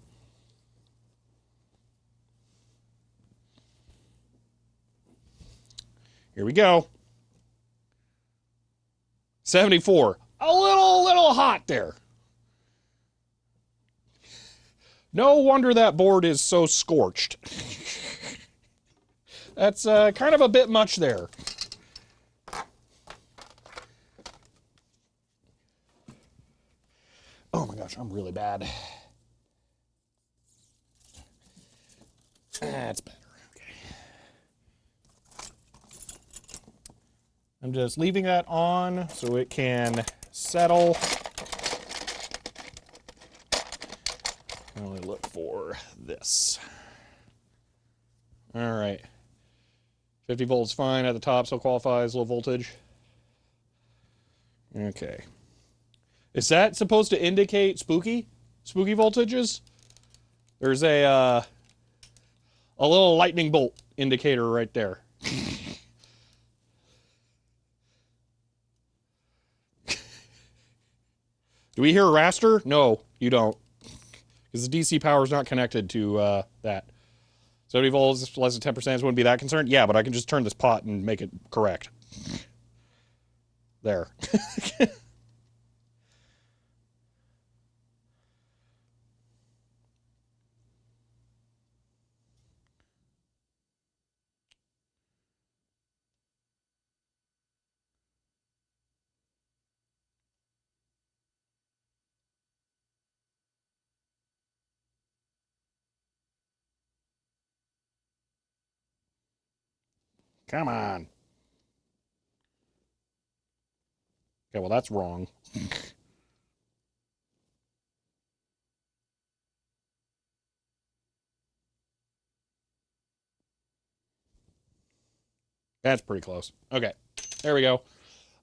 Here we go. 74. A little hot there. No wonder that board is so scorched. That's kind of a bit much there. Oh my gosh, I'm really bad. That's better. Okay. I'm just leaving that on so it can settle. I only look for this. All right. 50 volts fine at the top, so qualifies low voltage. Okay. Is that supposed to indicate spooky voltages? There's a little lightning bolt indicator right there. Do we hear a raster? No, you don't. Because the DC power is not connected to that. 70 volts, less than 10%, wouldn't be that concerned? Yeah, but I can just turn this pot and make it correct. There. Come on. Okay, well, that's wrong. That's pretty close. Okay, there we go.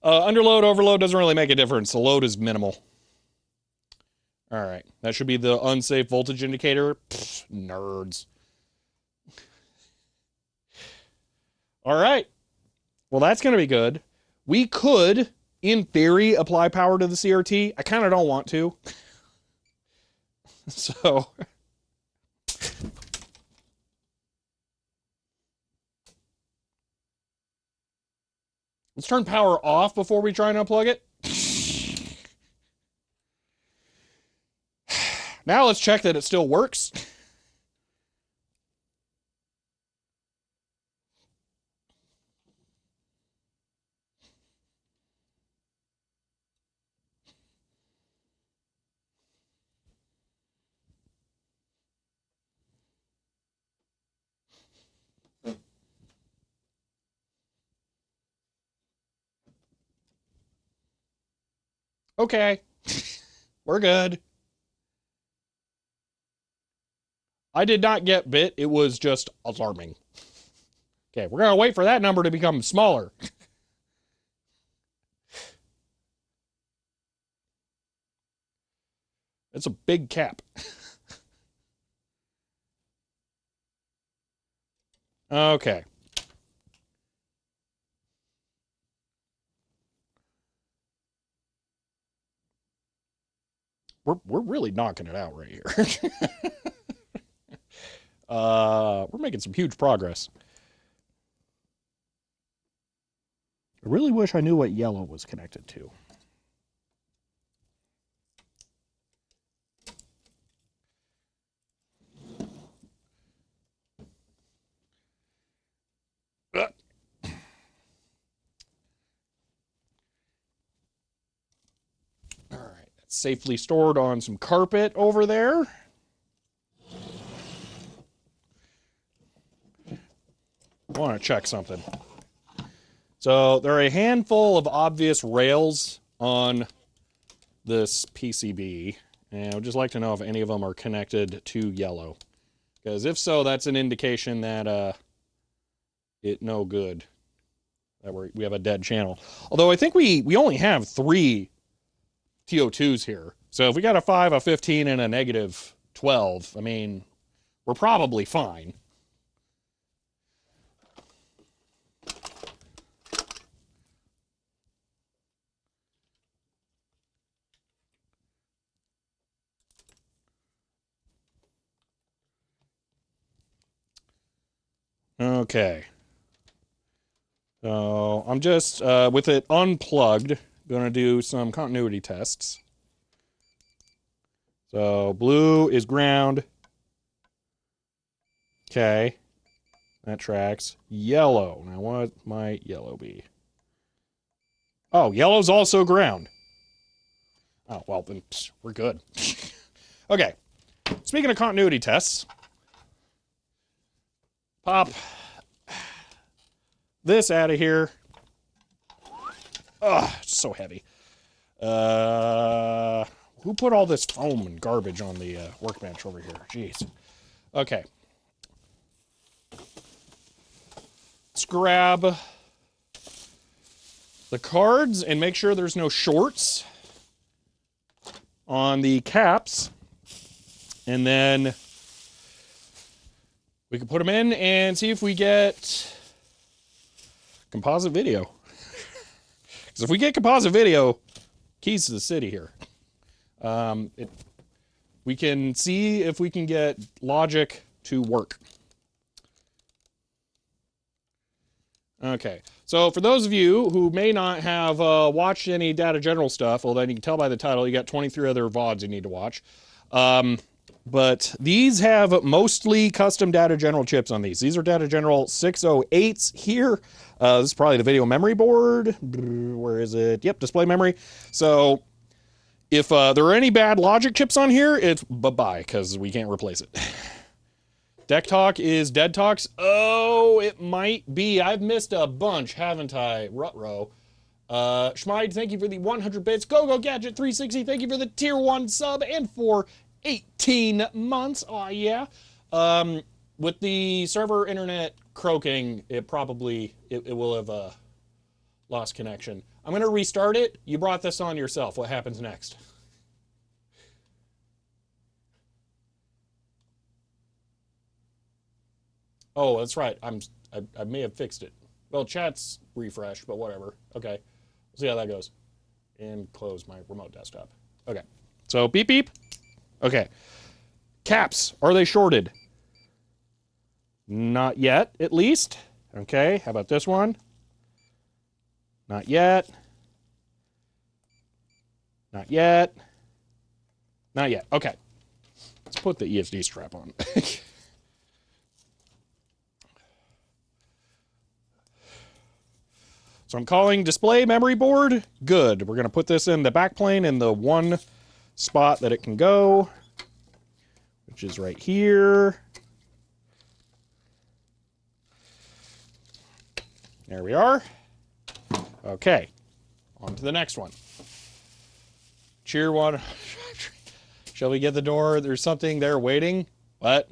Underload, overload doesn't really make a difference. The load is minimal. All right, that should be the unsafe voltage indicator. Pfft, nerds. All right. Well, that's going to be good. We could, in theory, apply power to the CRT. I kind of don't want to. So... let's turn power off before we try and unplug it. Now let's check that it still works. Okay. We're good. I did not get bit. It was just alarming. Okay, we're going to wait for that number to become smaller. It's a big cap. Okay. We're really knocking it out right here. We're making some huge progress. I really wish I knew what yellow was connected to. All right, that's safely stored on some carpet over there. I want to check something. So there are a handful of obvious rails on this PCB, and I would just like to know if any of them are connected to yellow. Because if so, that's an indication that it no good. That we have a dead channel. Although I think we only have 3 TO2s here. So if we got a 5, a 15, and a negative 12, I mean, we're probably fine. Okay. So I'm just, with it unplugged, going to do some continuity tests. So blue is ground. Okay. That tracks. Yellow. Now what might yellow be? Oh, yellow's also ground. Oh, well, then we're good. Okay. Speaking of continuity tests, pop this out of here. Ugh, it's so heavy. Who put all this foam and garbage on the workbench over here? Jeez. Okay. Let's grab the cards and make sure there's no shorts on the caps. And then we can put them in and see if we get composite video. Because if we get composite video, keys to the city here. We can see if we can get logic to work. Okay, so for those of you who may not have watched any Data General stuff, well then you can tell by the title, you got 23 other VODs you need to watch. But these have mostly custom Data General chips on these. These are Data General 608s here. This is probably the video memory board. Where is it? Yep, display memory. So if there are any bad logic chips on here, it's bye-bye, because we can't replace it. Deck Talk is Dead Talks. Oh, it might be. I've missed a bunch, haven't I? Rutro. Schmide, thank you for the 100 bits. Gadget 360, thank you for the tier 1 sub and for 18 months. Oh, yeah. With the server internet croaking, it will have lost connection. I'm going to restart it. You brought this on yourself. What happens next? Oh, that's right. I may have fixed it. Well, chat's refreshed, but whatever. Okay. We'll see how that goes. And close my remote desktop. Okay. So, beep, beep. Okay. Caps. Are they shorted? Not yet, at least. Okay. How about this one? Not yet. Not yet. Not yet. Okay. Let's put the ESD strap on. So I'm calling display memory board. Good. We're going to put this in the backplane in the one spot that it can go, which is right here. There we are. Okay. On to the next one. Cheer one. Shall we get the door? There's something there waiting. What?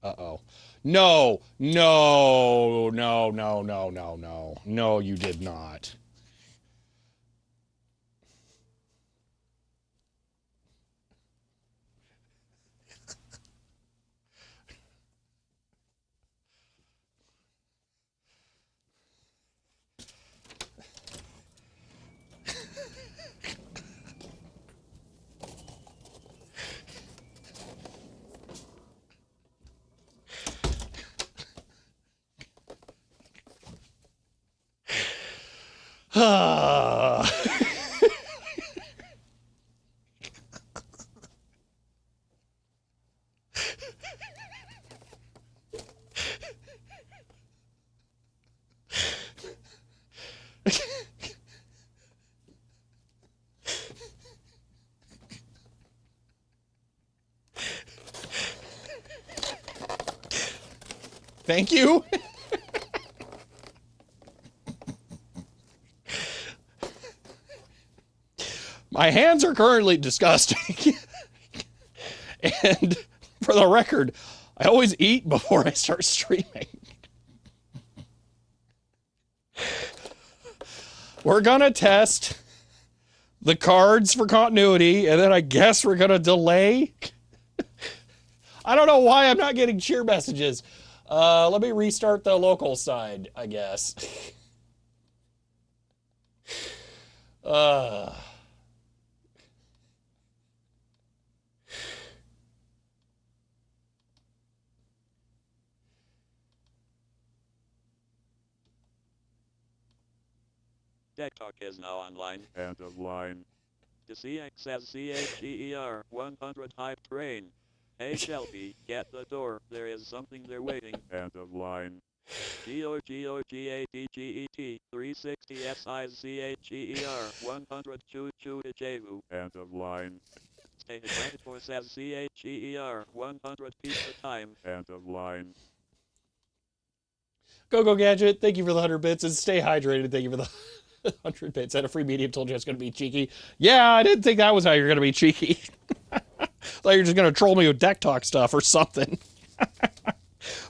Uh-oh. No, no, no, no, no, no, no. No, you did not. Thank you. My hands are currently disgusting. And for the record, I always eat before I start streaming. We're gonna test the cards for continuity, and then I guess we're gonna delay. I don't know why I'm not getting cheer messages. Let me restart the local side, I guess. Deck Talk is now online. End of line. The CX says CHEER 100 hype train. Hey Shelby, get the door. There is something there waiting. End of line. GOGOGATGET 360 SICHEER 100 Choo Choo DejaVu. End of line. Pt24 says CHEER 100 pizza time. End of line. Gadget, thank you for the 100 bits, and stay hydrated. Thank you for the 100 bits and a free medium told you I was going to be cheeky. Yeah, I didn't think that was how you're going to be cheeky. Thought you're just going to troll me with deck talk stuff or something.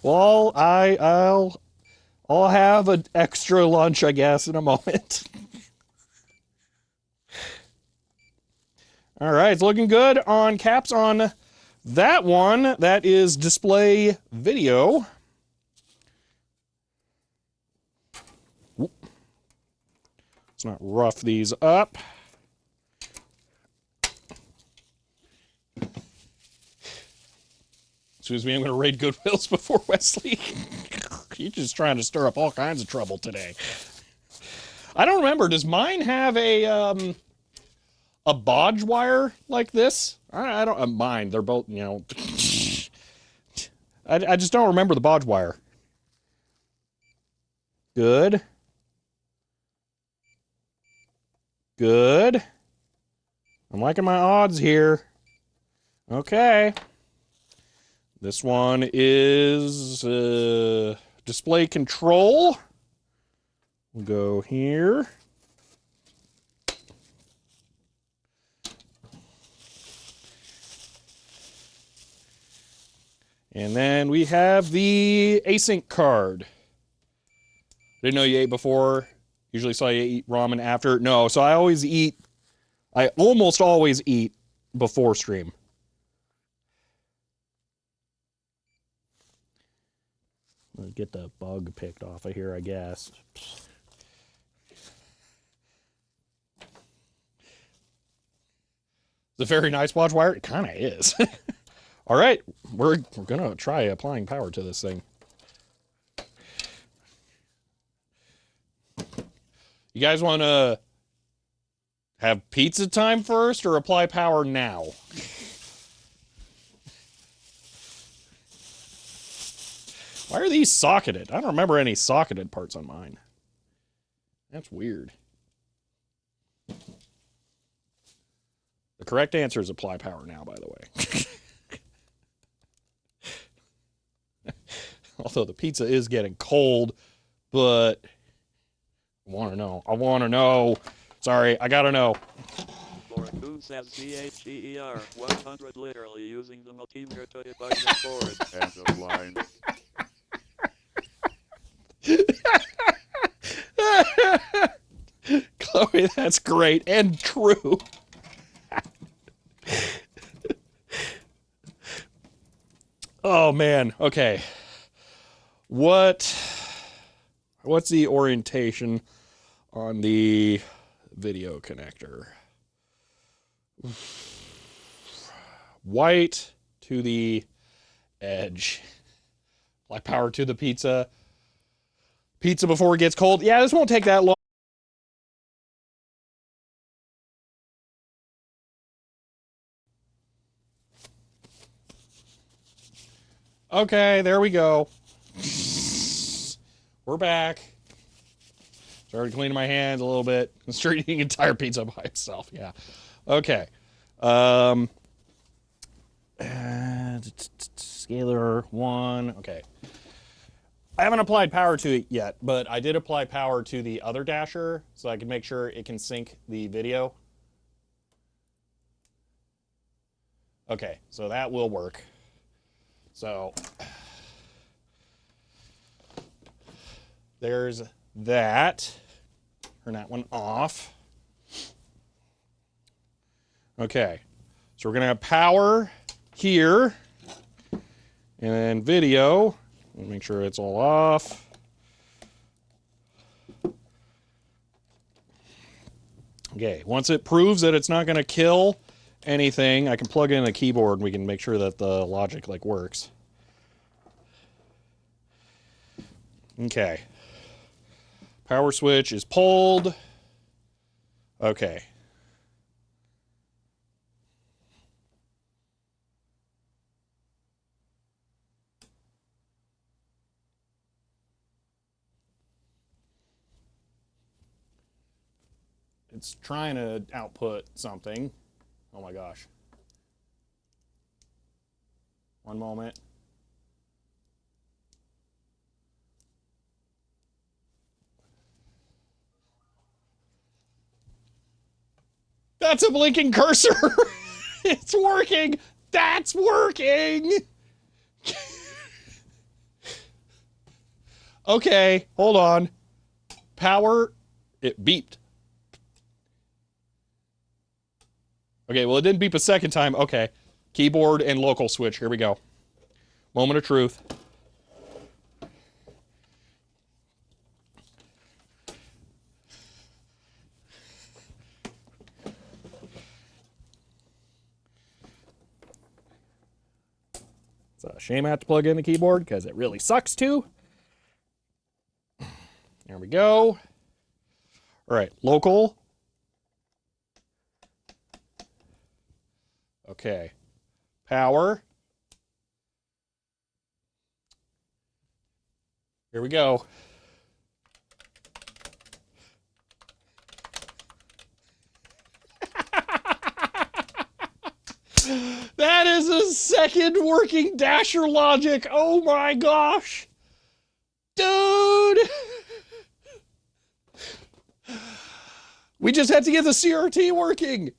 Well, I'll have an extra lunch, I guess, in a moment. All right, it's looking good on caps on that one. That is display video. Let's not rough these up. Excuse me, I'm going to raid Goodwills before Wesley. You're just trying to stir up all kinds of trouble today. I don't remember. Does mine have a bodge wire like this? I don't mine. They're both, you know. I just don't remember the bodge wire. Good. Good. I'm liking my odds here. Okay. This one is display control. We'll go here. And then we have the async card. Didn't know you ate before. Usually saw you eat ramen after. No, so I almost always eat before stream. Let's get the bug picked off of here, I guess. It's a very nice watch wire. It kind of is. All right, we're gonna try applying power to this thing. You guys want to have pizza time first or apply power now? Why are these socketed? I don't remember any socketed parts on mine. That's weird. The correct answer is apply power now, by the way. Although the pizza is getting cold, but I want to know. I want to know. Sorry, I gotta know. For who says DHEER 100 literally using the multimeter to debug the board. End of line. Chloe, that's great and true. Oh man. Okay. What's the orientation on the video connector? White to the edge. Apply power to the pizza. Pizza before it gets cold. Yeah, this won't take that long. Okay, there we go. We're back. Started cleaning my hands a little bit. Started eating entire pizza by itself. Yeah. Okay. Scalar 1. Okay. I haven't applied power to it yet, but I did apply power to the other dasher so I can make sure it can sync the video. Okay, so that will work. So there's that. Turn that one off. Okay, so we're gonna have power here, and then video. Make sure it's all off. Okay, once it proves that it's not gonna kill anything, I can plug in a keyboard and we can make sure that the logic like works. Okay. Power switch is pulled. Okay. It's trying to output something. Oh my gosh. One moment. That's a blinking cursor. It's working. That's working. Okay, hold on. Power. It beeped. Okay, well, it didn't beep a second time. Okay. Keyboard and local switch. Here we go. Moment of truth. It's a shame I have to plug in the keyboard because it really sucks too. There we go. All right, local. Okay. Power. Here we go. That is a second working dasher logic. Oh my gosh. Dude. We just had to get the CRT working.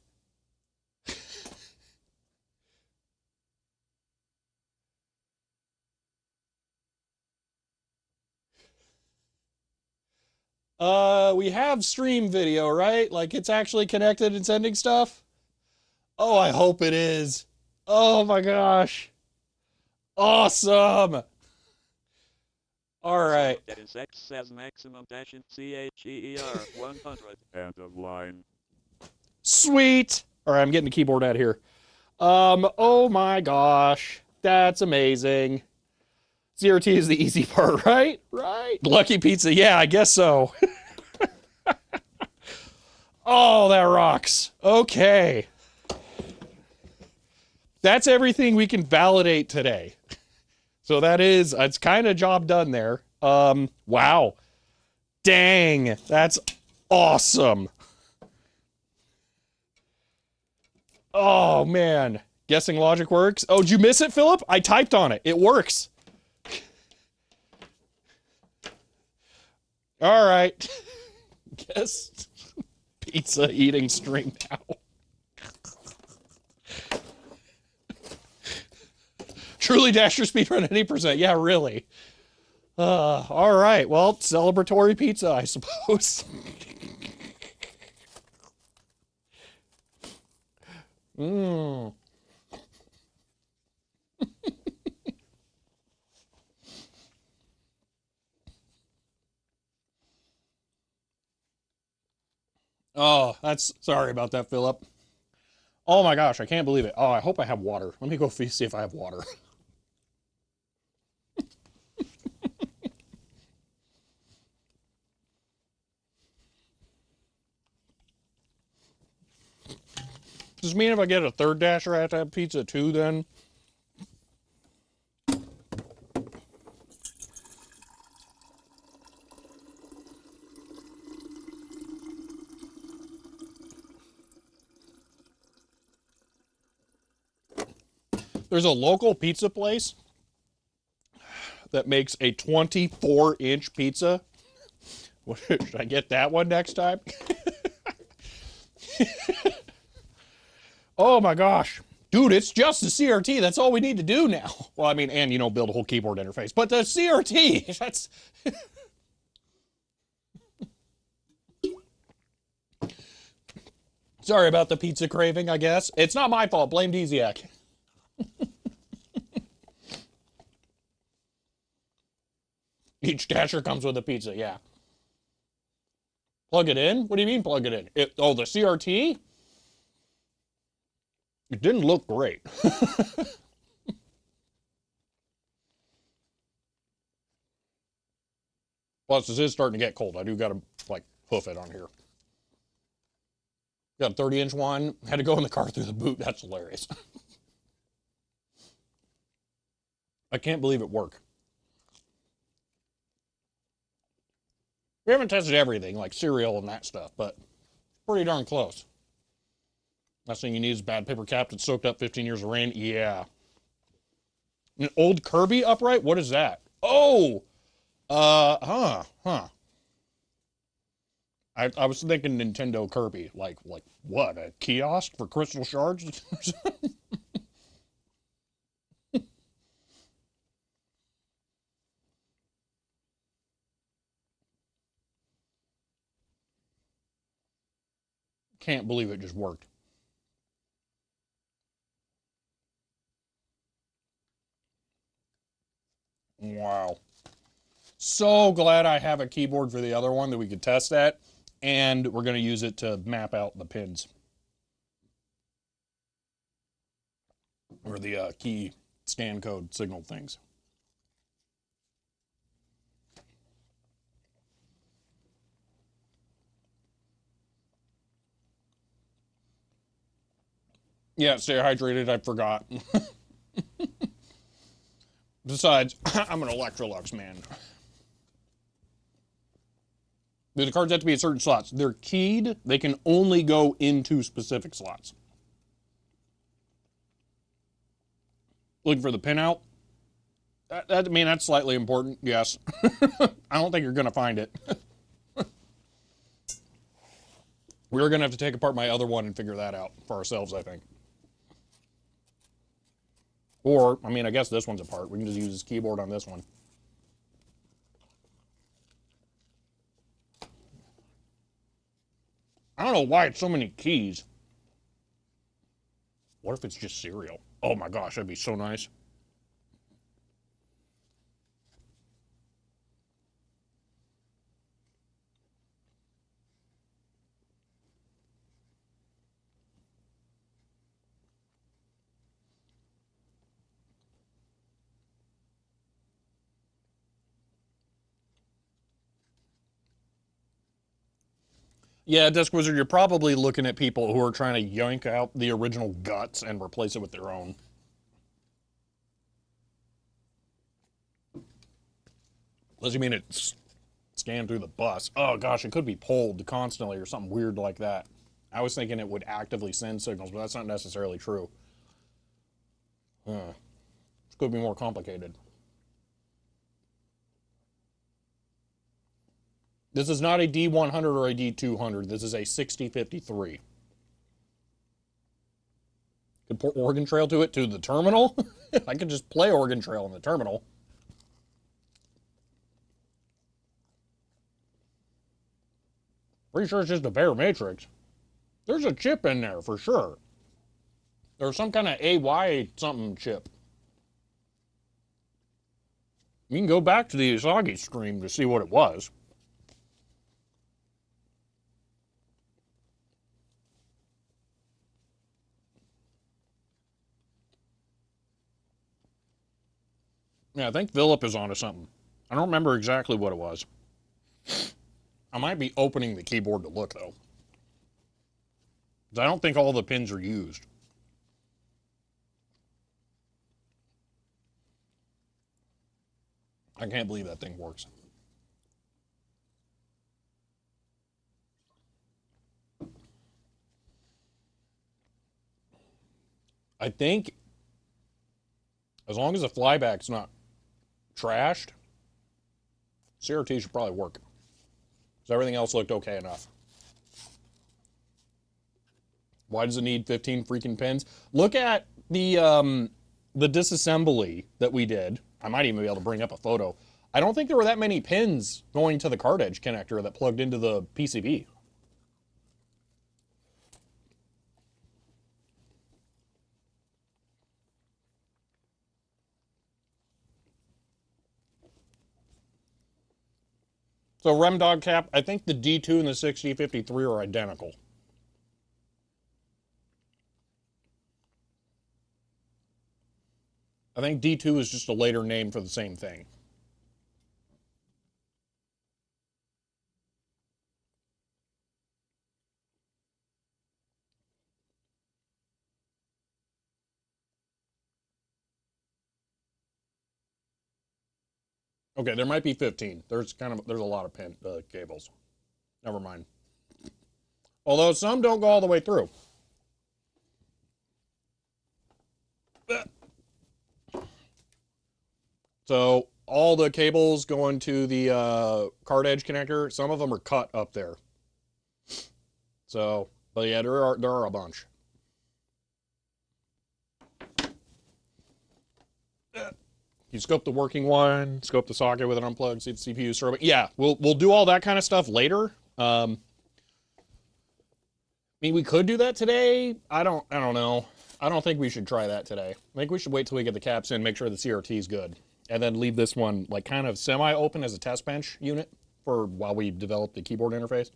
We have stream video, right? Like it's actually connected and sending stuff? Oh, I hope it is. Oh my gosh. Awesome. All right. That is X says maximum dash in CHEER 100. End of line. Sweet. All right, I'm getting the keyboard out of here. Oh my gosh. That's amazing. CRT is the easy part, right? Right. Lucky Pizza. Yeah, I guess so. Oh, that rocks. Okay. That's everything we can validate today. So that is, it's kind of job done there. Wow. Dang. That's awesome. Oh, man. Guessing logic works. Oh, did you miss it, Philip? I typed on it. It works. All right. Guess pizza eating stream now. Truly dash your speedrun at 80%. Yeah, really. All right. Well, celebratory pizza, I suppose. Mmm. Oh, that's sorry about that, Philip. Oh my gosh, I can't believe it. Oh, I hope I have water. Let me go see if I have water. Does this mean if I get a third dasher, I have to have pizza too then? There's a local pizza place that makes a 24-inch pizza. Should I get that one next time? Oh my gosh. Dude, it's just the CRT. That's all we need to do now. Well, I mean, and, you know, build a whole keyboard interface. But the CRT, that's... Sorry about the pizza craving, I guess. It's not my fault. Blame Deziak. Each dasher comes with a pizza, yeah. Plug it in? What do you mean plug it in? Oh, the CRT? It didn't look great. Plus, this is starting to get cold. I do got to, like, hoof it on here. Got a 30-inch one. Had to go in the car through the boot. That's hilarious. I can't believe it worked. We haven't tested everything, like cereal and that stuff, but pretty darn close. Last thing you need is a bad paper cap that's soaked up 15 years of rain. Yeah. An old Kirby upright? What is that? Oh! I was thinking Nintendo Kirby, like what, a kiosk for crystal shards? Can't believe it just worked. Wow. So glad I have a keyboard for the other one that we could test that, and we're going to use it to map out the pins. Or the key scan code signal things. Yeah, stay hydrated, I forgot. Besides, I'm an Electrolux man. The cards have to be at certain slots. They're keyed. They can only go into specific slots. Looking for the pinout? I mean, that's slightly important, yes. I don't think you're going to find it. We're going to have to take apart my other one and figure that out for ourselves, I think. Or, I mean, I guess this one's apart. We can just use this keyboard on this one. I don't know why it's so many keys. What if it's just cereal? Oh my gosh, that'd be so nice. Yeah, Disc Wizard, you're probably looking at people who are trying to yank out the original guts and replace it with their own. Unless you mean it's scanned through the bus. Oh gosh, it could be pulled constantly or something weird like that. I was thinking it would actively send signals, but that's not necessarily true. This could be more complicated. This is not a D100 or a D200. This is a 6053. Could port Oregon Trail to it, to the terminal. I could just play Oregon Trail in the terminal. Pretty sure it's just a bare matrix. There's a chip in there for sure. There's some kind of AY something chip. You can go back to the Usagi stream to see what it was. Yeah, I think Philip is onto something. I don't remember exactly what it was. I might be opening the keyboard to look, though. Because I don't think all the pins are used. I can't believe that thing works. I think as long as the flyback's not trashed, CRT should probably work. Because everything else looked okay enough. Why does it need 15 freaking pins? Look at the disassembly that we did. I might even be able to bring up a photo. I don't think there were that many pins going to the card edge connector that plugged into the PCB. So Remdog Cap, I think the D2 and the 6053 are identical. I think D2 is just a later name for the same thing. Okay, there might be 15. There's a lot of pin cables. Never mind. Although some don't go all the way through. So all the cables going to the card edge connector, some of them are cut up there. So, but yeah, there are a bunch. You scope the working one, scope the socket with an unplugged, see the CPU serving. Yeah, we'll do all that kind of stuff later. I mean, we could do that today. I don't know. I don't think we should try that today. I think we should wait till we get the caps in, make sure the CRT is good, and then leave this one like kind of semi-open as a test bench unit for while we develop the keyboard interface.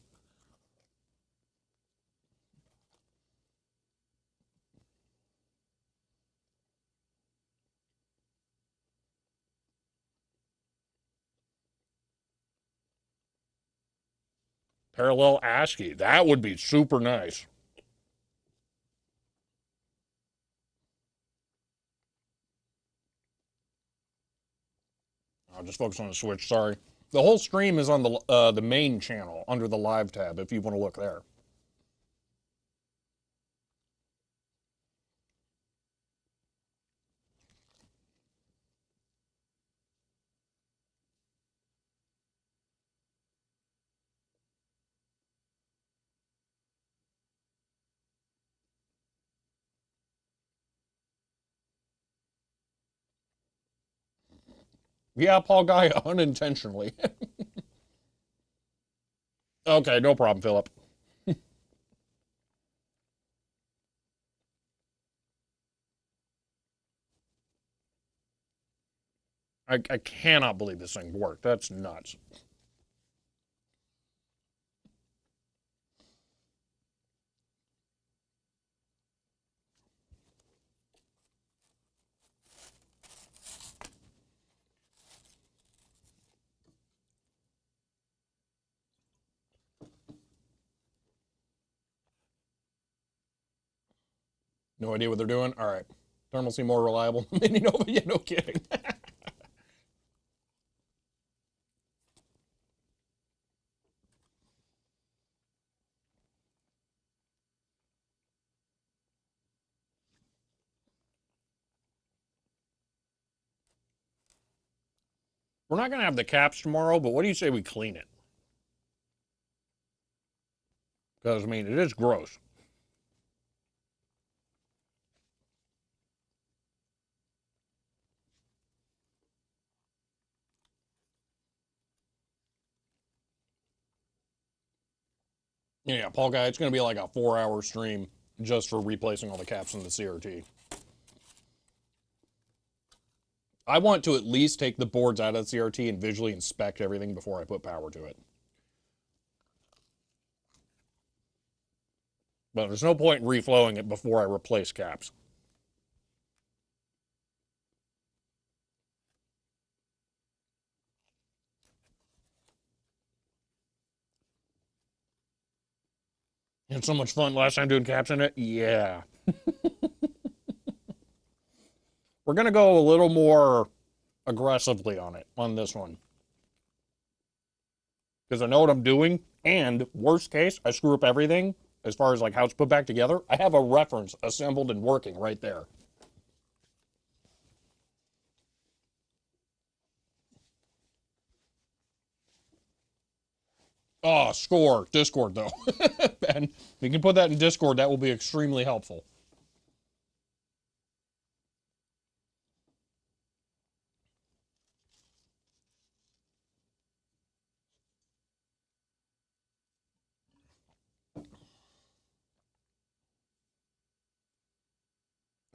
Parallel ASCII. That would be super nice. I'll just focus on the Switch, sorry. The whole stream is on the main channel under the live tab if you want to look there. Yeah, Paul Guy, unintentionally. Okay, no problem, Philip. I cannot believe this thing worked. That's nuts. No idea what they're doing? All right. Thermal seem more reliable. Mini Nova, yeah, no kidding. We're not going to have the caps tomorrow, but what do you say we clean it? Because, I mean, it is gross. Yeah, Paul Guy, it's going to be like a 4-hour stream just for replacing all the caps in the CRT. I want to at least take the boards out of the CRT and visually inspect everything before I put power to it. But there's no point in reflowing it before I replace caps. You had so much fun last time doing caps in it? Yeah. We're going to go a little more aggressively on it, on this one. Because I know what I'm doing, and worst case, I screw up everything as far as like how it's put back together. I have a reference assembled and working right there. Oh, score. Discord, though. Ben, we can put that in Discord. That will be extremely helpful.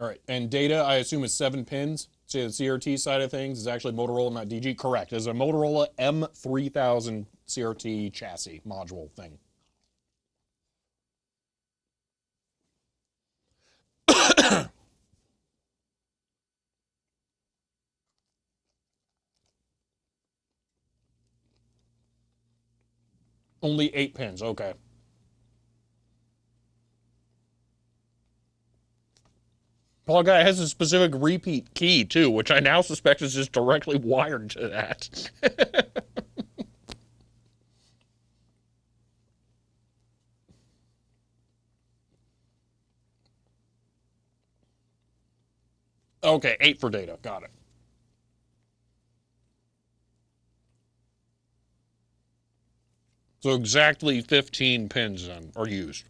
All right, and data, I assume, is 7 pins. So the CRT side of things is actually Motorola, not DG. Correct. It's a Motorola M3000 CRT chassis module thing. Only 8 pins. Okay. Paul Guy has a specific repeat key, too, which I now suspect is just directly wired to that. Okay, 8 for data. Got it. So exactly 15 pins then are used.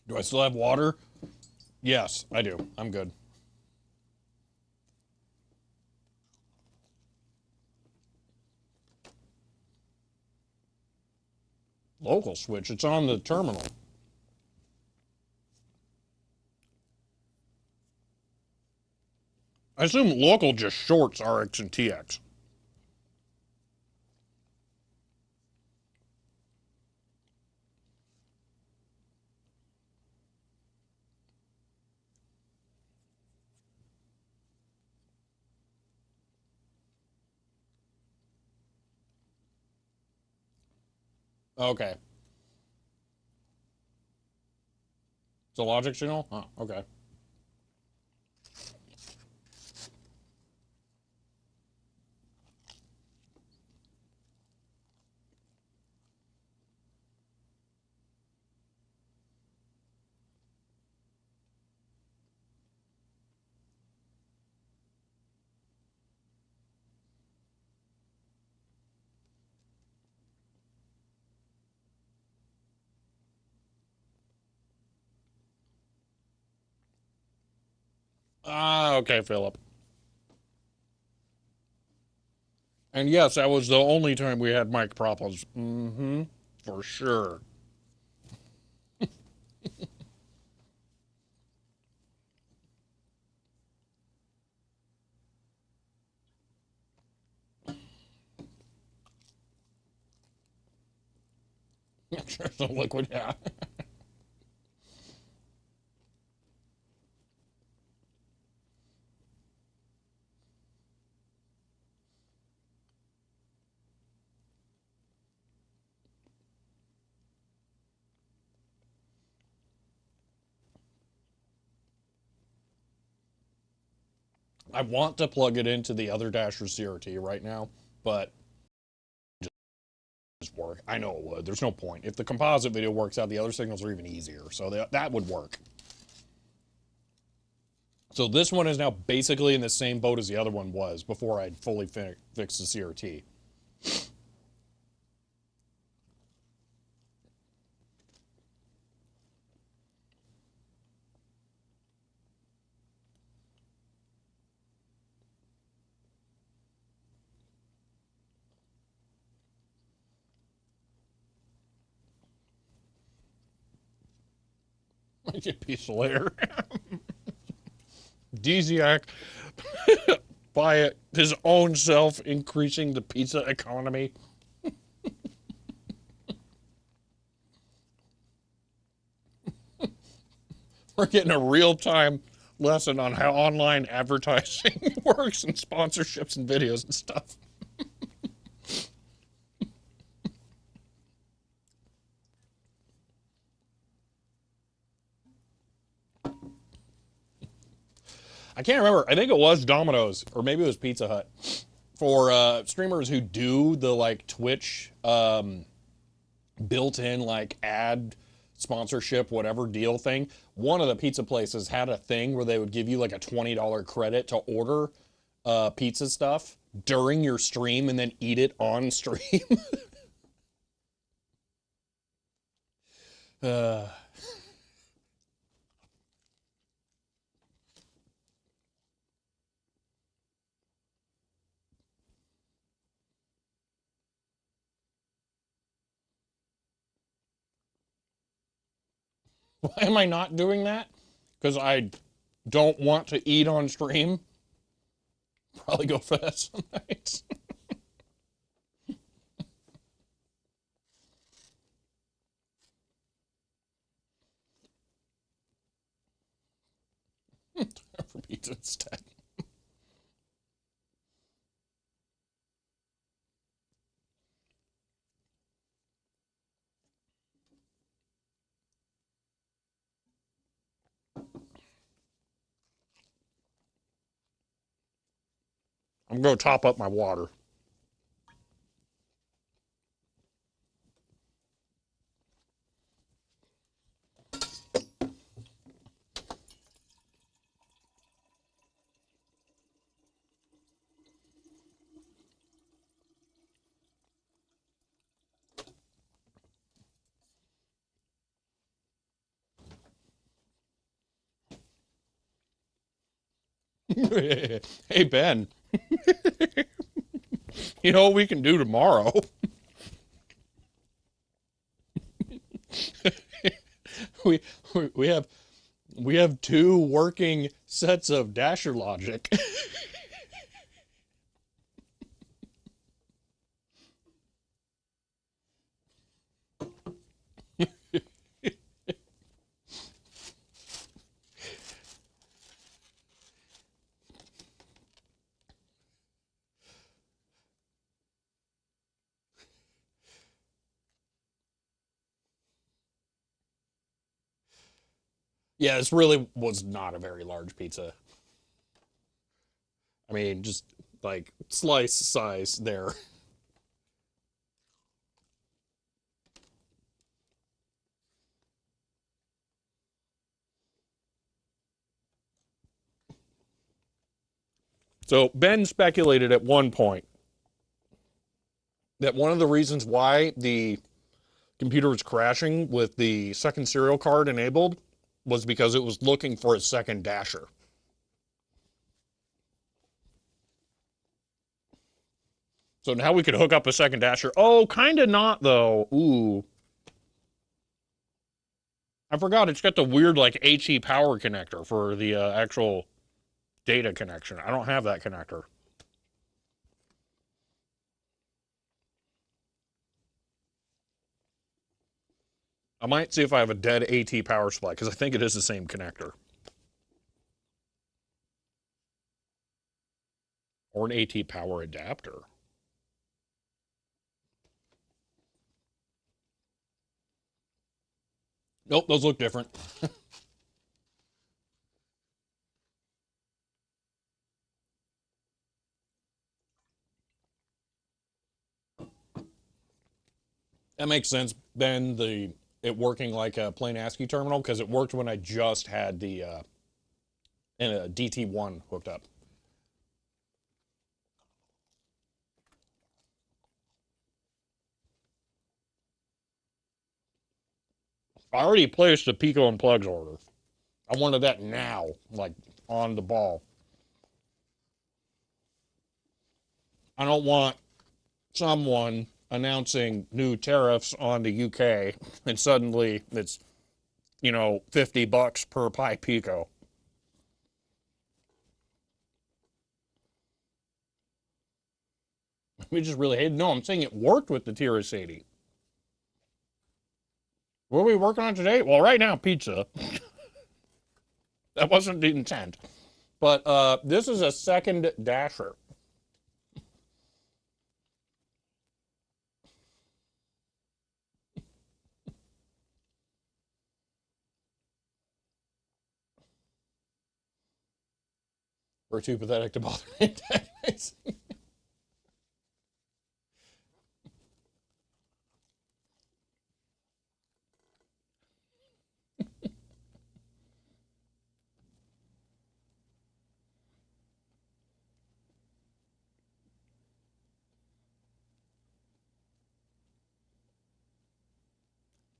Do I still have water? Yes, I do. I'm good. Local switch. It's on the terminal. I assume local just shorts RX and TX. Okay. It's a logic signal? Oh, okay. Ah, okay, Philip. And yes, that was the only time we had mic problems. Mm-hmm. For sure. There's no liquid, yeah. I want to plug it into the other Dasher CRT right now, but just work. I know it would. There's no point. If the composite video works out, the other signals are even easier. So that would work. So this one is now basically in the same boat as the other one was before I'd fully fixed the CRT. Get piece of layer. Desiac by his own self increasing the pizza economy. We're getting a real-time lesson on how online advertising works and sponsorships and videos and stuff. I can't remember. I think it was Domino's or maybe it was Pizza Hut for streamers who do the like Twitch built-in like ad sponsorship whatever deal thing. One of the pizza places had a thing where they would give you like a $20 credit to order pizza stuff during your stream and then eat it on stream. uh, why am I not doing that? Because I don't want to eat on stream. Probably go for that some nights. For pizza instead. I'm going to top up my water. Hey, Ben. You know what we can do tomorrow? we we have two working sets of dasher logic. Yeah, this really was not a very large pizza. I mean, just like slice size there. So Ben speculated at one point that one of the reasons why the computer was crashing with the second serial card enabled was because it was looking for a second dasher. So now we could hook up a second dasher. Oh, kind of not though. Ooh. I forgot it's got the weird like HE power connector for the actual data connection. I don't have that connector. I might see if I have a dead AT power supply because I think it is the same connector. Or an AT power adapter. Nope, those look different. That makes sense, Ben, it working like a plain ASCII terminal because it worked when I just had the DT1 hooked up. I already placed the Pico and plugs order. I wanted that now, like on the ball. I don't want someone announcing new tariffs on the UK and suddenly it's, $50 per Pi Pico. We just really hated. No, I'm saying it worked with the TRS-80. What are we working on today? Well, right now, pizza. That wasn't the intent. But this is a second dasher. We're too pathetic to bother antagonizing.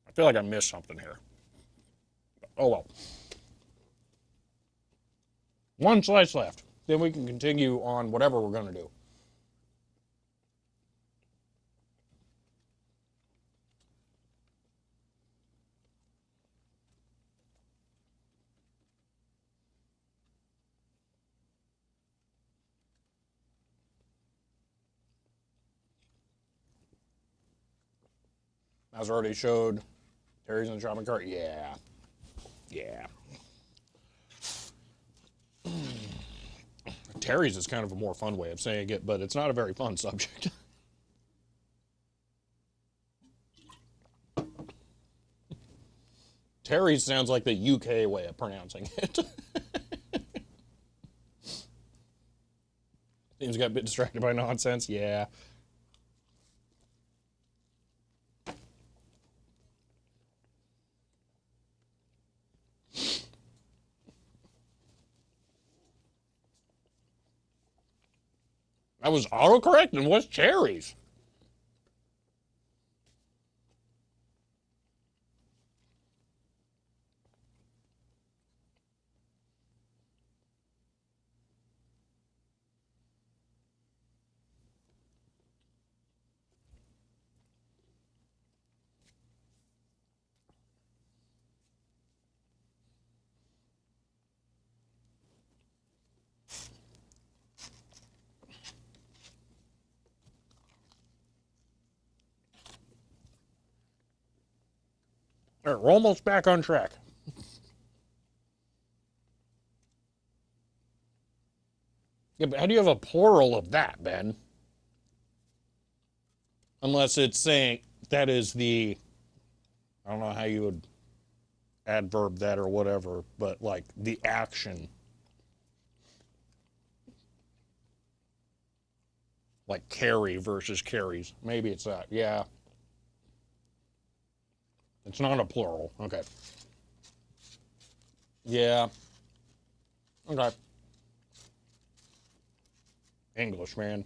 I feel like I missed something here. Oh well. One slice left. Then we can continue on whatever we're going to do. As already showed, Terry's in the shopping cart. Yeah. Yeah. Terry's is kind of a more fun way of saying it, but it's not a very fun subject. Terry's sounds like the UK way of pronouncing it. Seems got a bit distracted by nonsense. Yeah. That was autocorrect and what's cherries? We're almost back on track. Yeah, but how do you have a plural of that, Ben? Unless it's saying that is the, I don't know how you would adverb that or whatever, but like the action. Like carry versus carries. Maybe it's that. Yeah. It's not a plural. Okay. Yeah. Okay. English, man.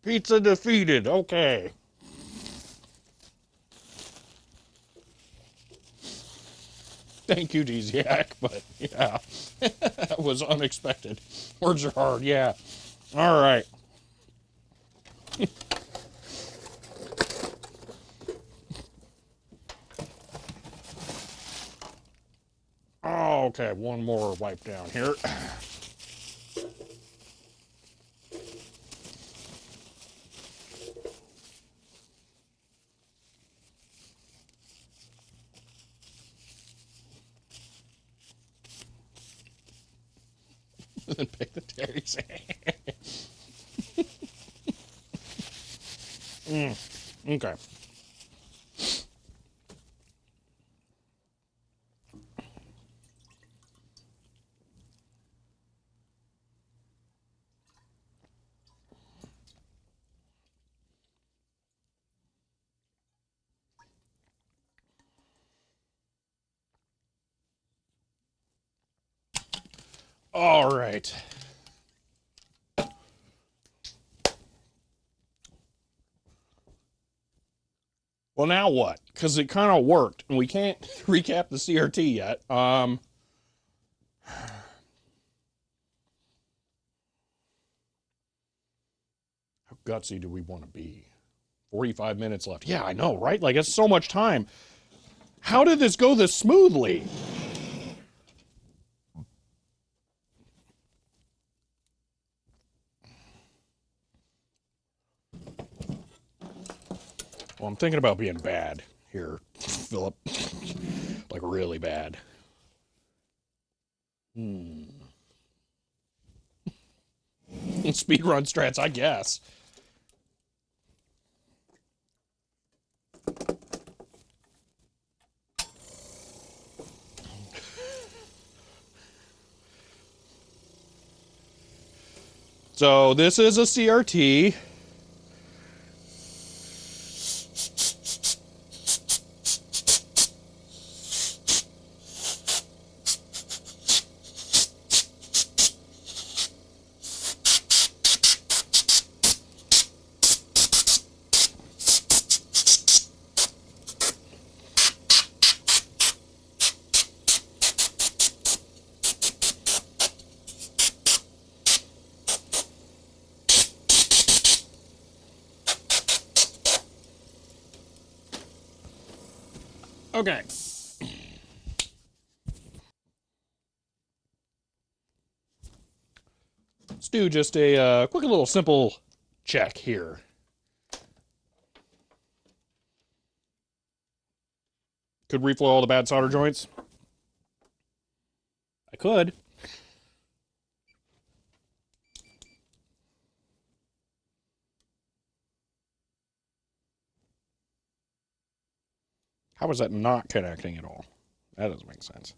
Pizza defeated. Okay. Thank you, Desiac, but yeah. That was unexpected. Words are hard, yeah. All right. Oh, okay, one more wipe down here. And pick the Terry's. Okay. All right. Well, now what? Because it kind of worked, and we can't recap the CRT yet. How gutsy do we want to be? 45 minutes left. Yeah, I know, right? Like, it's so much time. How did this go this smoothly? Well, I'm thinking about being bad here, Philip. Like, really bad. Speedrun strats, I guess. So this is a CRT. Okay. Let's do just a quick little simple check here. Could reflow all the bad solder joints? I could. How is that not connecting at all? That doesn't make sense.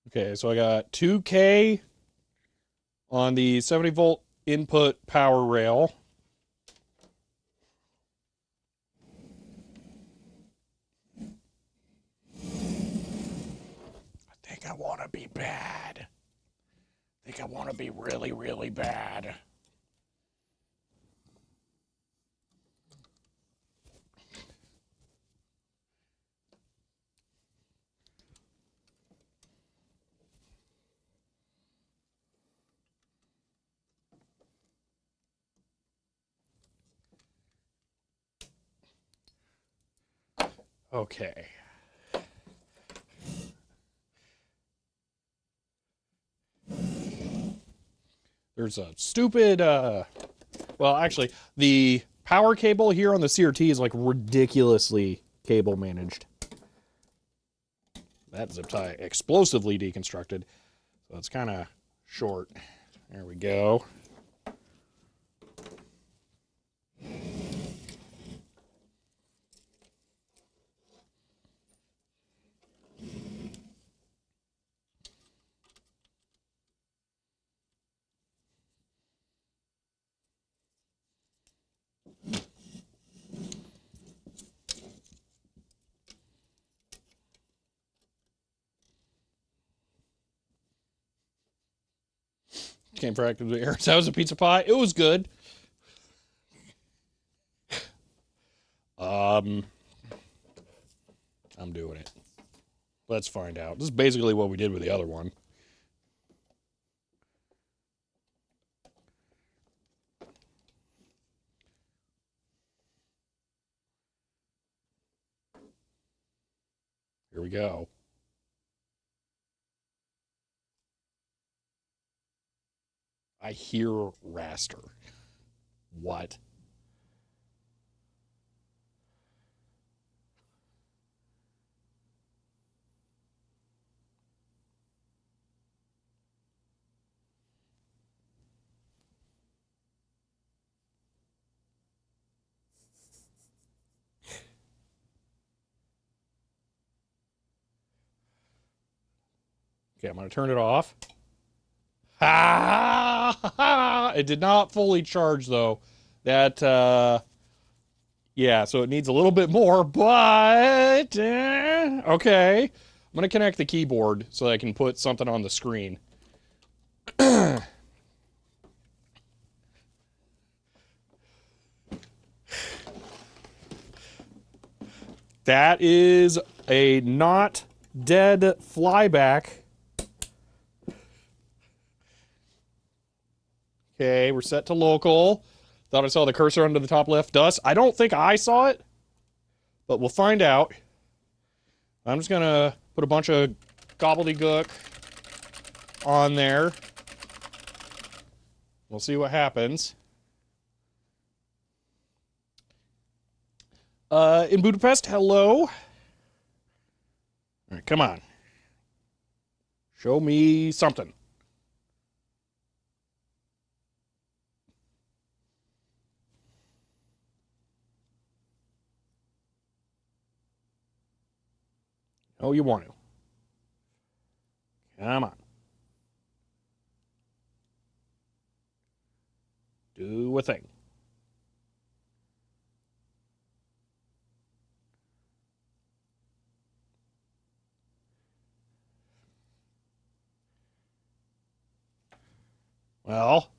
Okay, so I got 2K on the 70 volt input power rail. I think I want to be bad. I think I want to be really, really bad. Okay. There's a stupid, well, actually, the power cable here on the CRT is like ridiculously cable managed. That zip tie explosively deconstructed, so it's kind of short. There we go. Came for active air. That was a pizza pie. It was good. I'm doing it. Let's find out. This is basically what we did with the other one. Here we go. I hear raster. What? Okay, I'm going to turn it off. Ah! It did not fully charge, though. That, yeah, so it needs a little bit more, but, okay. I'm going to connect the keyboard so that I can put something on the screen. That is a not dead flyback. Okay, we're set to local. Thought I saw the cursor under the top left dust. I don't think I saw it, but we'll find out. I'm just gonna put a bunch of gobbledygook on there. We'll see what happens. In Budapest, hello. All right, come on. Show me something. Oh, you want to. Come on. Do a thing. Well,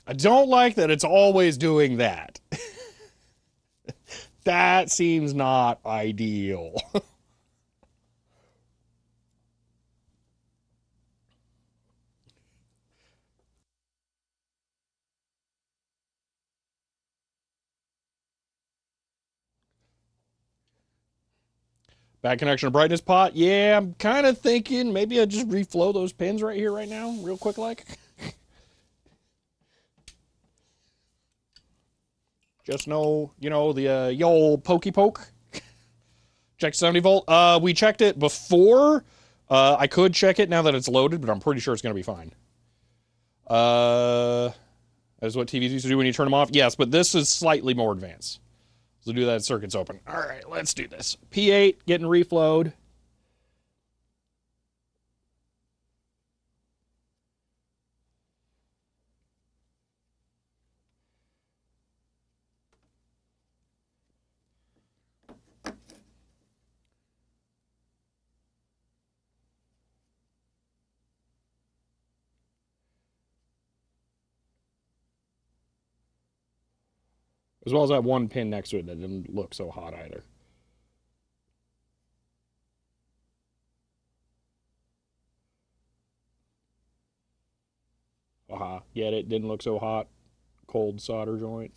I don't like that it's always doing that. That seems not ideal. Bad connection to brightness pot. Yeah, I'm kind of thinking maybe I just reflow those pins right here, right now, real quick like. Just know, you know, the old pokey poke. Check 70 volt. We checked it before. I could check it now that it's loaded, but I'm pretty sure it's going to be fine. That is what TVs used to do when you turn them off. Yes, but this is slightly more advanced. So do that circuit's open. All right, let's do this. P8 getting reflowed. As well as that one pin next to it that didn't look so hot either. Aha, get it? Didn't look so hot. Cold solder joint.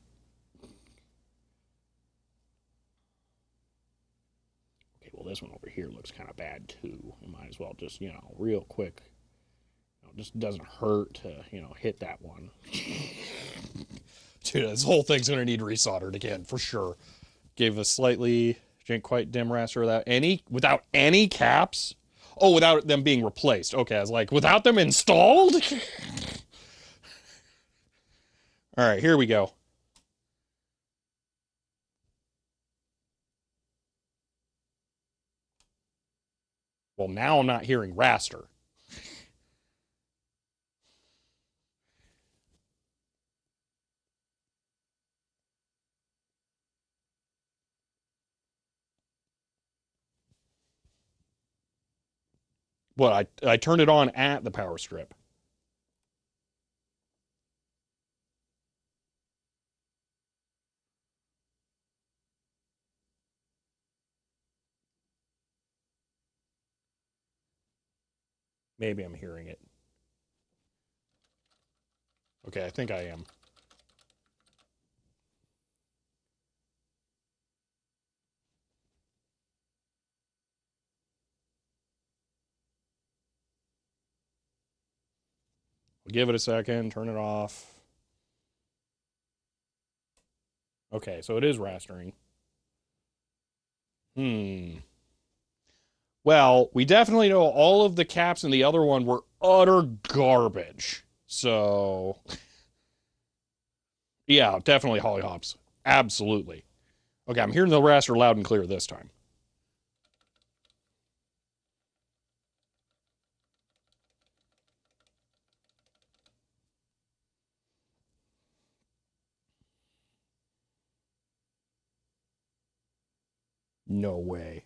Okay, well this one over here looks kind of bad too. You might as well just, real quick. It just doesn't hurt to, hit that one. Dude, this whole thing's gonna need resoldered again, for sure. Gave a slightly, didn't quite dim raster without any caps? Oh, without them being replaced. Okay, I was like, without them installed? All right, here we go. Well, now I'm not hearing raster. Well, I turned it on at the power strip. Maybe I'm hearing it. Okay, I think I am. We'll give it a second, turn it off. Okay, so it is rastering. Well, we definitely know all of the caps in the other one were utter garbage. So, yeah, definitely hollyhops. Absolutely. Okay, I'm hearing the raster loud and clear this time. No way.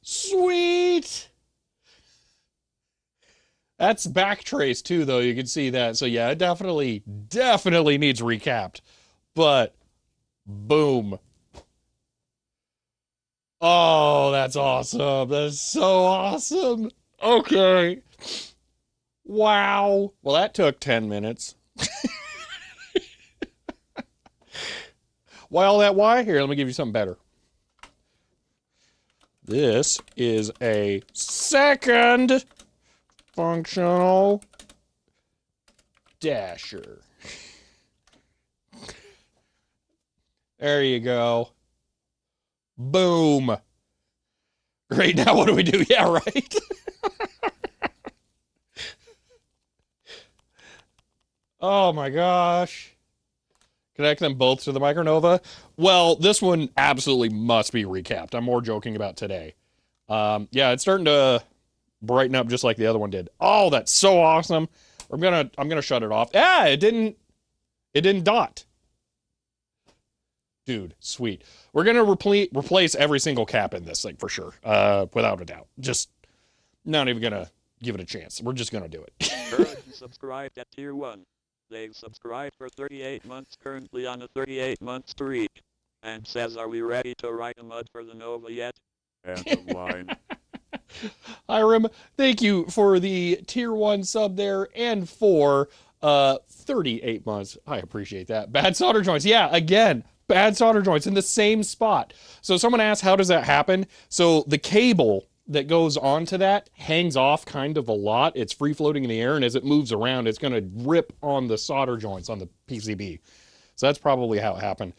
Sweet. That's backtrace too, though. You can see that. So yeah, it definitely needs recapped. But boom. Oh, that's awesome. That's so awesome. Okay. Wow. Well, that took 10 minutes. Why all that why? Here, let me give you something better. This is a second functional dasher. There you go. Boom. Great, now what do we do? Yeah, right? Oh my gosh. Connect them both to the Micronova. Well, this one absolutely must be recapped. I'm more joking about today. Yeah, it's starting to brighten up just like the other one did. Oh, that's so awesome. I'm gonna shut it off. Yeah, it didn't dot. Dude, sweet. We're gonna replace every single cap in this thing for sure. Without a doubt. Just not even gonna give it a chance. We're just gonna do it. Currently subscribed at Tier 1. They've subscribed for 38 months, currently on a 38-month streak. And says, are we ready to write a mud for the Nova yet? End of line. Hiram, thank you for the Tier 1 sub there and for 38 months. I appreciate that. Bad solder joints. Yeah, again, bad solder joints in the same spot. So someone asked, how does that happen? So the cable that goes onto that hangs off kind of a lot. It's free floating in the air, and as it moves around, it's going to rip on the solder joints on the PCB. So that's probably how it happened.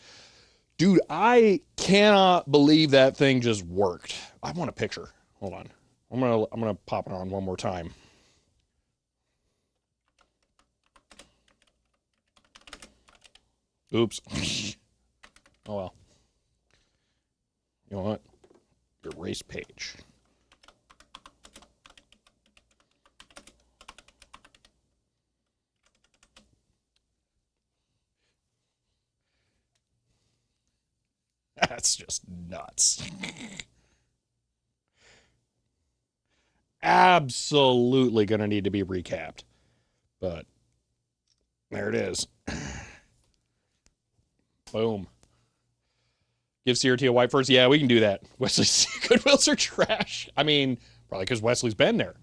Dude, I cannot believe that thing just worked. I want a picture. Hold on. I'm gonna pop it on one more time. Oops. Oh well. You know what? Erase page. That's just nuts. Absolutely going to need to be recapped. But there it is. Boom. Give CRT a wipe first. Yeah, we can do that. Wesley's Goodwills are trash. I mean, probably because Wesley's been there.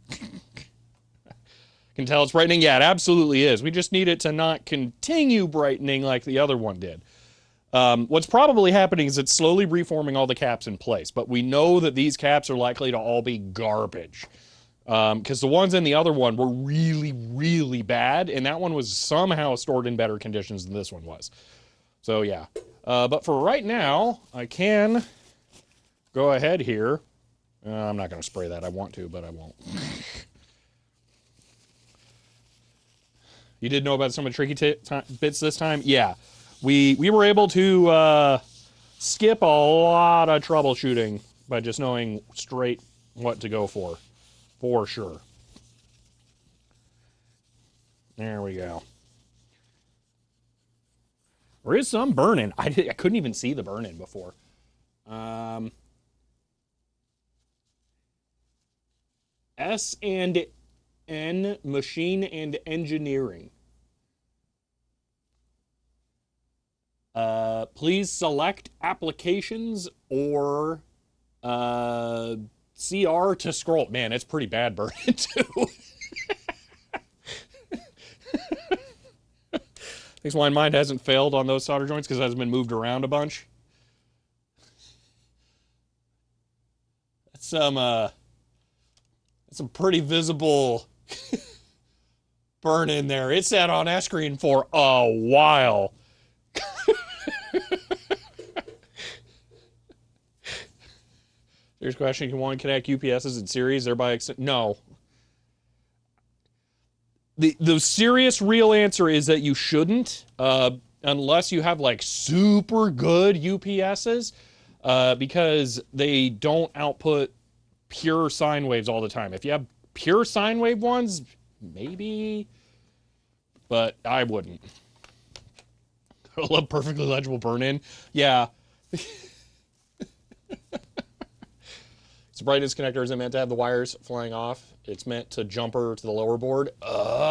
Can tell it's brightening. Yeah, it absolutely is. We just need it to not continue brightening like the other one did. What's probably happening is it's slowly reforming all the caps in place, but we know that these caps are likely to all be garbage. Because the ones in the other one were really, really bad, and that one was somehow stored in better conditions than this one was. So, yeah. But for right now, I can go ahead here. I'm not going to spray that. I want to, but I won't. You did know about some of the tricky bits this time? Yeah. We were able to skip a lot of troubleshooting by just knowing straight what to go for sure. There we go. There is some burn-in. I couldn't even see the burn-in before. S&N, Machine and Engineering. Please select applications or CR to scroll. Man, it's pretty bad burn-in too. That's why mine hasn't failed on those solder joints, because it hasn't been moved around a bunch. That's some pretty visible burn in there. It sat on S screen for a while. Here's a question: can one connect UPSs in series, thereby no. The serious real answer is that you shouldn't, unless you have like super good UPSs, because they don't output pure sine waves all the time. If you have pure sine wave ones, maybe, but I wouldn't. I love perfectly legible burn-in. Yeah. Brightness connector isn't meant to have the wires flying off. It's meant to jumper to the lower board. Oh.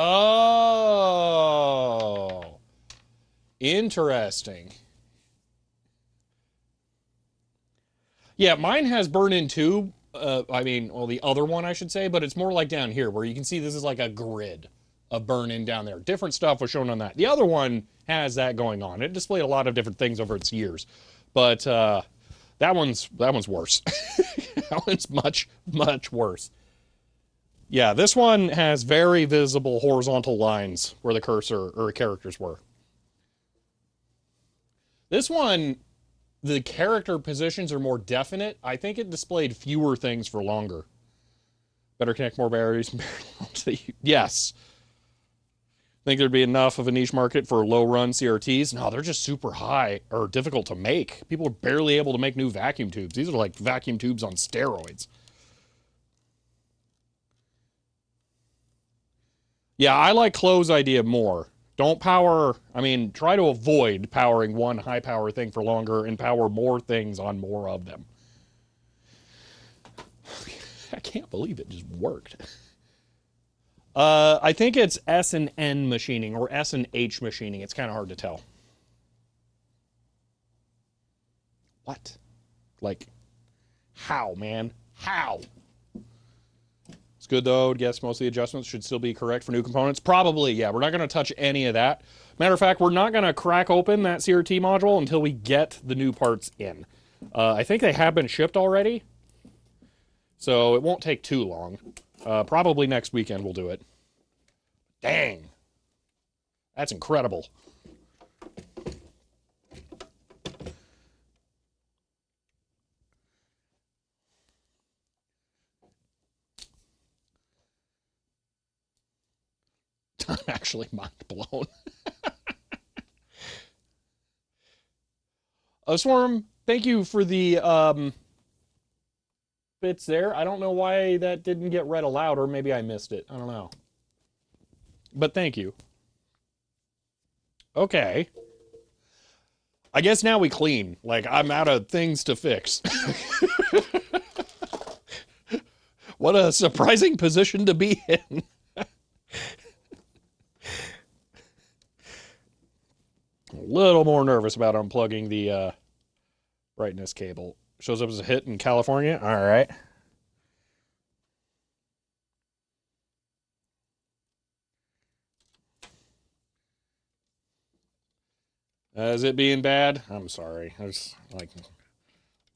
Interesting. Yeah, mine has burn-in too. Well, the other one, I should say, but it's more like down here, where you can see this is like a grid of burn-in down there. Different stuff was shown on that. The other one has that going on. It displayed a lot of different things over its years. But that one's worse. That one's much, much worse. Yeah, this one has very visible horizontal lines where the cursor or characters were. This one, the character positions are more definite. I think it displayed fewer things for longer. Better connect more batteries. Yes. Think there'd be enough of a niche market for low-run CRTs? No, they're just super high or difficult to make. People are barely able to make new vacuum tubes. These are like vacuum tubes on steroids. Yeah, I like Chloe's idea more. Don't power, try to avoid powering one high-power thing for longer and power more things on more of them. I can't believe it just worked. I think it's S&N machining or S&H machining. It's kind of hard to tell. What? Like, how, man? How? It's good, though. Guess most of the adjustments should still be correct for new components. Probably, yeah. We're not going to touch any of that. Matter of fact, we're not going to crack open that CRT module until we get the new parts in. I think they have been shipped already, so it won't take too long. Probably next weekend we'll do it. Dang. That's incredible. I'm actually mind blown. Swarm, thank you for the bits there. I don't know why that didn't get read aloud, or maybe I missed it. I don't know. But thank you. Okay. I guess now we clean. Like, I'm out of things to fix. What a surprising position to be in. A little more nervous about unplugging the brightness cable. Shows up as a hit in California. All right. Is it being bad? I'm sorry. There's like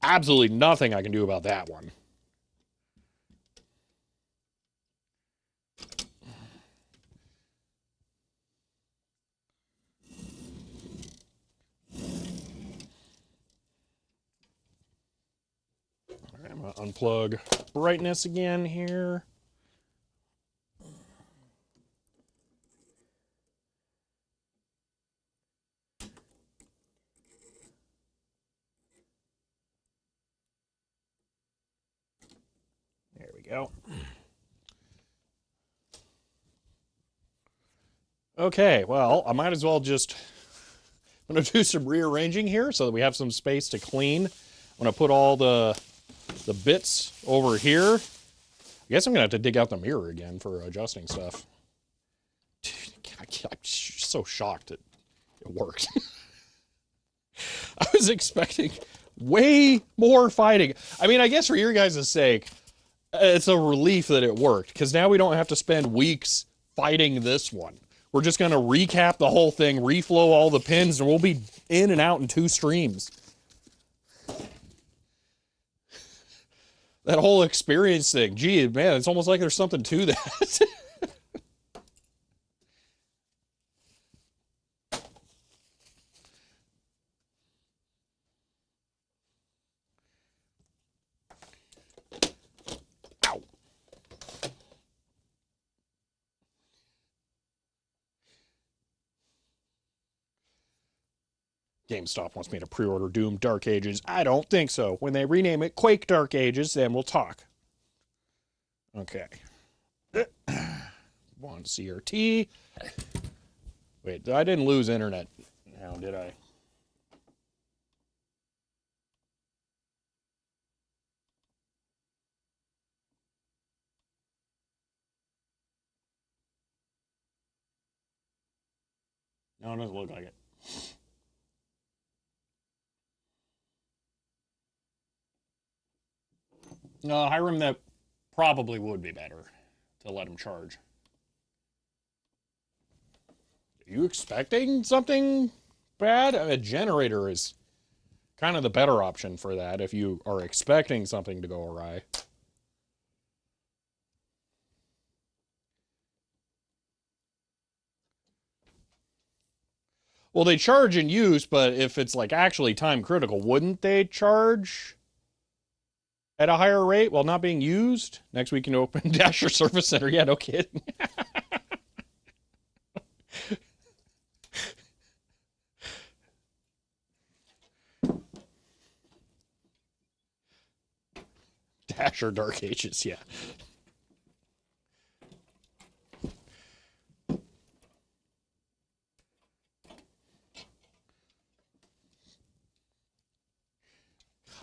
absolutely nothing I can do about that one. All right, I'm going to unplug brightness again here. There we go. Okay, well, I might as well just, I'm going to do some rearranging here so that we have some space to clean. I'm going to put all the bits over here. I guess I'm going to have to dig out the mirror again for adjusting stuff. Dude, I'm so shocked it worked. I was expecting way more fighting. I mean, I guess for your guys' sake, it's a relief that it worked, because now we don't have to spend weeks fighting this one. We're just going to recap the whole thing, reflow all the pins, and we'll be in and out in 2 streams. That whole experience thing, gee, man, it's almost like there's something to that. Ow. GameStop wants me to pre-order Doom Dark Ages. I don't think so. When they rename it Quake Dark Ages, then we'll talk. Okay. One CRT. Wait, I didn't lose internet now, did I? No, it doesn't look like it. No, Hiram, that probably would be better to let him charge. Are you expecting something bad? A generator is kind of the better option for that if you are expecting something to go awry. Well, they charge in use, but if it's like actually time critical, wouldn't they charge at a higher rate while not being used? Next week, you can open Dasher Service Center. Yeah, no kidding. Dasher Dark Ages, yeah.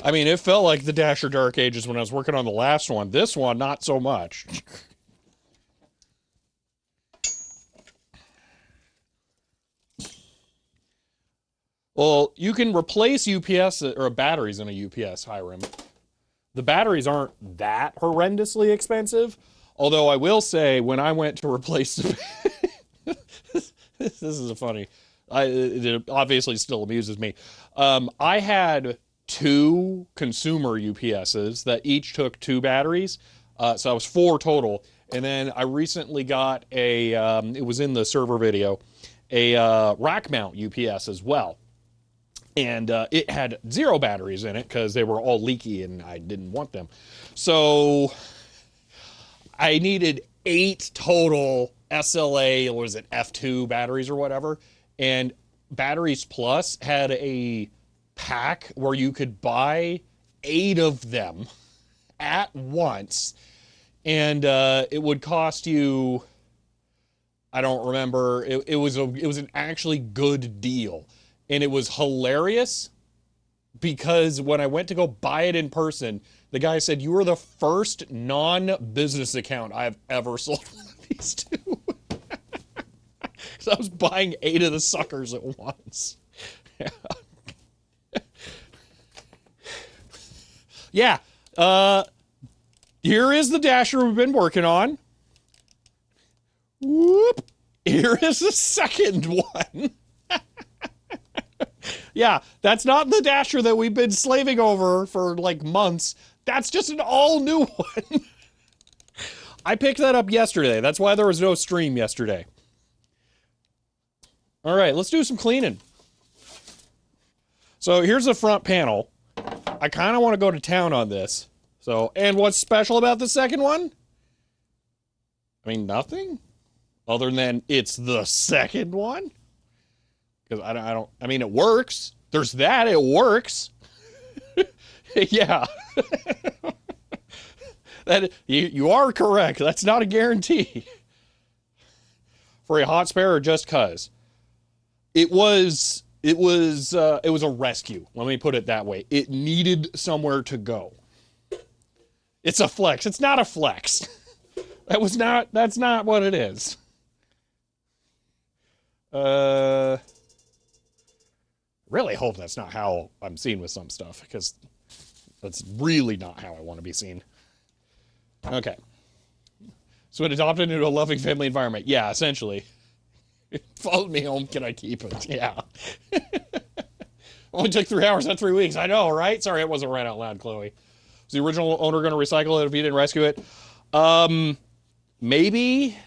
I mean, it felt like the Dasher Dark Ages when I was working on the last one. This one, not so much. Well, you can replace UPS or batteries in a UPS, Hiram. The batteries aren't that horrendously expensive. Although I will say, when I went to replace the this is a funny. It obviously still amuses me. I had 2 consumer UPSs that each took 2 batteries. So I was 4 total. And then I recently got a, it was in the server video, a rack mount UPS as well. And it had 0 batteries in it because they were all leaky and I didn't want them. So I needed 8 total SLA, or was it F2 batteries or whatever. And Batteries Plus had a pack where you could buy 8 of them at once. And it would cost you, I don't remember, it was an actually good deal. And it was hilarious because when I went to go buy it in person, the guy said, "You are the first non-business account I've ever sold one of these to." So I was buying 8 of the suckers at once. Yeah. Here is the dasher we've been working on. Whoop. Here is the second one. Yeah, that's not the dasher that we've been slaving over for like months. That's just an all new one. I picked that up yesterday. That's why there was no stream yesterday. All right, let's do some cleaning. So here's the front panel. I kind of want to go to town on this. So, and what's special about the second one? I mean, nothing other than it's the second one. Because I mean, it works. There's that, it works. Yeah. That you are correct. That's not a guarantee. For a hot spare or just cuz. It was a rescue. Let me put it that way. It needed somewhere to go. It's a flex. It's not a flex. That's not what it is. Really hope that's not how I'm seen with some stuff, because that's really not how I want to be seen. Okay. So it adopted into a loving family environment. Yeah, essentially. Followed me home, can I keep it? Yeah. Only took 3 hours, not 3 weeks. I know, right? Sorry, it wasn't right out loud, Chloe. Is the original owner going to recycle it if he didn't rescue it? Maybe.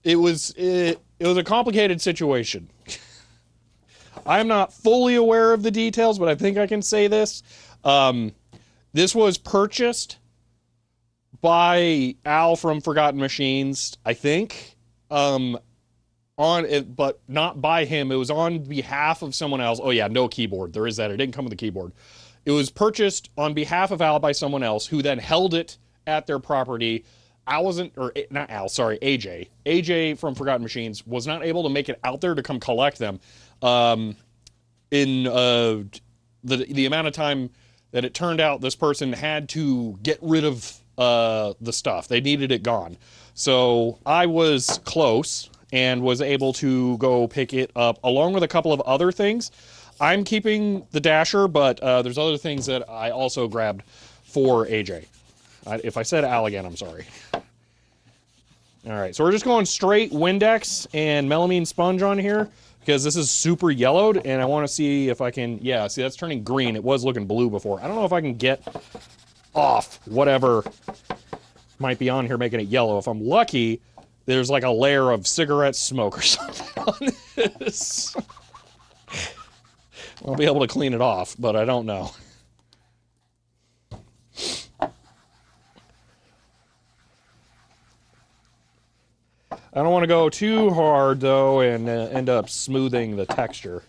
It was a complicated situation. I'm not fully aware of the details, but I think I can say this. This was purchased by Al from Forgotten Machines, I think. On it, but not by him. It was on behalf of someone else. Oh yeah, no keyboard. There is that. It didn't come with a keyboard. It was purchased on behalf of Al by someone else, who then held it at their property. Al wasn't, or not Al, sorry, AJ. AJ from Forgotten Machines was not able to make it out there to come collect them. In the amount of time that it turned out, this person had to get rid of the stuff. They needed it gone. So I was close and was able to go pick it up along with a couple of other things. I'm keeping the dasher, but there's other things that I also grabbed for AJ. If I said Al again, I'm sorry. All right, so we're just going straight Windex and melamine sponge on here because this is super yellowed, and I want to see if I can, yeah, see, that's turning green. It was looking blue before. I don't know if I can get off whatever might be on here making it yellow. If I'm lucky, there's like a layer of cigarette smoke or something on this. I'll be able to clean it off, but I don't know. I don't want to go too hard, though, and end up smoothing the texture.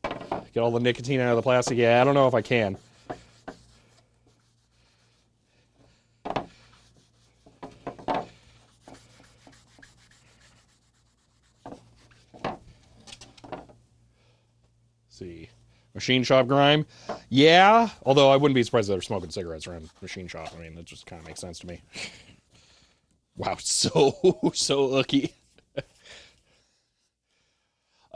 Get all the nicotine out of the plastic. Yeah, I don't know if I can. See. Machine shop grime. Yeah, although I wouldn't be surprised if they're smoking cigarettes around machine shop. I mean, that just kind of makes sense to me. Wow, so icky.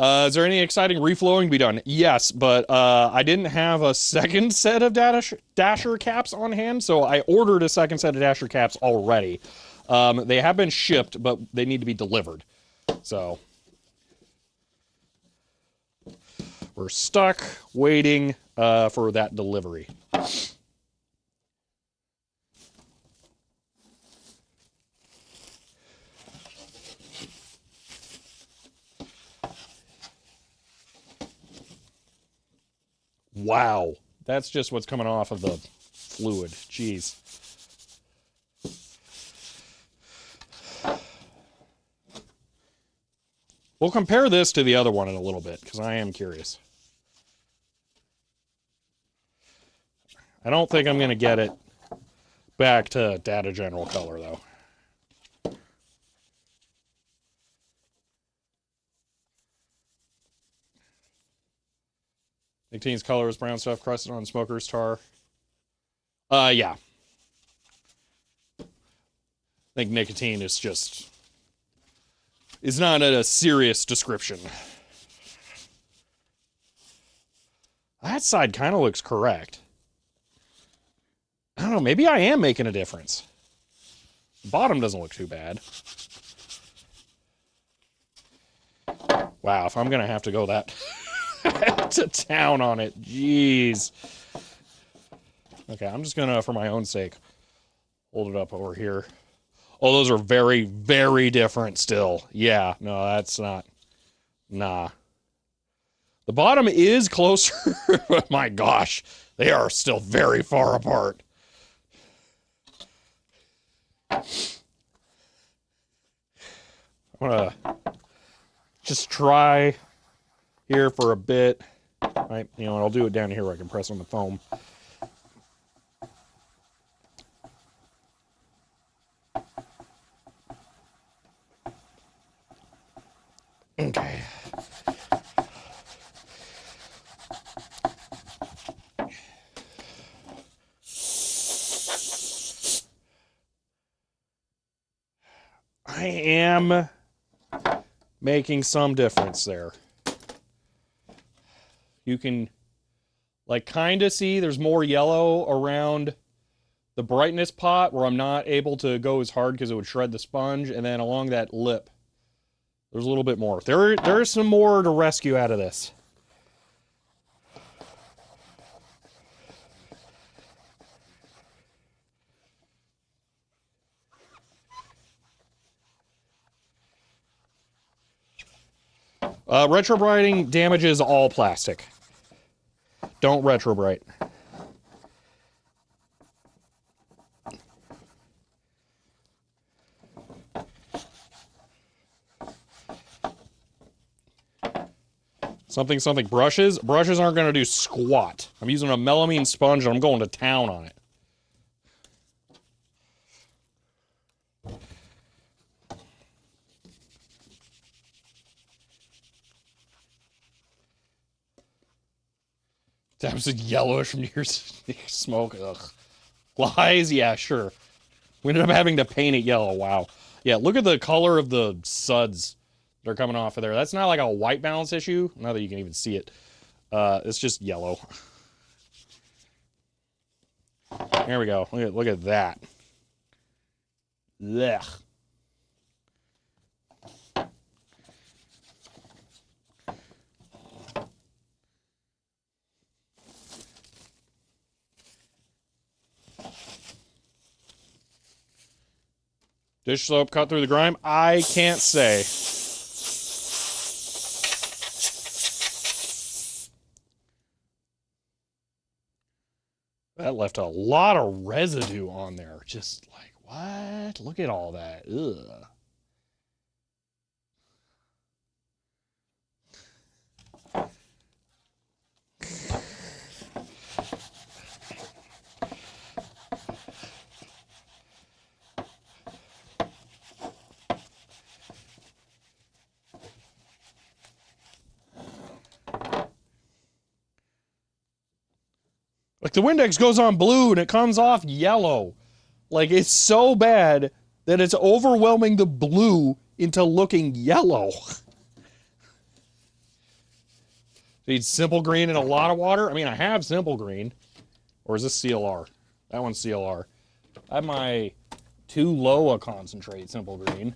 Is there any exciting reflowing to be done? Yes, but I didn't have a second set of dasher caps on hand, so I ordered a second set of dasher caps already. They have been shipped, but they need to be delivered. So we're stuck waiting for that delivery. Wow, that's just what's coming off of the fluid. Jeez. We'll compare this to the other one in a little bit, because I am curious. I don't think I'm going to get it back to data general color, though. Nicotine's color is brown stuff crusted on smoker's tar. Yeah. I think nicotine is just... is not a serious description. That side kind of looks correct. I don't know, maybe I am making a difference. The bottom doesn't look too bad. Wow, if I'm going to have to go that to town on it, jeez. Okay, I'm just going to, for my own sake, hold it up over here. Oh, those are very, very different still. Yeah, no, that's not. Nah. The bottom is closer, but my gosh, they are still very far apart. I'm gonna just try here for a bit. Right, you know, and I'll do it down here where I can press on the foam. Okay. I am making some difference there. You can, like, kind of see there's more yellow around the brightness pot where I'm not able to go as hard because it would shred the sponge, and then along that lip, there's a little bit more. There's some more to rescue out of this. Retrobrighting damages all plastic. Don't retrobright. Something brushes. Brushes aren't going to do squat. I'm using a melamine sponge and I'm going to town on it. That was yellowish from years of smoke. Ugh. Lies? Yeah, sure. We ended up having to paint it yellow. Wow. Yeah, look at the color of the suds that are coming off of there. That's not like a white balance issue. Not that you can even see it. It's just yellow. There we go. Look at that. Blech. Dish soap cut through the grime? I can't say. That left a lot of residue on there. Just like, what? Look at all that. Ugh. Like, the Windex goes on blue and it comes off yellow. Like, it's so bad that it's overwhelming the blue into looking yellow. Need simple green and a lot of water? I mean, I have simple green. Or is this CLR? That one's CLR. I have my too low a concentrate simple green.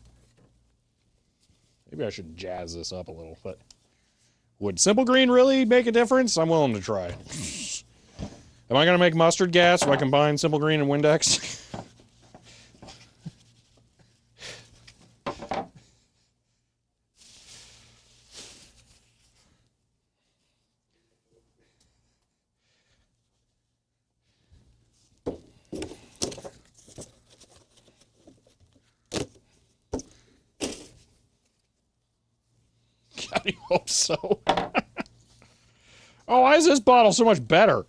Maybe I should jazz this up a little, but would simple green really make a difference? I'm willing to try. Am I going to make mustard gas if I combine simple green and Windex? I hope so. Oh, why is this bottle so much better?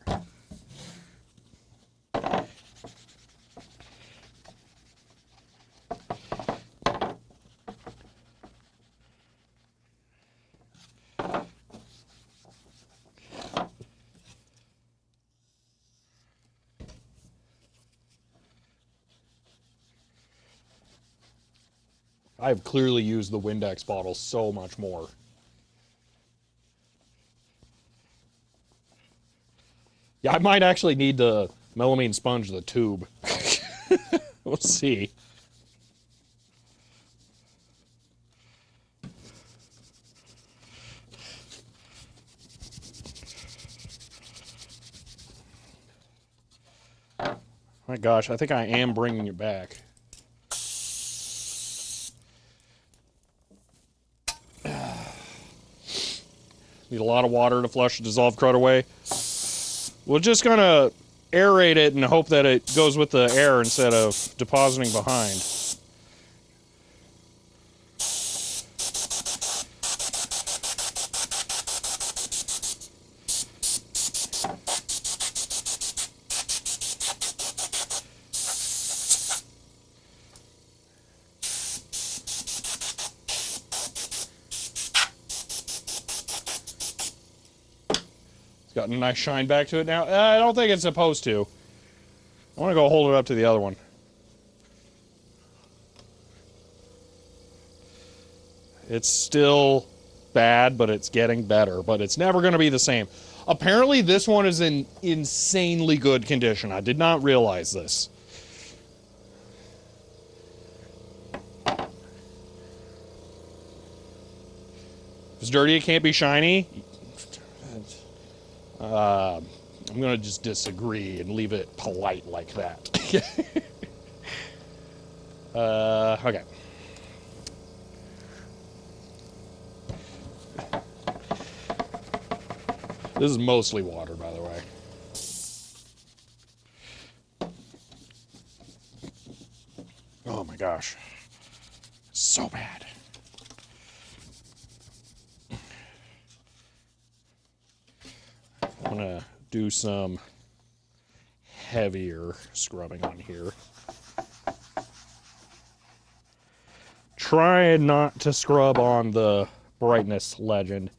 I've clearly used the Windex bottle so much more. Yeah, I might actually need to melamine sponge the tube. We'll see. My gosh, I think I am bringing it back. Need a lot of water to flush the dissolved crud away. We're just gonna aerate it and hope that it goes with the air instead of depositing behind. Got a nice shine back to it now. I don't think it's supposed to. I want to go hold it up to the other one. It's still bad, but it's getting better. But it's never going to be the same. Apparently, this one is in insanely good condition. I did not realize this. If it's dirty, it can't be shiny. I'm going to just disagree and leave it polite like that. Okay. This is mostly water, by the way. Oh my gosh. So bad. I'm gonna do some heavier scrubbing on here. Try not to scrub on the brightness legend.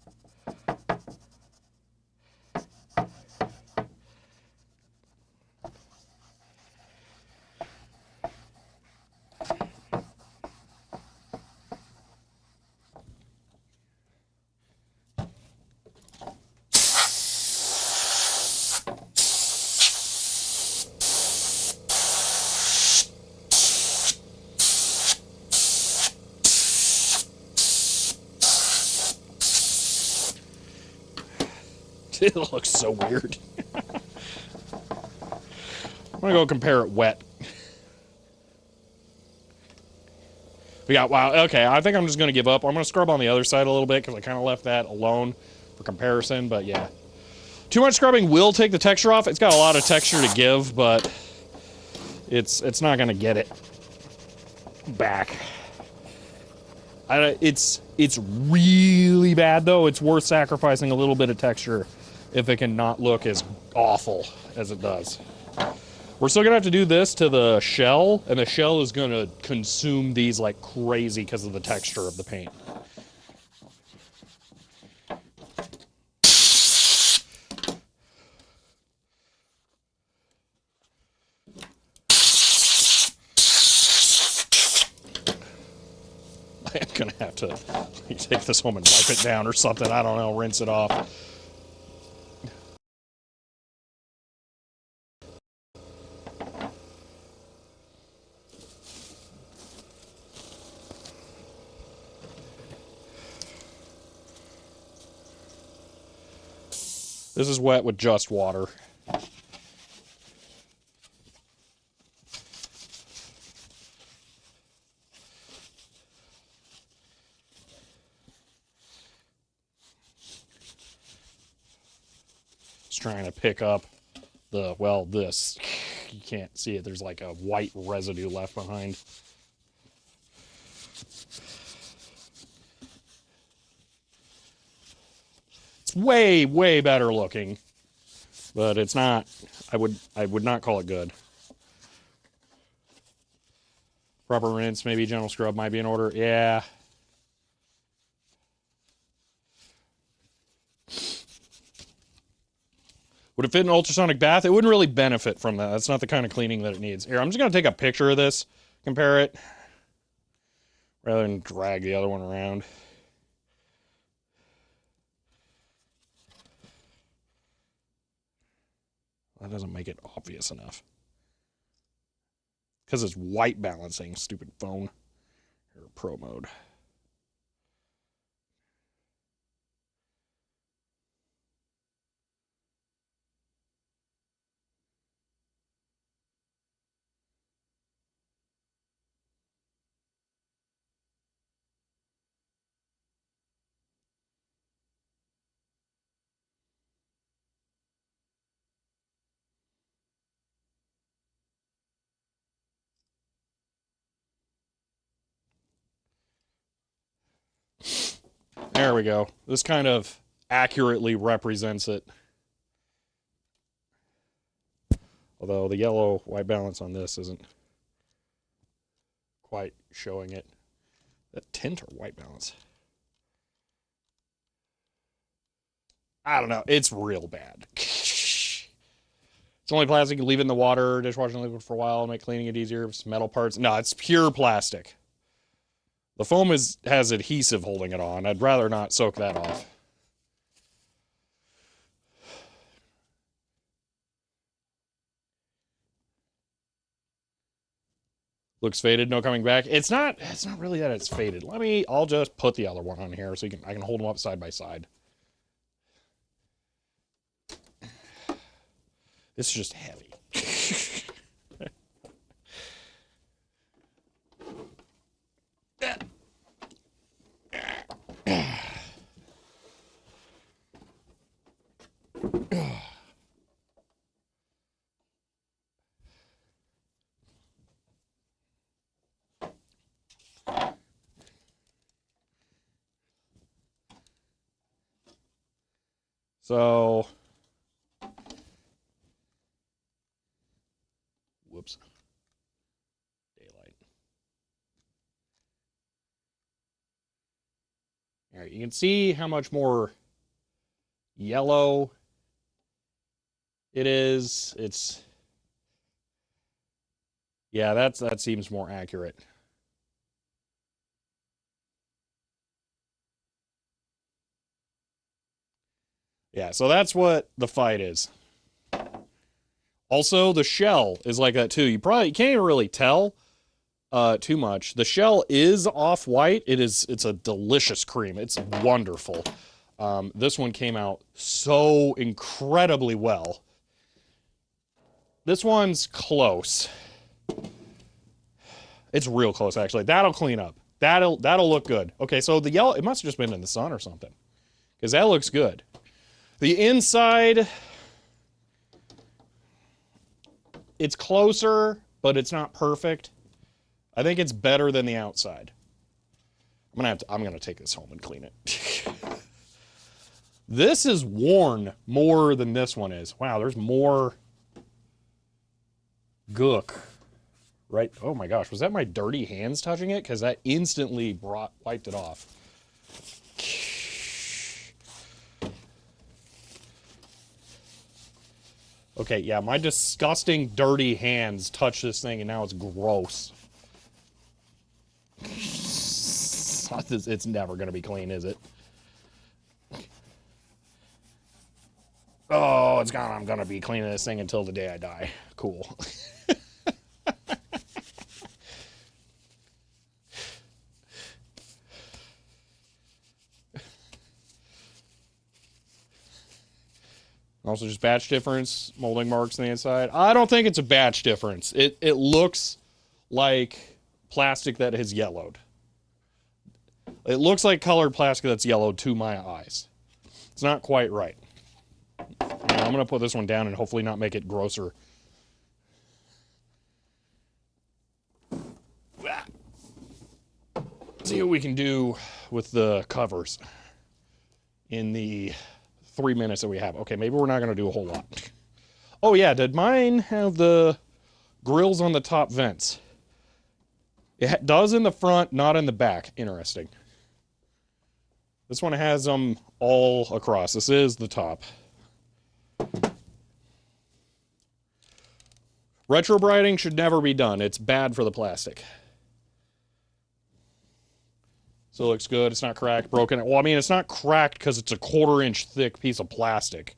It looks so weird. I'm gonna go compare it wet. We got, wow, okay, I think I'm just gonna give up. I'm gonna scrub on the other side a little bit because I kind of left that alone for comparison, but yeah. Too much scrubbing will take the texture off. It's got a lot of texture to give, but it's not gonna get it back. It's really bad though. It's worth sacrificing a little bit of texture if it can not look as awful as it does. We're still gonna have to do this to the shell, and the shell is gonna consume these like crazy because of the texture of the paint. I am gonna have to take this home and wipe it down or something. I don't know, rinse it off. This is wet with just water. Just trying to pick up the, well, this. You can't see it. There's like a white residue left behind. Way, way better looking, but it's not. I would not call it good. Proper rinse, maybe gentle scrub might be in order. Yeah. Would it fit in an ultrasonic bath? It wouldn't really benefit from that. That's not the kind of cleaning that it needs. Here, I'm just gonna take a picture of this, compare it. rather than drag the other one around. That doesn't make it obvious enough. Because it's white balancing, stupid phone. Or pro mode. There we go. This kind of accurately represents it. Although the yellow white balance on this isn't quite showing it. That tint or white balance? I don't know. It's real bad. It's only plastic. You leave it in the water, dishwashing liquid for a while, make cleaning it easier. It's metal parts. No, it's pure plastic. The foam has adhesive holding it on. I'd rather not soak that off. Looks faded, no coming back. It's not really that it's faded. I'll just put the other one on here so I can hold them up side by side. This is just heavy. So, whoops, daylight. All right, you can see how much more yellow it is. Yeah, that seems more accurate. Yeah, so that's what the fight is. Also, the shell is like that too. You can't even really tell too much. The shell is off-white. It's a delicious cream. It's wonderful. This one came out so incredibly well. This one's close. It's real close, actually. That'll clean up. That'll look good. Okay, so the yellow, it must have just been in the sun or something, because that looks good. The inside, it's closer, but it's not perfect. I think it's better than the outside. I'm gonna take this home and clean it. This is worn more than this one is. Wow, there's more gook. Right? Oh my gosh, was that my dirty hands touching it? Because that instantly wiped it off. Okay, yeah, my disgusting, dirty hands touched this thing, and now it's gross. It's never going to be clean, is it? Oh, it's gone. I'm going to be cleaning this thing until the day I die. Cool. Also just batch difference, molding marks on the inside. I don't think it's a batch difference. It looks like plastic that has yellowed. It looks like colored plastic that's yellowed to my eyes. It's not quite right. Now, I'm going to put this one down and hopefully not make it grosser. See what we can do with the covers in the 3 minutes that we have. Okay, maybe we're not going to do a whole lot. Oh yeah, did mine have the grills on the top vents? It does in the front, not in the back. Interesting. This one has them all across. This is the top. Retrobrighting should never be done. It's bad for the plastic. So it looks good. It's not cracked, broken. Well, I mean, it's not cracked because it's a 1/4 inch thick piece of plastic.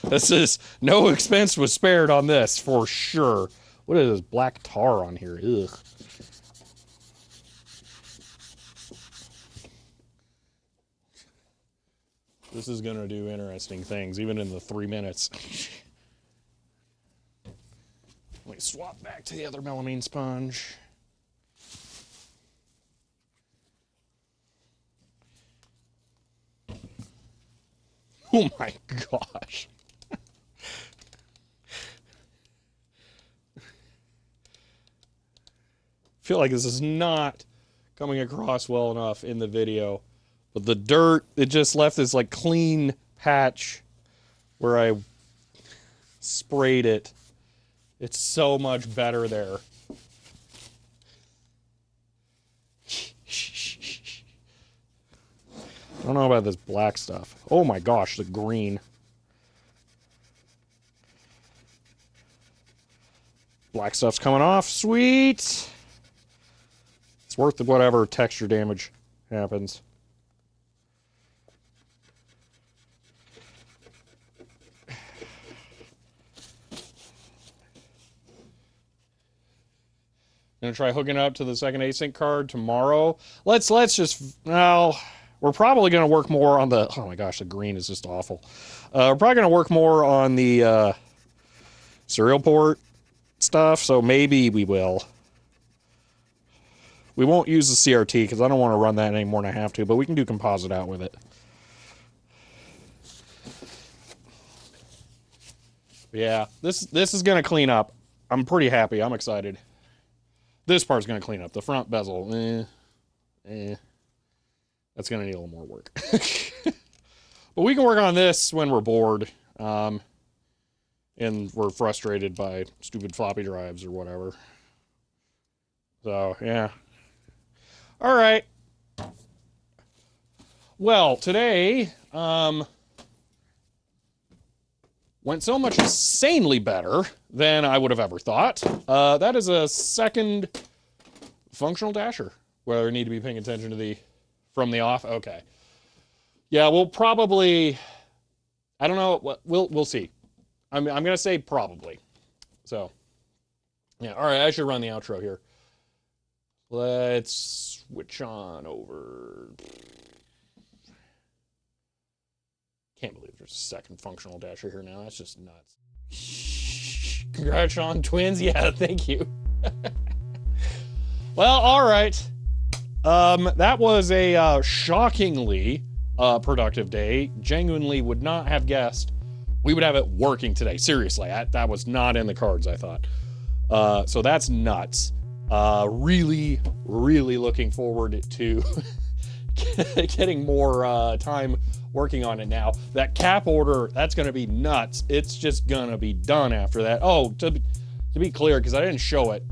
This is, no expense was spared on this for sure. What is this black tar on here? Ugh. This is gonna do interesting things, even in the 3 minutes. Let me swap back to the other melamine sponge. Oh my gosh. I feel like this is not coming across well enough in the video. But the dirt, it just left this like clean patch where I sprayed it. It's so much better there. I don't know about this black stuff. Oh my gosh, the green. Black stuff's coming off. Sweet! It's worth whatever texture damage happens. Gonna try hooking up to the second async card tomorrow. Let's just, well, we're probably gonna work more on the, oh my gosh, the green is just awful. We're probably gonna work more on the serial port stuff, so maybe we will. We won't use the CRT because I don't want to run that any more than I have to, but we can do composite out with it. Yeah, this is gonna clean up. I'm pretty happy. I'm excited. This part's going to clean up. The front bezel, that's going to need a little more work. But we can work on this when we're bored. And we're frustrated by stupid floppy drives or whatever. So, yeah. All right. Well, today, went so much insanely better than I would have ever thought. That is a second functional dasher, where I need to be paying attention to the from the off. Okay. Yeah, we'll probably, I don't know, we'll see. I'm gonna say probably. So, yeah, all right, I should run the outro here. Let's switch on over. Can't believe there's a second functional dasher here now. That's just nuts. Congrats on twins. Yeah, thank you. Well, all right. That was a shockingly productive day. Genuinely would not have guessed we would have it working today. Seriously, that was not in the cards, I thought. So that's nuts. Really, really looking forward to getting more time working on it now. That cap order, that's going to be nuts. It's just going to be done after that. Oh, to be clear, because I didn't show it,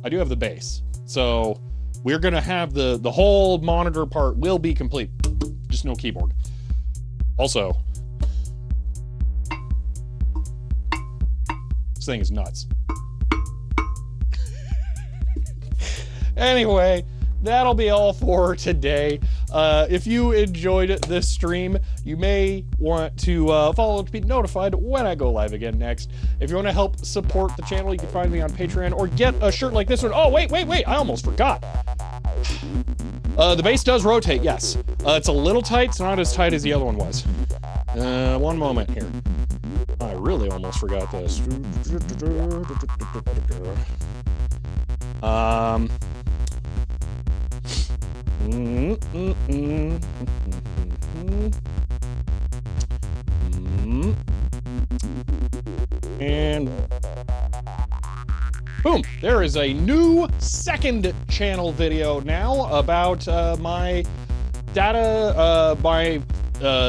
I do have the base. So we're going to have the whole monitor part will be complete. Just no keyboard. Also, this thing is nuts. Anyway, that'll be all for today. If you enjoyed this stream, you may want to follow to be notified when I go live again next. If you want to help support the channel, you can find me on Patreon or get a shirt like this one. Oh, wait, I almost forgot. The base does rotate, yes. It's a little tight. It's not as tight as the other one was. One moment here. I really almost forgot this. And boom, there is a new second channel video now about my data, my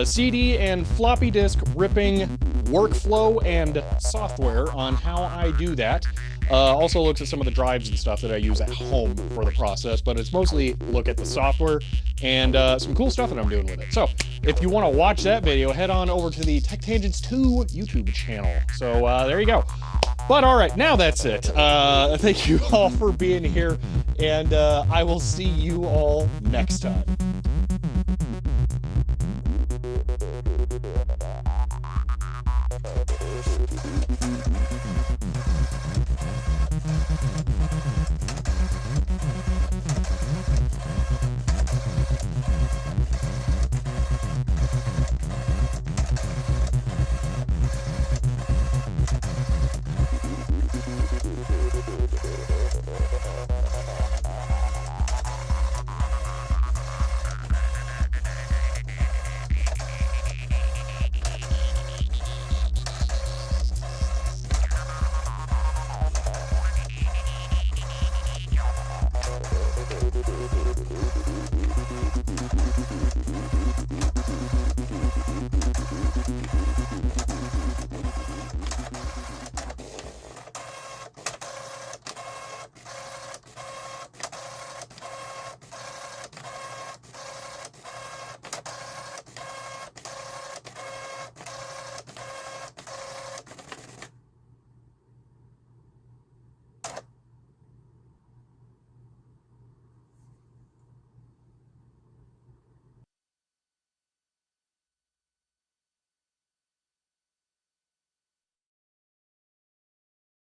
CD and floppy disk ripping workflow and software on how I do that. Also looks at some of the drives and stuff that I use at home for the process, but it's mostly look at the software and some cool stuff that I'm doing with it. So if you want to watch that video, head on over to the Tech Tangents 2 YouTube channel. So there you go. But all right, now that's it. Thank you all for being here, and I will see you all next time.